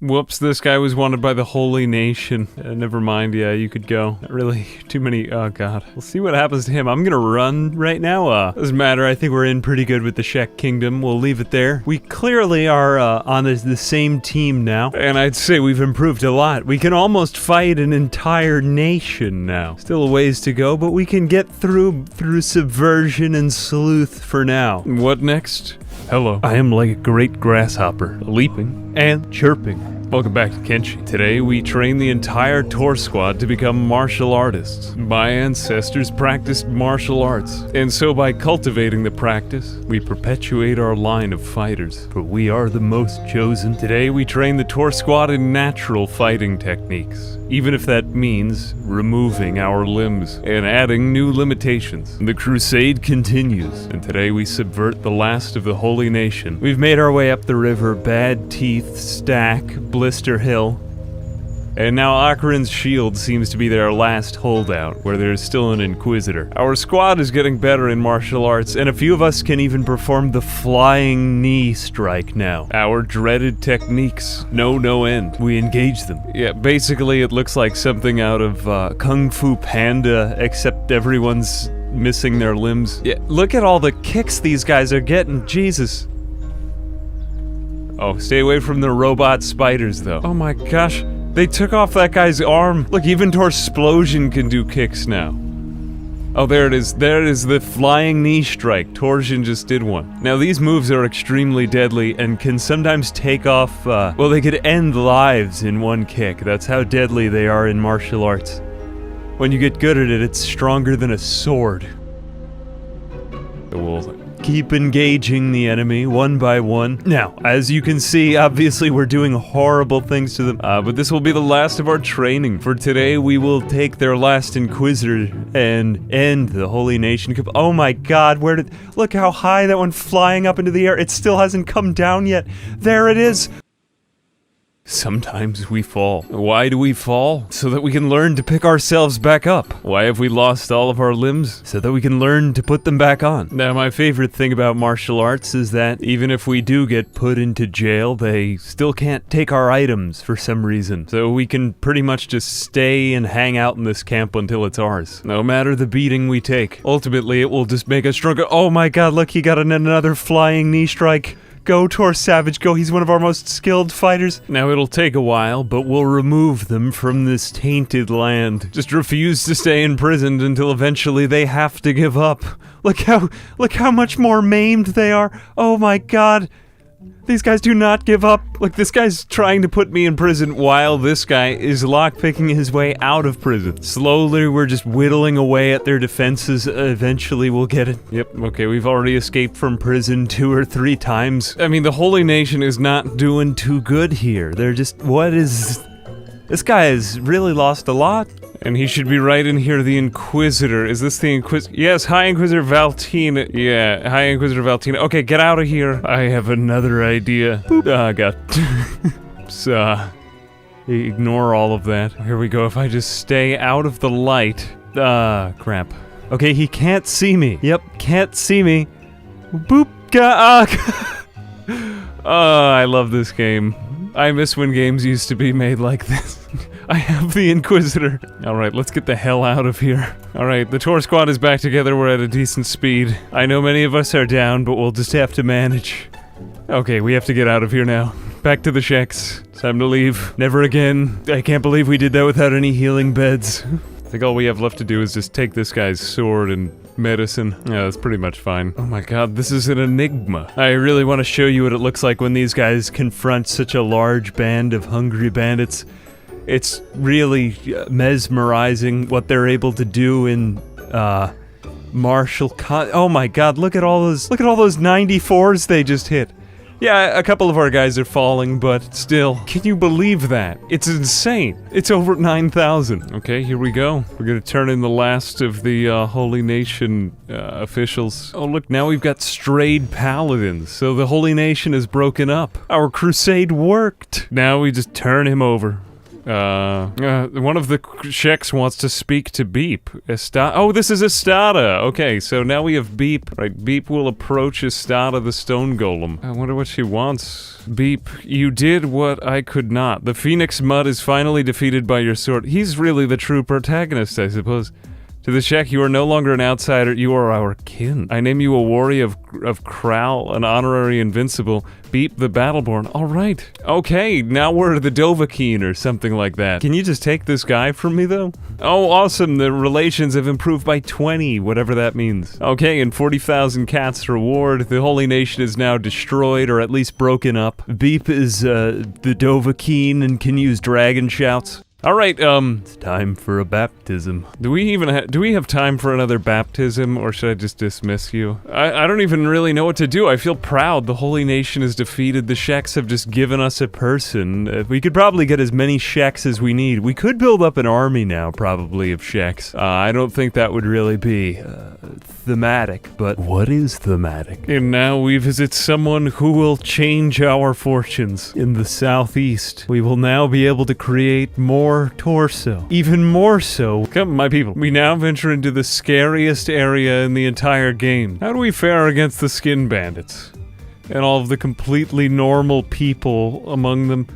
Whoops, this guy was wanted by the Holy Nation. Never mind, yeah, you could go. Not really too many, oh god. We'll see what happens to him. I'm gonna run right now. Doesn't matter, I think we're in pretty good with the Shek Kingdom. We'll leave it there. We clearly are on the same team now. And I'd say we've improved a lot. We can almost fight an entire nation now. Still a ways to go, but we can get through subversion and sleuth for now. What next? Hello. I am like a great grasshopper, leaping and chirping. Welcome back to Kenshi. Today we train the entire Torsquad to become martial artists. My ancestors practiced martial arts, and so by cultivating the practice, we perpetuate our line of fighters, for we are the most chosen. Today we train the Torsquad in natural fighting techniques, even if that means removing our limbs and adding new limitations. The crusade continues, and today we subvert the last of the Holy Nation. We've made our way up the river Bad Teeth, Stack, Blister Hill, and now Akron's shield seems to be their last holdout, where there's still an Inquisitor. Our squad is getting better in martial arts, and a few of us can even perform the flying knee strike now. Our dreaded techniques know no end. We engage them. Yeah, basically it looks like something out of Kung Fu Panda, except everyone's missing their limbs. Yeah, look at all the kicks these guys are getting, Jesus. Oh, stay away from the robot spiders, though. Oh my gosh, they took off that guy's arm. Look, even Torsplosion can do kicks now. Oh, there it is. There it is, the flying knee strike. Torsion just did one. Now, these moves are extremely deadly and can sometimes take off, well, they could end lives in one kick. That's how deadly they are in martial arts. When you get good at it, it's stronger than a sword. We'll keep engaging the enemy one by one. Now, as you can see, obviously we're doing horrible things to them, but this will be the last of our training. For today, we will take their last Inquisitor and end the Holy Nation. Oh my god, look how high that went flying up into the air. It still hasn't come down yet. There it is. Sometimes we fall. Why do we fall? So that we can learn to pick ourselves back up. Why have we lost all of our limbs? So that we can learn to put them back on. Now, my favorite thing about martial arts is that even if we do get put into jail, they still can't take our items for some reason. So we can pretty much just stay and hang out in this camp until it's ours. No matter the beating we take. Ultimately, it will just make us stronger. Oh my god, look, he got another flying knee strike. Go, Tor Savage, go, he's one of our most skilled fighters. Now, it'll take a while, but we'll remove them from this tainted land. Just refuse to stay imprisoned until eventually they have to give up. Look how much more maimed they are. Oh my god. These guys do not give up. Look, this guy's trying to put me in prison while this guy is lockpicking his way out of prison. Slowly, we're just whittling away at their defenses. Eventually, we'll get it. Yep, okay, we've already escaped from prison 2 or 3 times. I mean, the Holy Nation is not doing too good here. They're just, what is... This guy has really lost a lot. And he should be right in here, the Inquisitor. Is this the Inquisitor? Yes, High Inquisitor Valtina. Yeah, High Inquisitor Valtina. Okay, get out of here. I have another idea. Boop. Ah, God. So, ignore all of that. Here we go. If I just stay out of the light. Ah, crap. Okay, he can't see me. Yep, can't see me. Boop. I love this game. I miss when games used to be made like this. I have the Inquisitor. Alright, let's get the hell out of here. Alright, the Torsquad is back together, we're at a decent speed. I know many of us are down, but we'll just have to manage. Okay, we have to get out of here now. Back to the shacks. Time to leave. Never again. I can't believe we did that without any healing beds. I think all we have left to do is just take this guy's sword and medicine. Yeah, that's pretty much fine. Oh my god, this is an enigma. I really want to show you what it looks like when these guys confront such a large band of hungry bandits. It's really mesmerizing what they're able to do in, oh my god, look at all those 94s they just hit. Yeah, a couple of our guys are falling, but still. Can you believe that? It's insane. It's over 9,000. Okay, here we go. We're gonna turn in the last of the Holy Nation officials. Oh look, now we've got strayed paladins, so the Holy Nation is broken up. Our crusade worked. Now we just turn him over. One of the sheks wants to speak to Beep. Oh, this is Estada! Okay, so now we have Beep. Right, Beep will approach Estada the stone golem. I wonder what she wants. Beep, you did what I could not. The Phoenix Mud is finally defeated by your sword. He's really the true protagonist, I suppose. To the Shek, you are no longer an outsider, you are our kin. I name you a warrior of Kral, an honorary invincible. Beep the Battleborn. Alright. Okay, now we're the Dovahkiin or something like that. Can you just take this guy from me, though? Oh, awesome, the relations have improved by 20, whatever that means. Okay, and 40,000 cats reward. The Holy Nation is now destroyed, or at least broken up. Beep is, the Dovahkiin and can use dragon shouts. Alright, it's time for a baptism. Do we have time for another baptism, or should I just dismiss you? I don't even really know what to do. I feel proud. The Holy Nation is defeated. The Sheks have just given us a person. We could probably get as many Sheks as we need. We could build up an army now, probably, of Sheks. I don't think that would really be, thematic, but what is thematic? And now we visit someone who will change our fortunes. In the southeast, we will now be able to create more torso. Even more so. Come, my people. We now venture into the scariest area in the entire game. How do we fare against the skin bandits? And all of the completely normal people among them.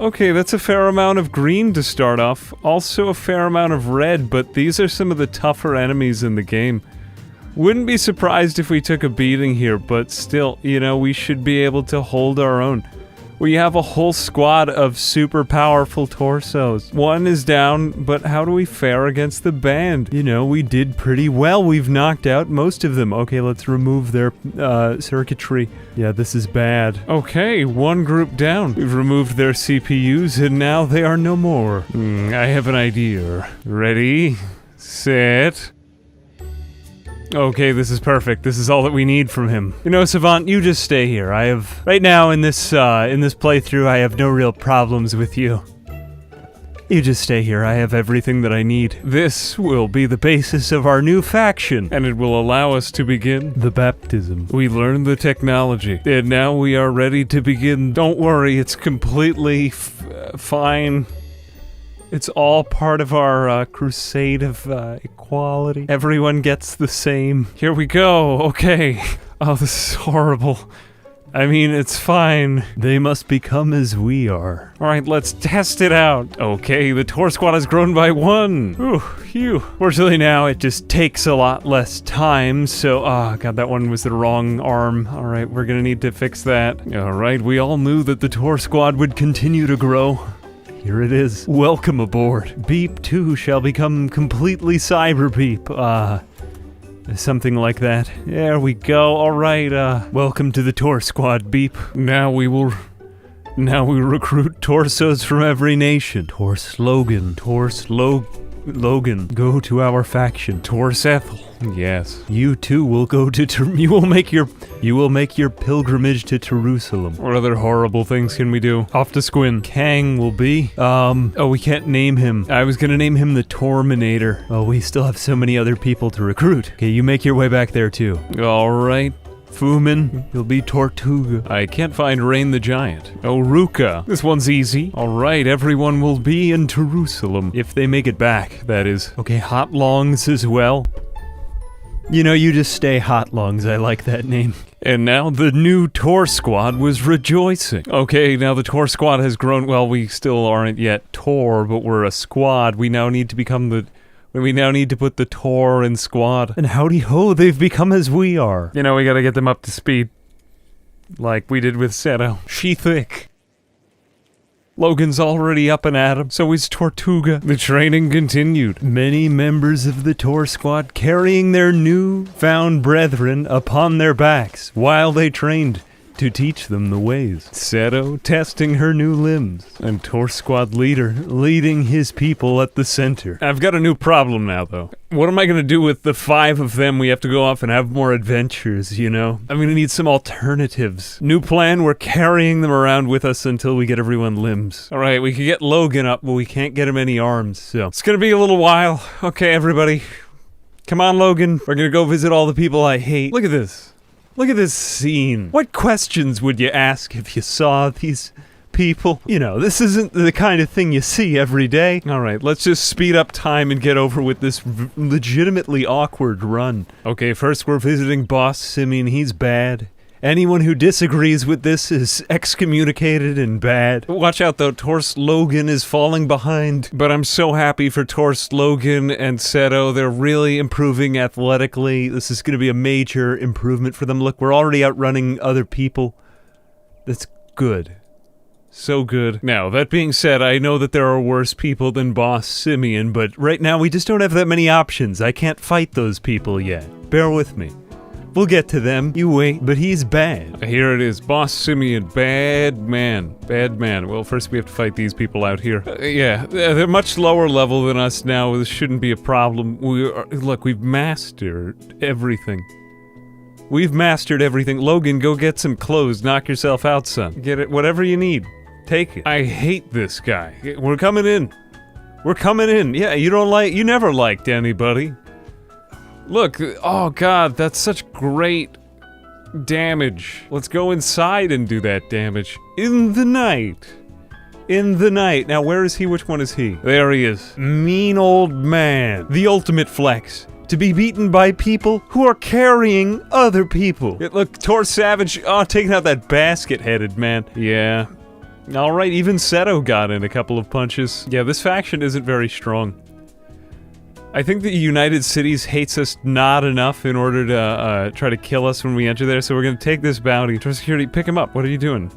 Okay, that's a fair amount of green to start off. Also a fair amount of red, but these are some of the tougher enemies in the game. Wouldn't be surprised if we took a beating here, but still, you know, we should be able to hold our own. We have a whole squad of super powerful torsos. One is down, but how do we fare against the band? You know, we did pretty well. We've knocked out most of them. Okay, let's remove their circuitry. Yeah, this is bad. Okay, one group down. We've removed their CPUs and now they are no more. I have an idea. Ready, set. Okay, this is perfect. This is all that we need from him. You know, Savant, you just stay here. Right now in this playthrough, I have no real problems with you. You just stay here. I have everything that I need. This will be the basis of our new faction, and it will allow us to begin the baptism. We learned the technology, and now we are ready to begin. Don't worry, it's completely fine. It's all part of our crusade of equality. Everyone gets the same. Here we go. Okay. Oh, this is horrible. I mean, it's fine. They must become as we are. Alright, let's test it out. Okay, the Torsquad has grown by 1. Ooh, phew. Fortunately now, it just takes a lot less time, so... Oh, god, that one was the wrong arm. Alright, we're gonna need to fix that. Alright, we all knew that the Torsquad would continue to grow. Here it is. Welcome aboard. Beep 2 shall become completely Cyber Beep. Something like that. There we go. Alright, welcome to the Torsquad, Beep. Now we recruit torsos from every nation. Logan. Go to our faction. Ethel. Yes. You too will go to you will make your pilgrimage to Jerusalem. What other horrible things can we do? Off to Squin. Kang will be. Oh, we can't name him. I was gonna name him the Torminator. Oh, we still have so many other people to recruit. Okay, you make your way back there too. Alright. Fumin, you'll be Tortuga. I can't find Rain the Giant. Oh, Ruka. This one's easy. Alright, everyone will be in Jerusalem. If they make it back, that is. Okay, Hot Longs as well. You know, you just stay Hot Lungs. I like that name. And now the new Torsquad was rejoicing. Okay, now the Torsquad has grown. Well, we still aren't yet Tor, but we're a squad. We now need to become the... We now need to put the Tor in squad. And howdy ho, they've become as we are. You know, we gotta get them up to speed. Like we did with Seto. She thick. Logan's already up and at him, so is Tortuga. The training continued. Many members of the Torsquad carrying their new-found brethren upon their backs while they trained to teach them the ways. Seto testing her new limbs, and Torsquad leader leading his people at the center. I've got a new problem now, though. What am I gonna do with the 5 of them? We have to go off and have more adventures, you know? I'm gonna need some alternatives. New plan, we're carrying them around with us until we get everyone limbs. Alright, we can get Logan up, but we can't get him any arms, so it's gonna be a little while. Okay, everybody. Come on, Logan. We're gonna go visit all the people I hate. Look at this. Look at this scene. What questions would you ask if you saw these people? You know, this isn't the kind of thing you see every day. Alright, let's just speed up time and get over with this legitimately awkward run. Okay, first we're visiting Boss Simeon. He's bad. Anyone who disagrees with this is excommunicated and bad. Watch out though, Tors Logan is falling behind. But I'm so happy for Tors Logan and Seto. They're really improving athletically. This is going to be a major improvement for them. Look, we're already outrunning other people. That's good. So good. Now, that being said, I know that there are worse people than Boss Simeon, but right now we just don't have that many options. I can't fight those people yet. Bear with me. We'll get to them. You wait, but he's bad. Here it is. Boss Simeon. Bad man. Bad man. Well, first we have to fight these people out here. Yeah, they're much lower level than us now. This shouldn't be a problem. Look, we've mastered everything. We've mastered everything. Logan, go get some clothes. Knock yourself out, son. Get it. Whatever you need. Take it. I hate this guy. We're coming in. We're coming in. Yeah, you never liked anybody. Look, oh god, that's such great damage. Let's go inside and do that damage. In the night. In the night. Now, where is he? Which one is he? There he is. Mean old man. The ultimate flex. To be beaten by people who are carrying other people. Look, Tor Savage, taking out that basket-headed man. Yeah. Alright, even Seto got in a couple of punches. Yeah, this faction isn't very strong. I think the United Cities hates us not enough in order to try to kill us when we enter there, so we're gonna take this bounty. Tor Security, pick him up. What are you doing?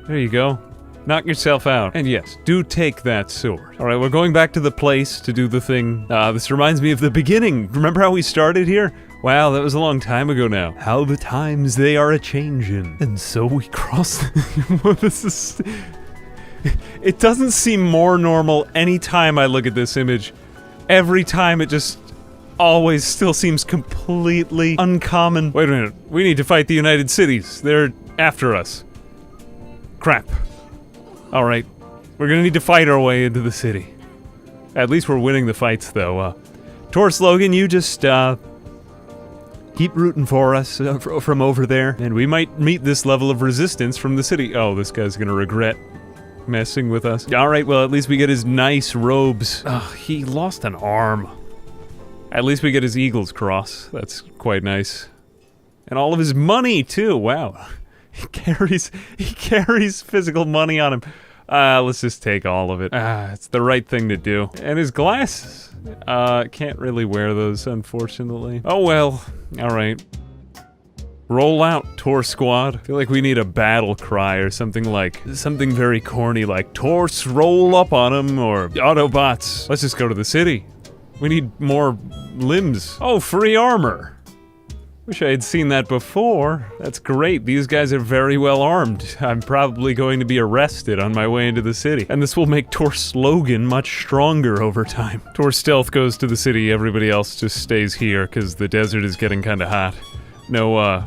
There you go. Knock yourself out. And yes, do take that sword. Alright, we're going back to the place to do the thing. This reminds me of the beginning. Remember how we started here? Wow, that was a long time ago now. How the times they are a-changin'. And so we cross this is... It doesn't seem more normal any time I look at this image. Every time it just always still seems completely uncommon. Wait a minute, we need to fight the United Cities. They're after us. Crap. Alright, we're gonna need to fight our way into the city. At least we're winning the fights though. Tors Logan, you just keep rooting for us from over there, and we might meet this level of resistance from the city. Oh, this guy's gonna regret messing with us. Alright, well at least we get his nice robes. Ugh, he lost an arm. At least we get his Eagle's Cross. That's quite nice. And all of his money too, wow. He carries physical money on him. Let's just take all of it. It's the right thing to do. And his glasses. Can't really wear those, unfortunately. Oh well, alright. Roll out, Torsquad. I feel like we need a battle cry or something very corny like Tors roll up on him or Autobots. Let's just go to the city. We need more limbs. Oh, free armor. Wish I had seen that before. That's great. These guys are very well armed. I'm probably going to be arrested on my way into the city. And this will make Tors Logan much stronger over time. Tor Stealth goes to the city. Everybody else just stays here because the desert is getting kind of hot. No,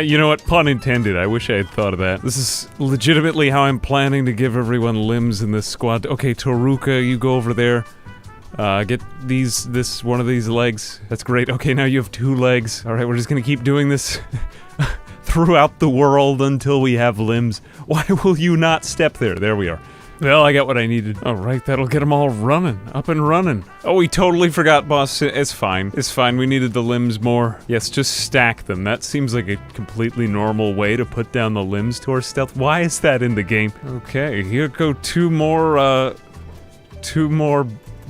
you know what? Pun intended. I wish I had thought of that. This is legitimately how I'm planning to give everyone limbs in this squad. Okay, Toruka, you go over there. Get one of these legs. That's great. Okay, now you have 2 legs. Alright, we're just gonna keep doing this throughout the world until we have limbs. Why will you not step there? There we are. Well, I got what I needed. Alright, that'll get them all running. Up and running. Oh, we totally forgot boss. It's fine. It's fine. We needed the limbs more. Yes, just stack them. That seems like a completely normal way to put down the limbs to our stealth. Why is that in the game? Okay, here go 2 more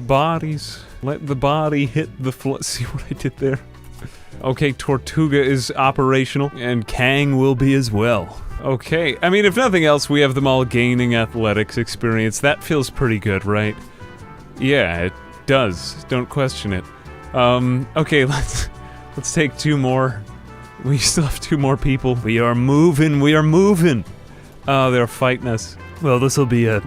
bodies. Let the body hit the floor. See what I did there? Okay, Tortuga is operational, and Kang will be as well. Okay, I mean, if nothing else, we have them all gaining athletics experience. That feels pretty good, right? Yeah, it does. Don't question it. Okay, let's take 2 more. We still have 2 more people. We are moving, we are moving! Oh, they're fighting us. Well, this'll be a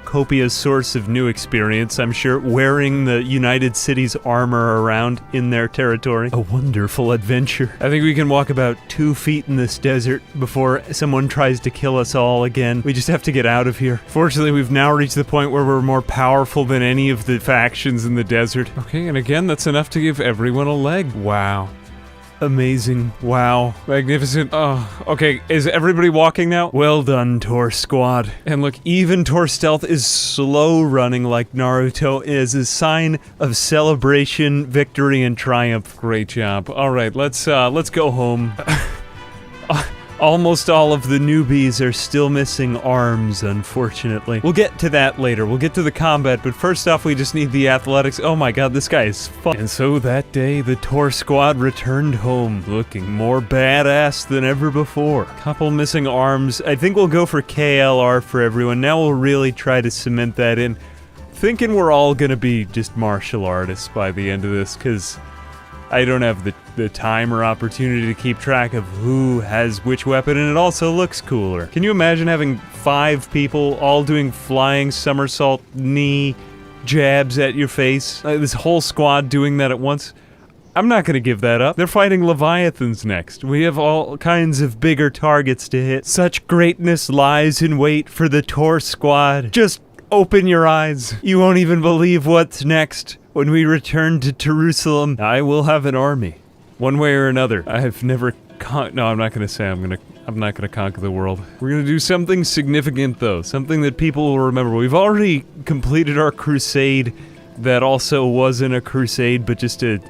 copious source of new experience, I'm sure, wearing the United Cities armor around in their territory. A wonderful adventure. I think we can walk about 2 feet in this desert before someone tries to kill us all again. We just have to get out of here. Fortunately, we've now reached the point where we're more powerful than any of the factions in the desert. Okay, and again, that's enough to give everyone a leg. Wow. Amazing. Wow. Magnificent. Oh, okay. Is everybody walking now? Well done, Torsquad. And look, even Torstealth is slow running like Naruto is a sign of celebration, victory, and triumph. Great job. All right, let's go home. Almost all of the newbies are still missing arms, unfortunately. We'll get to that later. We'll get to the combat, but first off, we just need the athletics. Oh my god, this guy is fun. And so that day, the Torsquad returned home, looking more badass than ever before. Couple missing arms. I think we'll go for KLR for everyone. Now we'll really try to cement that in. Thinking we're all gonna be just martial artists by the end of this, because I don't have the time or opportunity to keep track of who has which weapon, and it also looks cooler. Can you imagine having 5 people all doing flying somersault knee jabs at your face? This whole squad doing that at once? I'm not gonna give that up. They're fighting Leviathans next. We have all kinds of bigger targets to hit. Such greatness lies in wait for the Torsquad. Just open your eyes. You won't even believe what's next. When we return to Jerusalem, I will have an army. One way or another. I have never no, I'm not gonna say I'm not gonna conquer the world. We're gonna do something significant though. Something that people will remember. We've already completed our crusade that also wasn't a crusade, but just a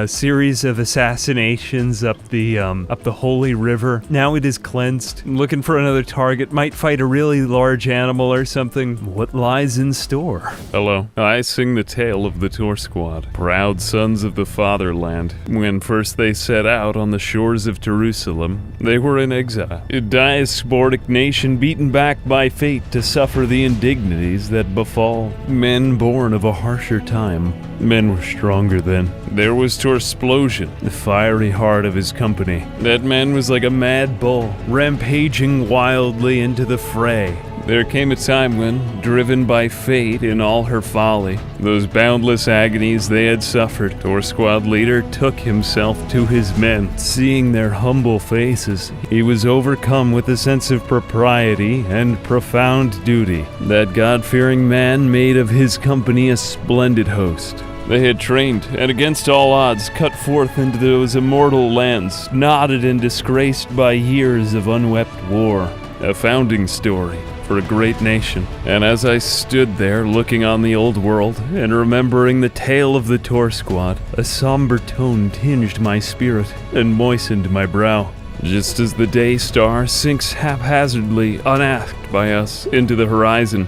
series of assassinations up the holy river. Now it is cleansed. I'm looking for another target. Might fight a really large animal or something. What lies in store? Hello. I sing the tale of the Torsquad, proud sons of the fatherland. When first they set out on the shores of Jerusalem, they were in exile. A diasporic nation beaten back by fate to suffer the indignities that befall men born of a harsher time. Men were stronger then. There was Torsplosion, the fiery heart of his company. That man was like a mad bull, rampaging wildly into the fray. There came a time when, driven by fate in all her folly, those boundless agonies they had suffered, Torsquad leader took himself to his men. Seeing their humble faces, he was overcome with a sense of propriety and profound duty. That God-fearing man made of his company a splendid host. They had trained, and against all odds, cut forth into those immortal lands, knotted and disgraced by years of unwept war. A founding story for a great nation. And as I stood there looking on the old world, and remembering the tale of the Torsquad, a somber tone tinged my spirit and moistened my brow. Just as the day star sinks haphazardly, unasked by us, into the horizon,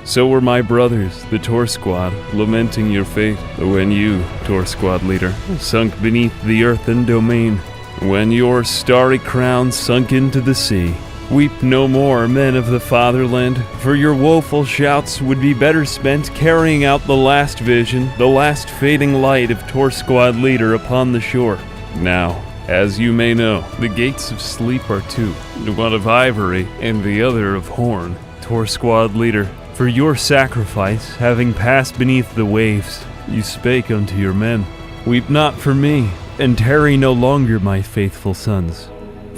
so were my brothers, the Torsquad, lamenting your fate, when you, Torsquad leader, sunk beneath the earthen domain, when your starry crown sunk into the sea. Weep no more, men of the fatherland, for your woeful shouts would be better spent carrying out the last vision, the last fading light of Torsquad leader upon the shore. Now, as you may know, the gates of sleep are 2, one of ivory and the other of horn. Torsquad leader, for your sacrifice, having passed beneath the waves, you spake unto your men, weep not for me, and tarry no longer, my faithful sons.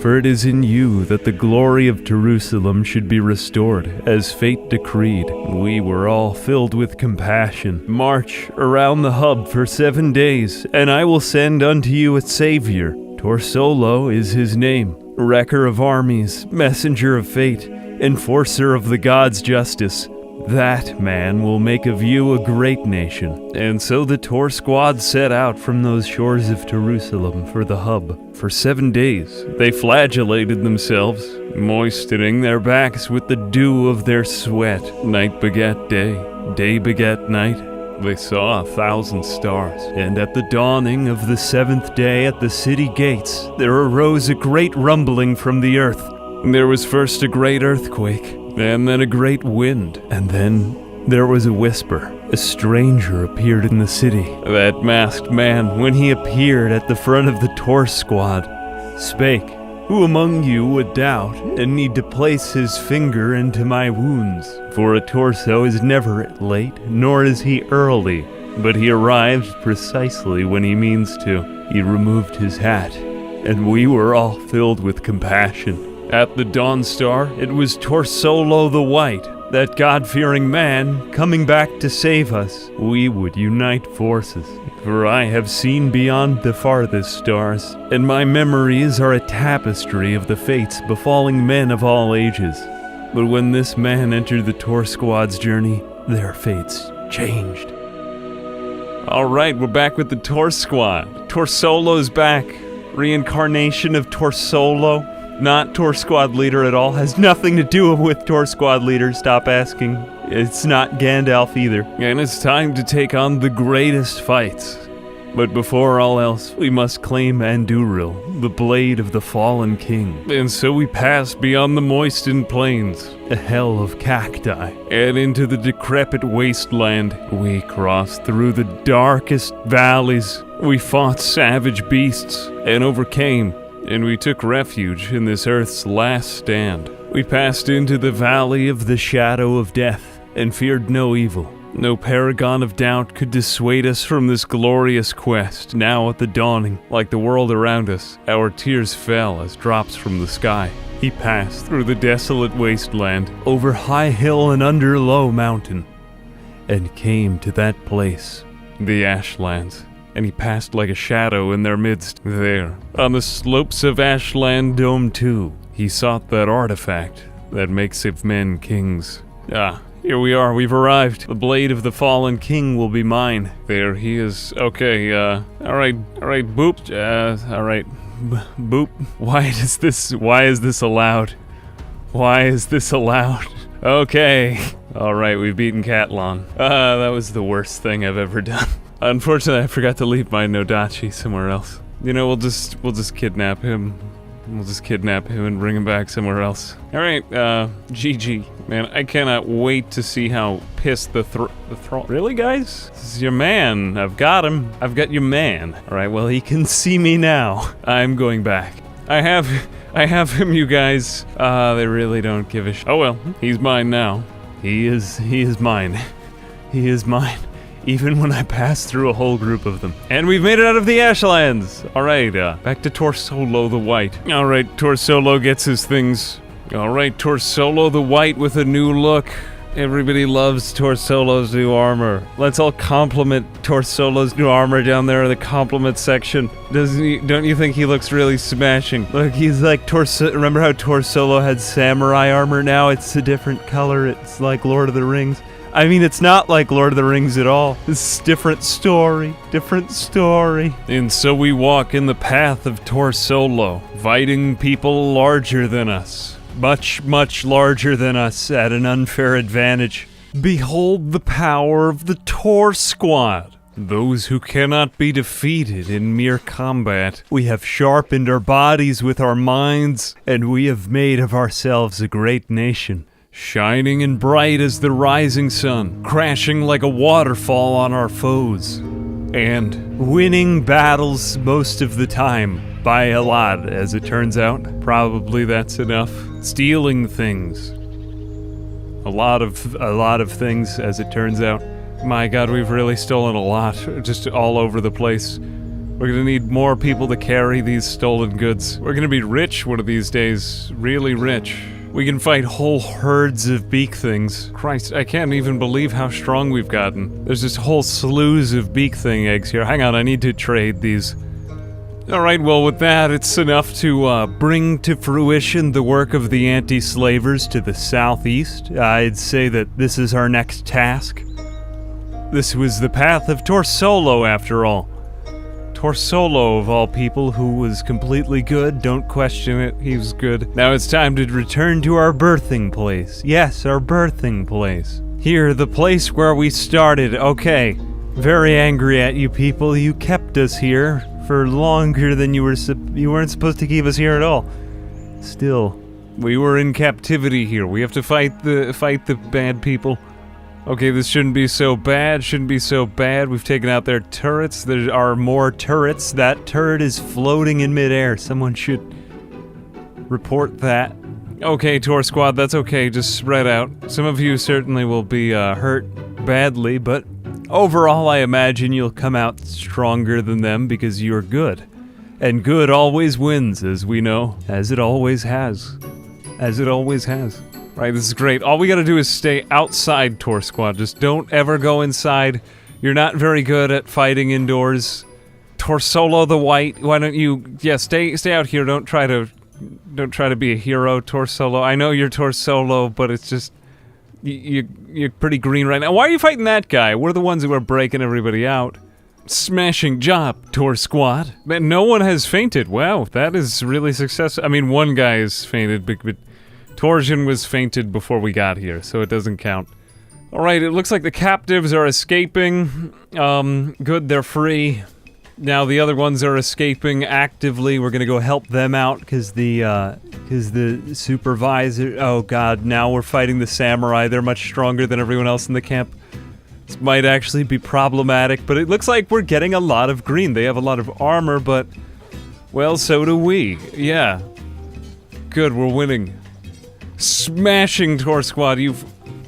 For it is in you that the glory of Jerusalem should be restored, as fate decreed. We were all filled with compassion. March around the hub for 7 days, and I will send unto you a savior. Torsolo is his name, wrecker of armies, messenger of fate, enforcer of the gods' justice. That man will make of you a great nation. And so the Torsquad set out from those shores of Jerusalem for the hub. For 7 days, they flagellated themselves, moistening their backs with the dew of their sweat. Night begat day, day begat night, They saw 1,000 stars, and at the dawning of the 7th day at the city gates, there arose a great rumbling from the earth. There was first a great earthquake, and then a great wind, and then there was a whisper. A stranger appeared in the city. That masked man, when he appeared at the front of the Torsquad, spake, "Who among you would doubt and need to place his finger into my wounds? For a torso is never late, nor is he early, but he arrives precisely when he means to." He removed his hat, and we were all filled with compassion. At the dawn star, it was Torsolo the White, that God-fearing man, coming back to save us. We would unite forces, for I have seen beyond the farthest stars, and my memories are a tapestry of the fates befalling men of all ages. But when this man entered the Torsquad's journey, their fates changed. Alright, we're back with the Torsquad. Torsolo's back. Reincarnation of Torsolo. Not Torsquad leader at all. Has nothing to do with Torsquad leader. Stop asking. It's not Gandalf either. And it's time to take on the greatest fights. But before all else, we must claim Andúril, the blade of the fallen king. And so we pass beyond the moistened plains, a hell of cacti, and into the decrepit wasteland. We crossed through the darkest valleys. We fought savage beasts and overcame. And we took refuge in this earth's last stand. We passed into the valley of the shadow of death, and feared no evil. No paragon of doubt could dissuade us from this glorious quest. Now at the dawning, like the world around us, our tears fell as drops from the sky. He passed through the desolate wasteland, over high hill and under low mountain, and came to that place, the Ashlands. And he passed like a shadow in their midst. There, on the slopes of Ashland Dome 2, he sought that artifact that makes of men kings. Ah, here we are, we've arrived. The blade of the fallen king will be mine. There he is. Okay, alright, boop. Alright, boop. Why is this allowed? Why is this allowed? Okay. Alright, we've beaten Catlon. That was the worst thing I've ever done. Unfortunately, I forgot to leave my Nodachi somewhere else. You know, we'll just kidnap him. We'll just kidnap him and bring him back somewhere else. Alright, GG. Man, I cannot wait to see how pissed the thrall. Really, guys? This is your man. I've got him. I've got your man. Alright, well, he can see me now. I'm going back. I have him, you guys. They really don't give a sh. Oh well, he's mine now. He is mine. He is mine. Even when I pass through a whole group of them. And we've made it out of the Ashlands! Alright, back to Torsolo the White. Alright, Torsolo gets his things. Alright, Torsolo the White with a new look. Everybody loves Torsolo's new armor. Let's all compliment Torsolo's new armor down there in the compliment section. Don't you think he looks really smashing? Look, he's like remember how Torsolo had samurai armor? Now it's a different color. It's like Lord of the Rings. I mean, it's not like Lord of the Rings at all. It's different story. And so we walk in the path of Torsolo, fighting people larger than us. Much, much larger than us at an unfair advantage. Behold the power of the Torsquad. Those who cannot be defeated in mere combat. We have sharpened our bodies with our minds, and we have made of ourselves a great nation. Shining and bright as the rising sun, crashing like a waterfall on our foes, and winning battles most of the time, by a lot, as it turns out. Probably that's enough. Stealing things. A lot of things, as it turns out. My god, we've really stolen a lot, just all over the place. We're gonna need more people to carry these stolen goods. We're gonna be rich one of these days, really rich. We can fight whole herds of beak things. Christ, I can't even believe how strong we've gotten. There's just whole slews of beak thing eggs here. Hang on, I need to trade these. Alright, well with that, it's enough to bring to fruition the work of the anti-slavers to the southeast. I'd say that this is our next task. This was the path of Torsolo, after all. Torsolo, of all people, who was completely good. Don't question it, he was good. Now it's time to return to our birthing place. Yes, our birthing place. Here, the place where we started. Okay. Very angry at you people. You kept us here for longer than you weren't supposed to keep us here at all. Still, we were in captivity here. We have to fight the bad people. Okay, this shouldn't be so bad. We've taken out their turrets. There are more turrets. That turret is floating in midair. Someone should report that. Okay, Torsquad, that's okay. Just spread out. Some of you certainly will be hurt badly, but overall, I imagine you'll come out stronger than them because you're good. And good always wins, as we know. As it always has. Right, this is great. All we gotta do is stay outside, Torsquad. Just don't ever go inside. You're not very good at fighting indoors. Torsolo the White, why don't you... Yeah, stay out here. Don't try to be a hero, Torsolo. I know you're Torsolo, but it's just... You're pretty green right now. Why are you fighting that guy? We're the ones who are breaking everybody out. Smashing job, Torsquad. Man, no one has fainted. Wow, that is really successful. I mean, one guy has fainted, but Torsion was fainted before we got here, so it doesn't count. Alright, it looks like the captives are escaping. Good, they're free. Now the other ones are escaping actively. We're gonna go help them out, because the supervisor... Oh god, now we're fighting the samurai. They're much stronger than everyone else in the camp. This might actually be problematic, but it looks like we're getting a lot of green. They have a lot of armor, but... Well, so do we. Yeah. Good, we're winning. Smashing Torsquad, you've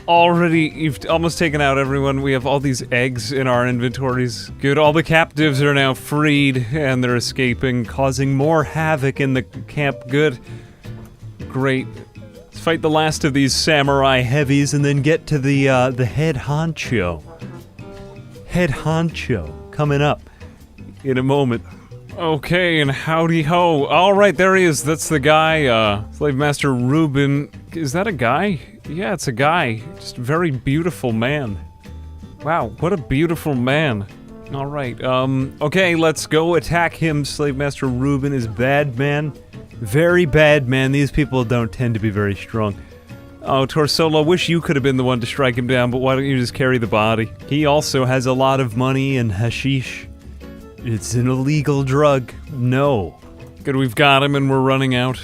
almost taken out everyone. We have all these eggs in our inventories. Good, all the captives are now freed, and they're escaping, causing more havoc in the camp. Good. Great. Let's fight the last of these samurai heavies and then get to the head honcho. Head honcho coming up in a moment. Okay, and howdy ho. Alright, there he is. That's the guy, Slave Master Reuben. Is that a guy? Yeah, it's a guy. Just a very beautiful man. Wow, what a beautiful man. Alright, okay, let's go attack him. Slave Master Reuben is bad man. Very bad man. These people don't tend to be very strong. Oh, Torsolo, wish you could have been the one to strike him down, but why don't you just carry the body? He also has a lot of money and hashish. It's an illegal drug. No. Good, we've got him and we're running out.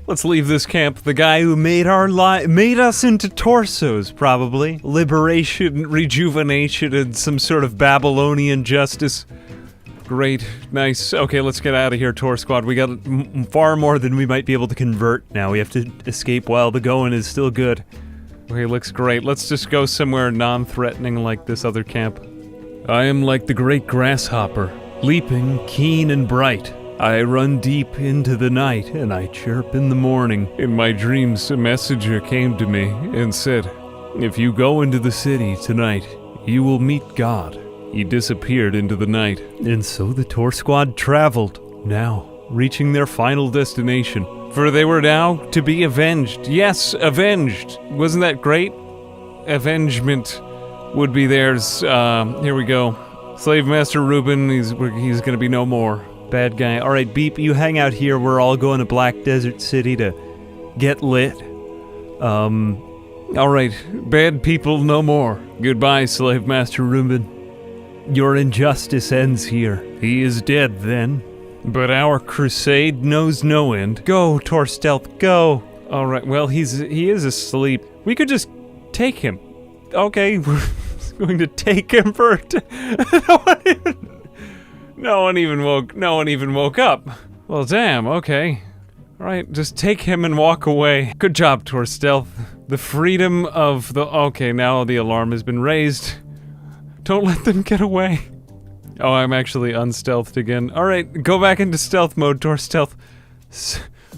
Let's leave this camp. The guy who made us into torsos, probably. Liberation, rejuvenation, and some sort of Babylonian justice. Great, nice. Okay, let's get out of here, Torsquad. We got far more than we might be able to convert now. We have to escape while the going is still good. Okay, looks great. Let's just go somewhere non-threatening like this other camp. I am like the great grasshopper, leaping, keen and bright. I run deep into the night, and I chirp in the morning. In my dreams, a messenger came to me and said, "If you go into the city tonight, you will meet God." He disappeared into the night. And so the Torsquad traveled, now reaching their final destination. For they were now to be avenged. Yes, avenged! Wasn't that great? Avengement would be theirs. Here we go. Slave Master Reuben, he's gonna be no more. Bad guy. Alright, Beep, you hang out here. We're all going to Black Desert City to get lit. Alright, bad people no more. Goodbye, Slave Master Reuben. Your injustice ends here. He is dead then. But our crusade knows no end. Go, Torstealth, go! Alright, well, he is asleep. We could just take him. Okay, we're going to take him for no one even woke up. Well, damn, okay. Alright, just take him and walk away. Good job, Torstealth. The freedom of the... Okay, now the alarm has been raised. Don't let them get away. Oh, I'm actually unstealthed again. Alright, go back into stealth mode, Torstealth.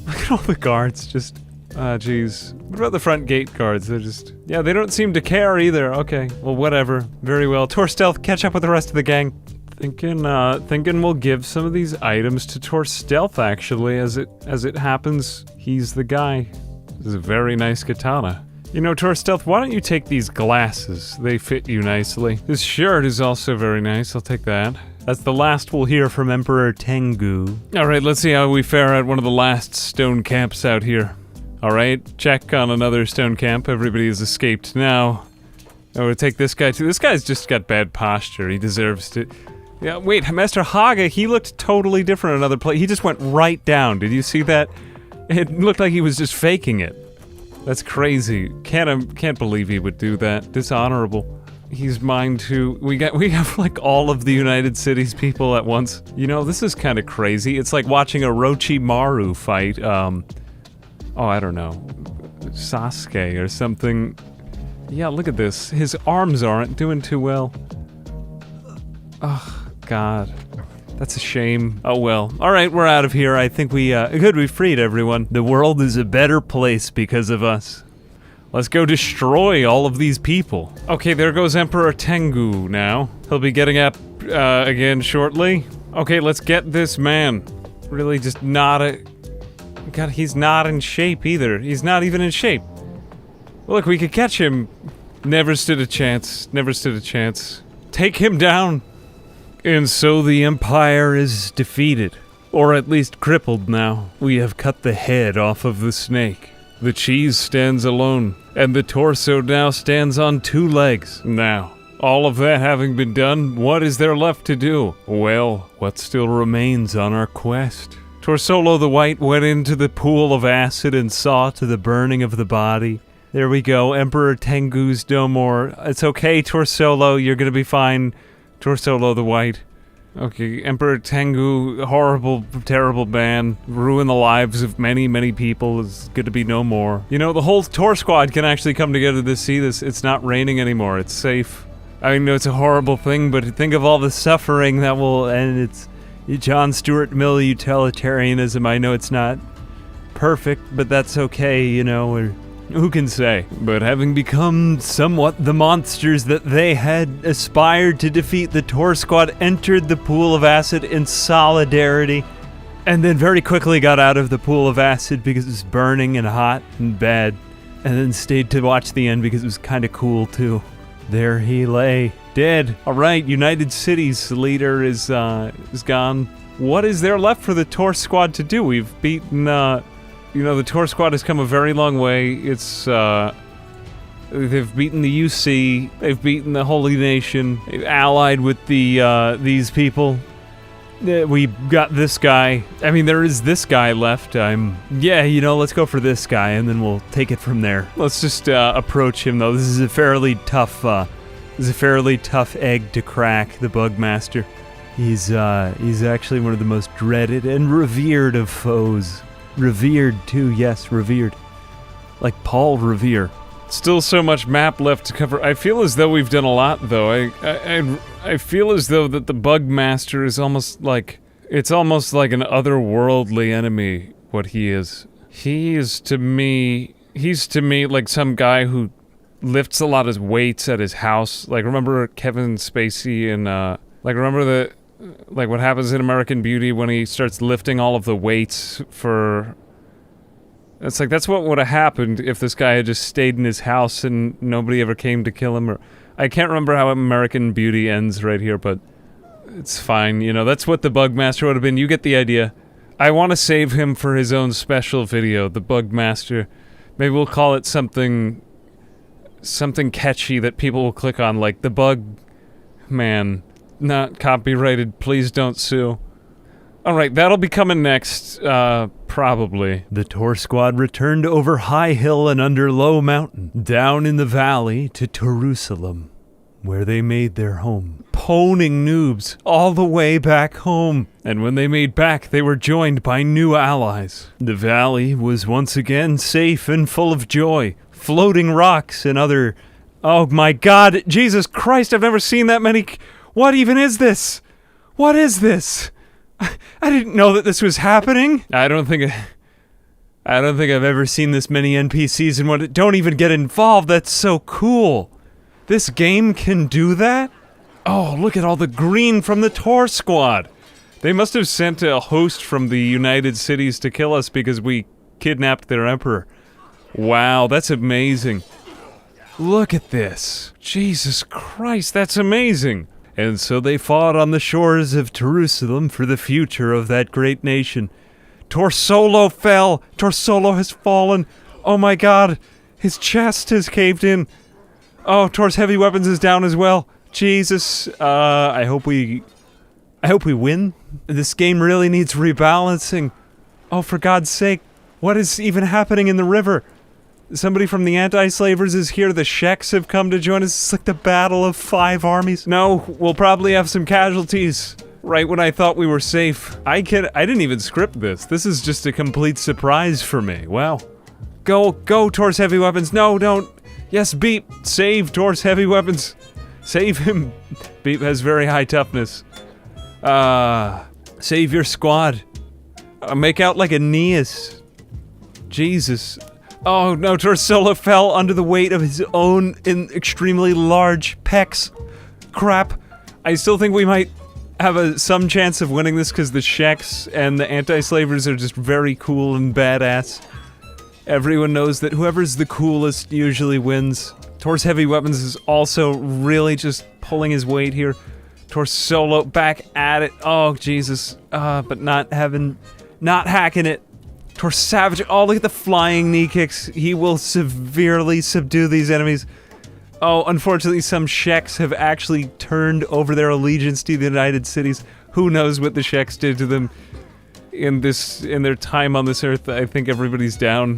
Look at all the guards, just... jeez. What about the front gate guards? They're just... Yeah, they don't seem to care either. Okay, well, whatever. Very well. Torstealth, catch up with the rest of the gang. Thinking we'll give some of these items to Torstealth, actually. As it happens, he's the guy. This is a very nice katana. You know, Torstealth, why don't you take these glasses? They fit you nicely. This shirt is also very nice. I'll take that. That's the last we'll hear from Emperor Tengu. Alright, let's see how we fare at one of the last stone camps out here. Alright, check on another stone camp. Everybody has escaped now. I would take this guy too. This guy's just got bad posture. He deserves to... Yeah, wait, Master Haga, he looked totally different in another place. He just went right down. Did you see that? It looked like he was just faking it. That's crazy. Can't believe he would do that. Dishonorable. He's mine too. We have like all of the United Cities people at once. You know, this is kind of crazy. It's like watching a Orochimaru fight, oh, I don't know, Sasuke or something. Yeah, look at this. His arms aren't doing too well. Oh, God. That's a shame. Oh well. Alright, we're out of here. I think we freed everyone. The world is a better place because of us. Let's go destroy all of these people. Okay, there goes Emperor Tengu now. He'll be getting up again shortly. Okay, let's get this man. Really just not a... God, he's not in shape either. He's not even in shape. Look, we could catch him. Never stood a chance. Never stood a chance. Take him down. And so the Empire is defeated. Or at least crippled now. We have cut the head off of the snake. The cheese stands alone, and the torso now stands on 2 legs. Now, all of that having been done, what is there left to do? Well, what still remains on our quest? Torsolo the White went into the pool of acid and saw to the burning of the body. There we go, Emperor Tengu's no more. It's okay, Torsolo, you're gonna be fine. Torsolo the White. Okay, Emperor Tengu, horrible, terrible man, ruin the lives of many, many people, is good to be no more. You know, the whole Torsquad can actually come together to see this. It's not raining anymore, it's safe. I know it's a horrible thing, but think of all the suffering that will end. It's John Stuart Mill utilitarianism. I know it's not perfect, but that's okay, you know, who can say? But having become somewhat the monsters that they had aspired to defeat, the Torsquad entered the pool of acid in solidarity, and then very quickly got out of the pool of acid because it was burning and hot and bad, and then stayed to watch the end because it was kind of cool too. There he lay, dead. Alright, United Cities leader is gone. What is there left for the Torsquad to do? We've beaten, you know, the Torsquad has come a very long way. It's, they've beaten the UC, they've beaten the Holy Nation, they've allied with these people. We got this guy. I mean, there is this guy left. Yeah, you know, let's go for this guy, and then we'll take it from there. Let's just, approach him, though. This is a fairly tough egg to crack, the Bugmaster. He's actually one of the most dreaded and revered of foes. Revered, too, yes, revered. Like Paul Revere. Still so much map left to cover. I feel as though we've done a lot, though. I feel as though that the Bugmaster is almost like... It's almost like an otherworldly enemy, what he is. He's to me like some guy who lifts a lot of weights at his house. Like, remember Kevin Spacey and, remember what happens in American Beauty when he starts lifting all of the weights for... It's like, that's what would have happened if this guy had just stayed in his house and nobody ever came to kill him, or... I can't remember how American Beauty ends right here, but... It's fine, you know, that's what the Bugmaster would have been. You get the idea. I want to save him for his own special video, the Bugmaster. Maybe we'll call it something catchy that people will click on, like the Bug... Man... Not copyrighted, please don't sue. Alright, that'll be coming next, probably. The Torsquad returned over high hill and under low mountain, down in the valley to Jerusalem, where they made their home. Poning noobs all the way back home. And when they made back, they were joined by new allies. The valley was once again safe and full of joy, floating rocks and other... Oh my God, Jesus Christ, I've never seen that many... What even is this? What is this? I didn't know that this was happening. I don't think I've ever seen this many NPCs and don't even get involved. That's so cool. This game can do that? Oh, look at all the green from the Torsquad. They must have sent a host from the United Cities to kill us because we kidnapped their emperor. Wow, that's amazing. Look at this. Jesus Christ, that's amazing. And so they fought on the shores of Jerusalem for the future of that great nation. Torsolo fell! Torsolo has fallen! Oh my God! His chest has caved in! Oh, Tor's heavy weapons is down as well. Jesus. I hope we win. This game really needs rebalancing. Oh, for God's sake. What is even happening in the river? Somebody from the anti-slavers is here. The Sheks have come to join us. It's like the battle of 5 armies. No, we'll probably have some casualties. Right when I thought we were safe. I didn't even script this. This is just a complete surprise for me. Wow. Go, Tor's heavy weapons. No, don't. Yes, Beep. Save Tor's heavy weapons. Save him. Beep has very high toughness. Save your squad. Make out like Aeneas. Jesus. Oh no, Torsolo fell under the weight of his own extremely large pecs. Crap. I still think we might have some chance of winning this because the Sheks and the anti-slavers are just very cool and badass. Everyone knows that whoever's the coolest usually wins. Tor's heavy weapons is also really just pulling his weight here. Torsolo back at it. Oh, Jesus. But not hacking it. Tor savage. Oh, look at the flying knee kicks. He will severely subdue these enemies. Oh, unfortunately, some Sheks have actually turned over their allegiance to the United Cities. Who knows what the Sheks did to them in their time on this earth. I think everybody's down.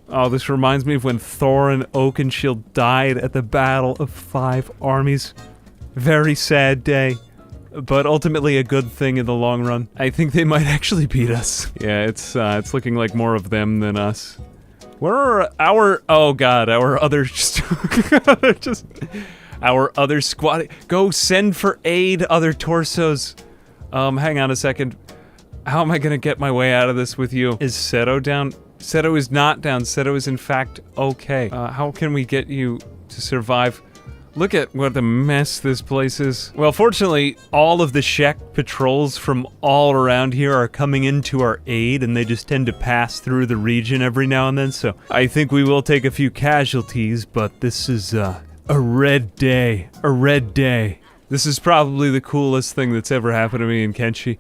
Oh, this reminds me of when Thor and Oakenshield died at the Battle of 5 Armies. Very sad day, but ultimately a good thing in the long run. I think they might actually beat us. Yeah, it's looking like more of them than us. Where are our other our other squad? Go send for aid, other torsos. Hang on a second. How am I gonna get my way out of this with you? Is Seto down? Seto is not down. Seto is in fact okay. How can we get you to survive? Look at what a mess this place is. Well, fortunately, all of the Shek patrols from all around here are coming into our aid, and they just tend to pass through the region every now and then, so I think we will take a few casualties, but this is, a red day. A red day. This is probably the coolest thing that's ever happened to me in Kenshi.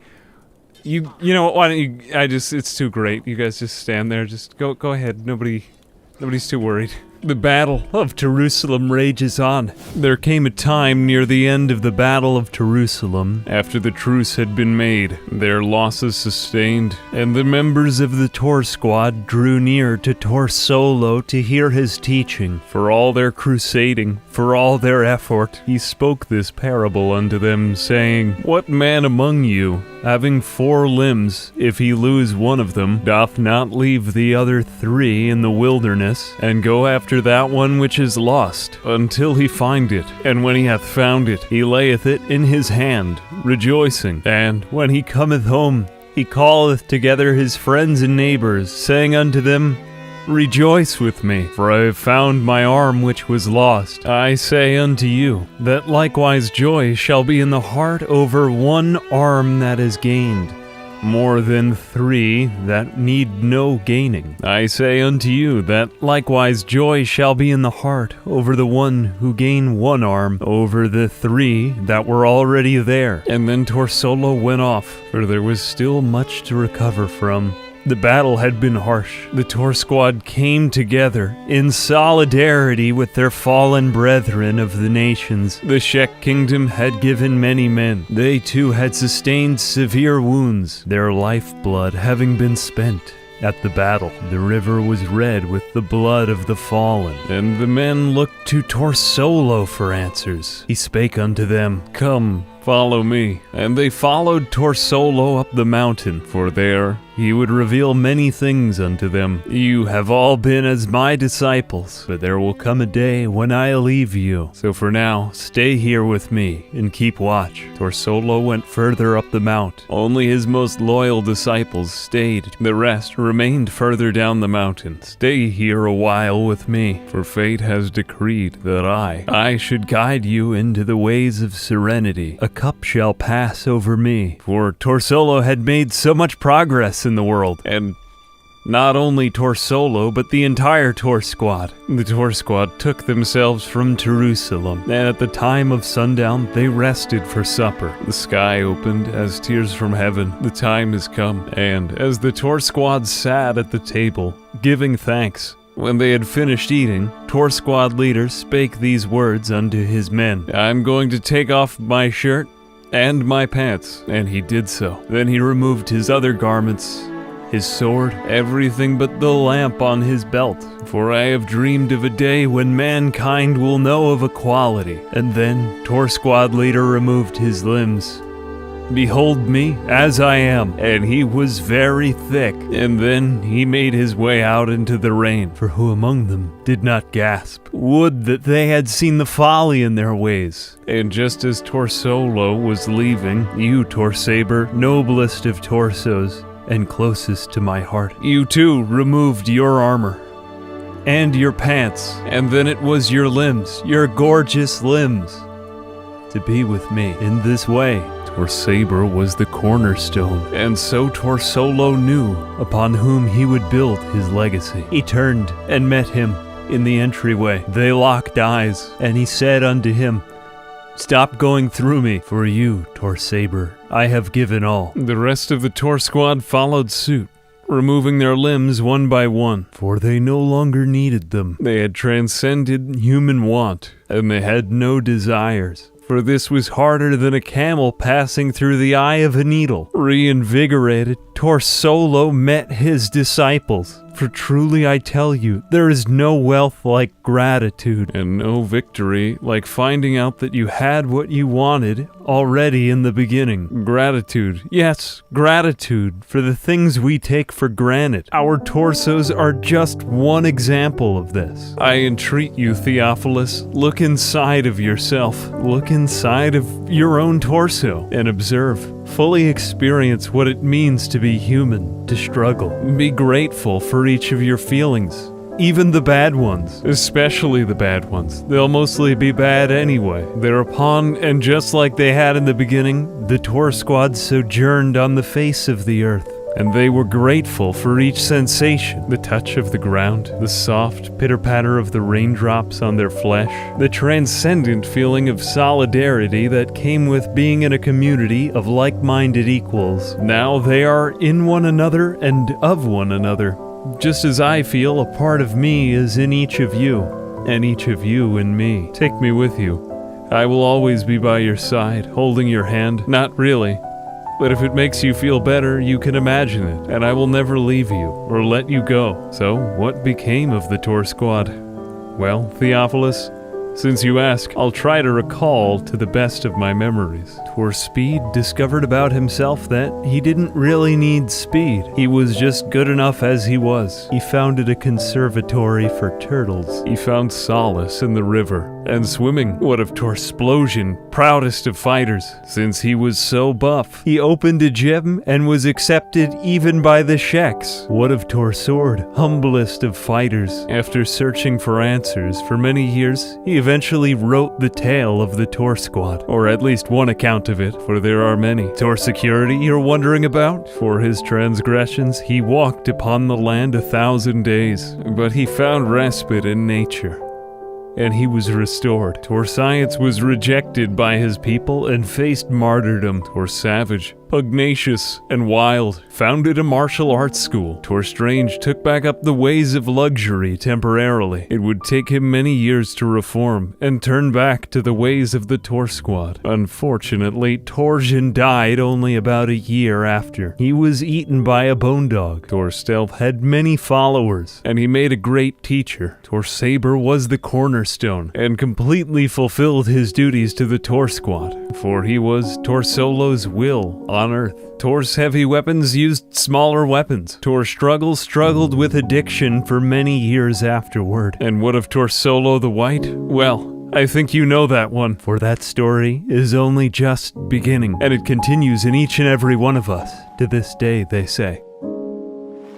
You know what, why don't you, it's too great. You guys just stand there, just go ahead. Nobody's too worried. The Battle of Jerusalem rages on. There came a time near the end of the Battle of Jerusalem, after the truce had been made, their losses sustained, and the members of the Torsquad drew near to Torsolo to hear his teaching. For all their crusading, for all their effort, he spoke this parable unto them, saying, What man among you, having 4 limbs, if he lose one of them, doth not leave the other 3 in the wilderness, and go after that one which is lost, until he find it? And when he hath found it, he layeth it in his hand, rejoicing. And when he cometh home, he calleth together his friends and neighbors, saying unto them, Rejoice with me, for I have found my arm which was lost. I say unto you, that likewise joy shall be in the heart over one arm that is gained, more than 3 that need no gaining. I say unto you, that likewise joy shall be in the heart over the one who gained 1 arm, over the 3 that were already there. And then Torsolo went off, for there was still much to recover from. The battle had been harsh. The Torsquad came together in solidarity with their fallen brethren of the nations. The Shek kingdom had given many men. They too had sustained severe wounds, their lifeblood having been spent. At the battle, the river was red with the blood of the fallen, and the men looked to Torsolo for answers. He spake unto them, Come, follow me. And they followed Torsolo up the mountain, for there he would reveal many things unto them. You have all been as my disciples, but there will come a day when I leave you. So for now, stay here with me and keep watch. Torsolo went further up the mount. Only his most loyal disciples stayed. The rest remained further down the mountain. Stay here a while with me, for fate has decreed that I should guide you into the ways of serenity. A cup shall pass over me, for Torsolo had made so much progress in the world, and not only Torsolo, but the entire Torsquad. The Torsquad took themselves from Jerusalem, and at the time of sundown, they rested for supper. The sky opened as tears from heaven. The time has come, and as the Torsquad sat at the table, giving thanks, When they had finished eating, Torsquad leader spake these words unto his men. I'm going to take off my shirt and my pants. And he did so. Then he removed his other garments, his sword, everything but the lamp on his belt. For I have dreamed of a day when mankind will know of equality. And then Torsquad leader removed his limbs. Behold me as I am, and he was very thick. And then he made his way out into the rain, for who among them did not gasp? Would that they had seen the folly in their ways. And just as Torsolo was leaving, you, Torsaber, noblest of torsos, and closest to my heart, you too removed your armor and your pants, and then it was your limbs, your gorgeous limbs, to be with me in this way. Torsaber was the cornerstone, and so Torsolo knew upon whom he would build his legacy. He turned and met him in the entryway. They locked eyes, and he said unto him, Stop going through me, for you, Torsaber, I have given all. The rest of the Torsquad followed suit, removing their limbs one by one, for they no longer needed them. They had transcended human want, and they had no desires. For this was harder than a camel passing through the eye of a needle. Reinvigorated, Torsolo met his disciples. For truly I tell you, there is no wealth like gratitude, and no victory like finding out that you had what you wanted already in the beginning. Gratitude, yes, gratitude for the things we take for granted. Our torsos are just one example of this. I entreat you, Theophilus, look inside of yourself. Look inside of your own torso and observe. Fully experience what it means to be human, to struggle. Be grateful for each of your feelings, even the bad ones, especially the bad ones. They'll mostly be bad anyway. Thereupon, and just like they had in the beginning, the Torsquad sojourned on the face of the earth. And they were grateful for each sensation, the touch of the ground, the soft pitter-patter of the raindrops on their flesh, the transcendent feeling of solidarity that came with being in a community of like-minded equals. Now they are in one another and of one another, just as I feel a part of me is in each of you, and each of you in me. Take me with you. I will always be by your side, holding your hand. Not really. But if it makes you feel better, you can imagine it, and I will never leave you, or let you go. So, what became of the Torsquad? Well, Theophilus, since you ask, I'll try to recall to the best of my memories. Torspeed discovered about himself that he didn't really need speed. He was just good enough as he was. He founded a conservatory for turtles. He found solace in the river. And swimming. What of Torsplosion, proudest of fighters, since he was so buff? He opened a gym and was accepted even by the Sheks. What of Torsword, humblest of fighters? After searching for answers for many years, he eventually wrote the tale of the Torsquad, or at least one account of it, for there are many. Torsecurity you're wondering about? For his transgressions, he walked upon the land 1,000 days, but he found respite in nature. And he was restored. Torscience was rejected by his people and faced martyrdom. Torsavage, pugnacious and wild, founded a martial arts school. Torstrange took back up the ways of luxury temporarily. It would take him many years to reform and turn back to the ways of the Torsquad. Unfortunately, Torsion died only about a year after. He was eaten by a bone dog. Torstelf had many followers, and he made a great teacher. Torsaber was the cornerstone, and completely fulfilled his duties to the Torsquad, for he was Torsolo's will on Earth. Tor's heavy weapons used smaller weapons. Tor struggled with addiction for many years afterward. And what of Torsolo the White? Well, I think you know that one, for that story is only just beginning, and it continues in each and every one of us, to this day, they say.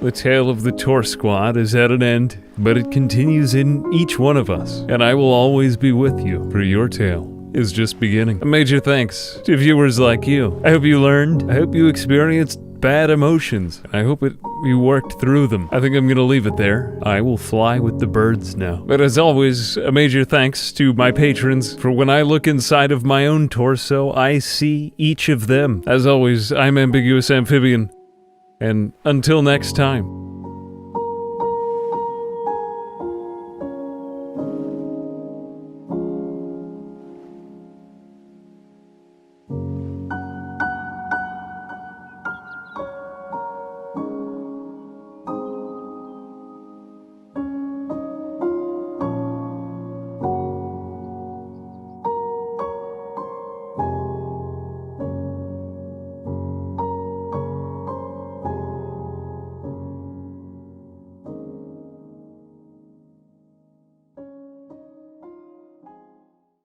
The tale of the Torsquad is at an end, but it continues in each one of us, and I will always be with you, for your tale is just beginning. A major thanks to viewers like you. I hope you learned, I hope you experienced bad emotions, and I hope you worked through them. I think I'm gonna leave it there. I will fly with the birds now. But as always, a major thanks to my patrons, for when I look inside of my own torso, I see each of them. As always, I'm Ambiguous Amphibian, and until next time.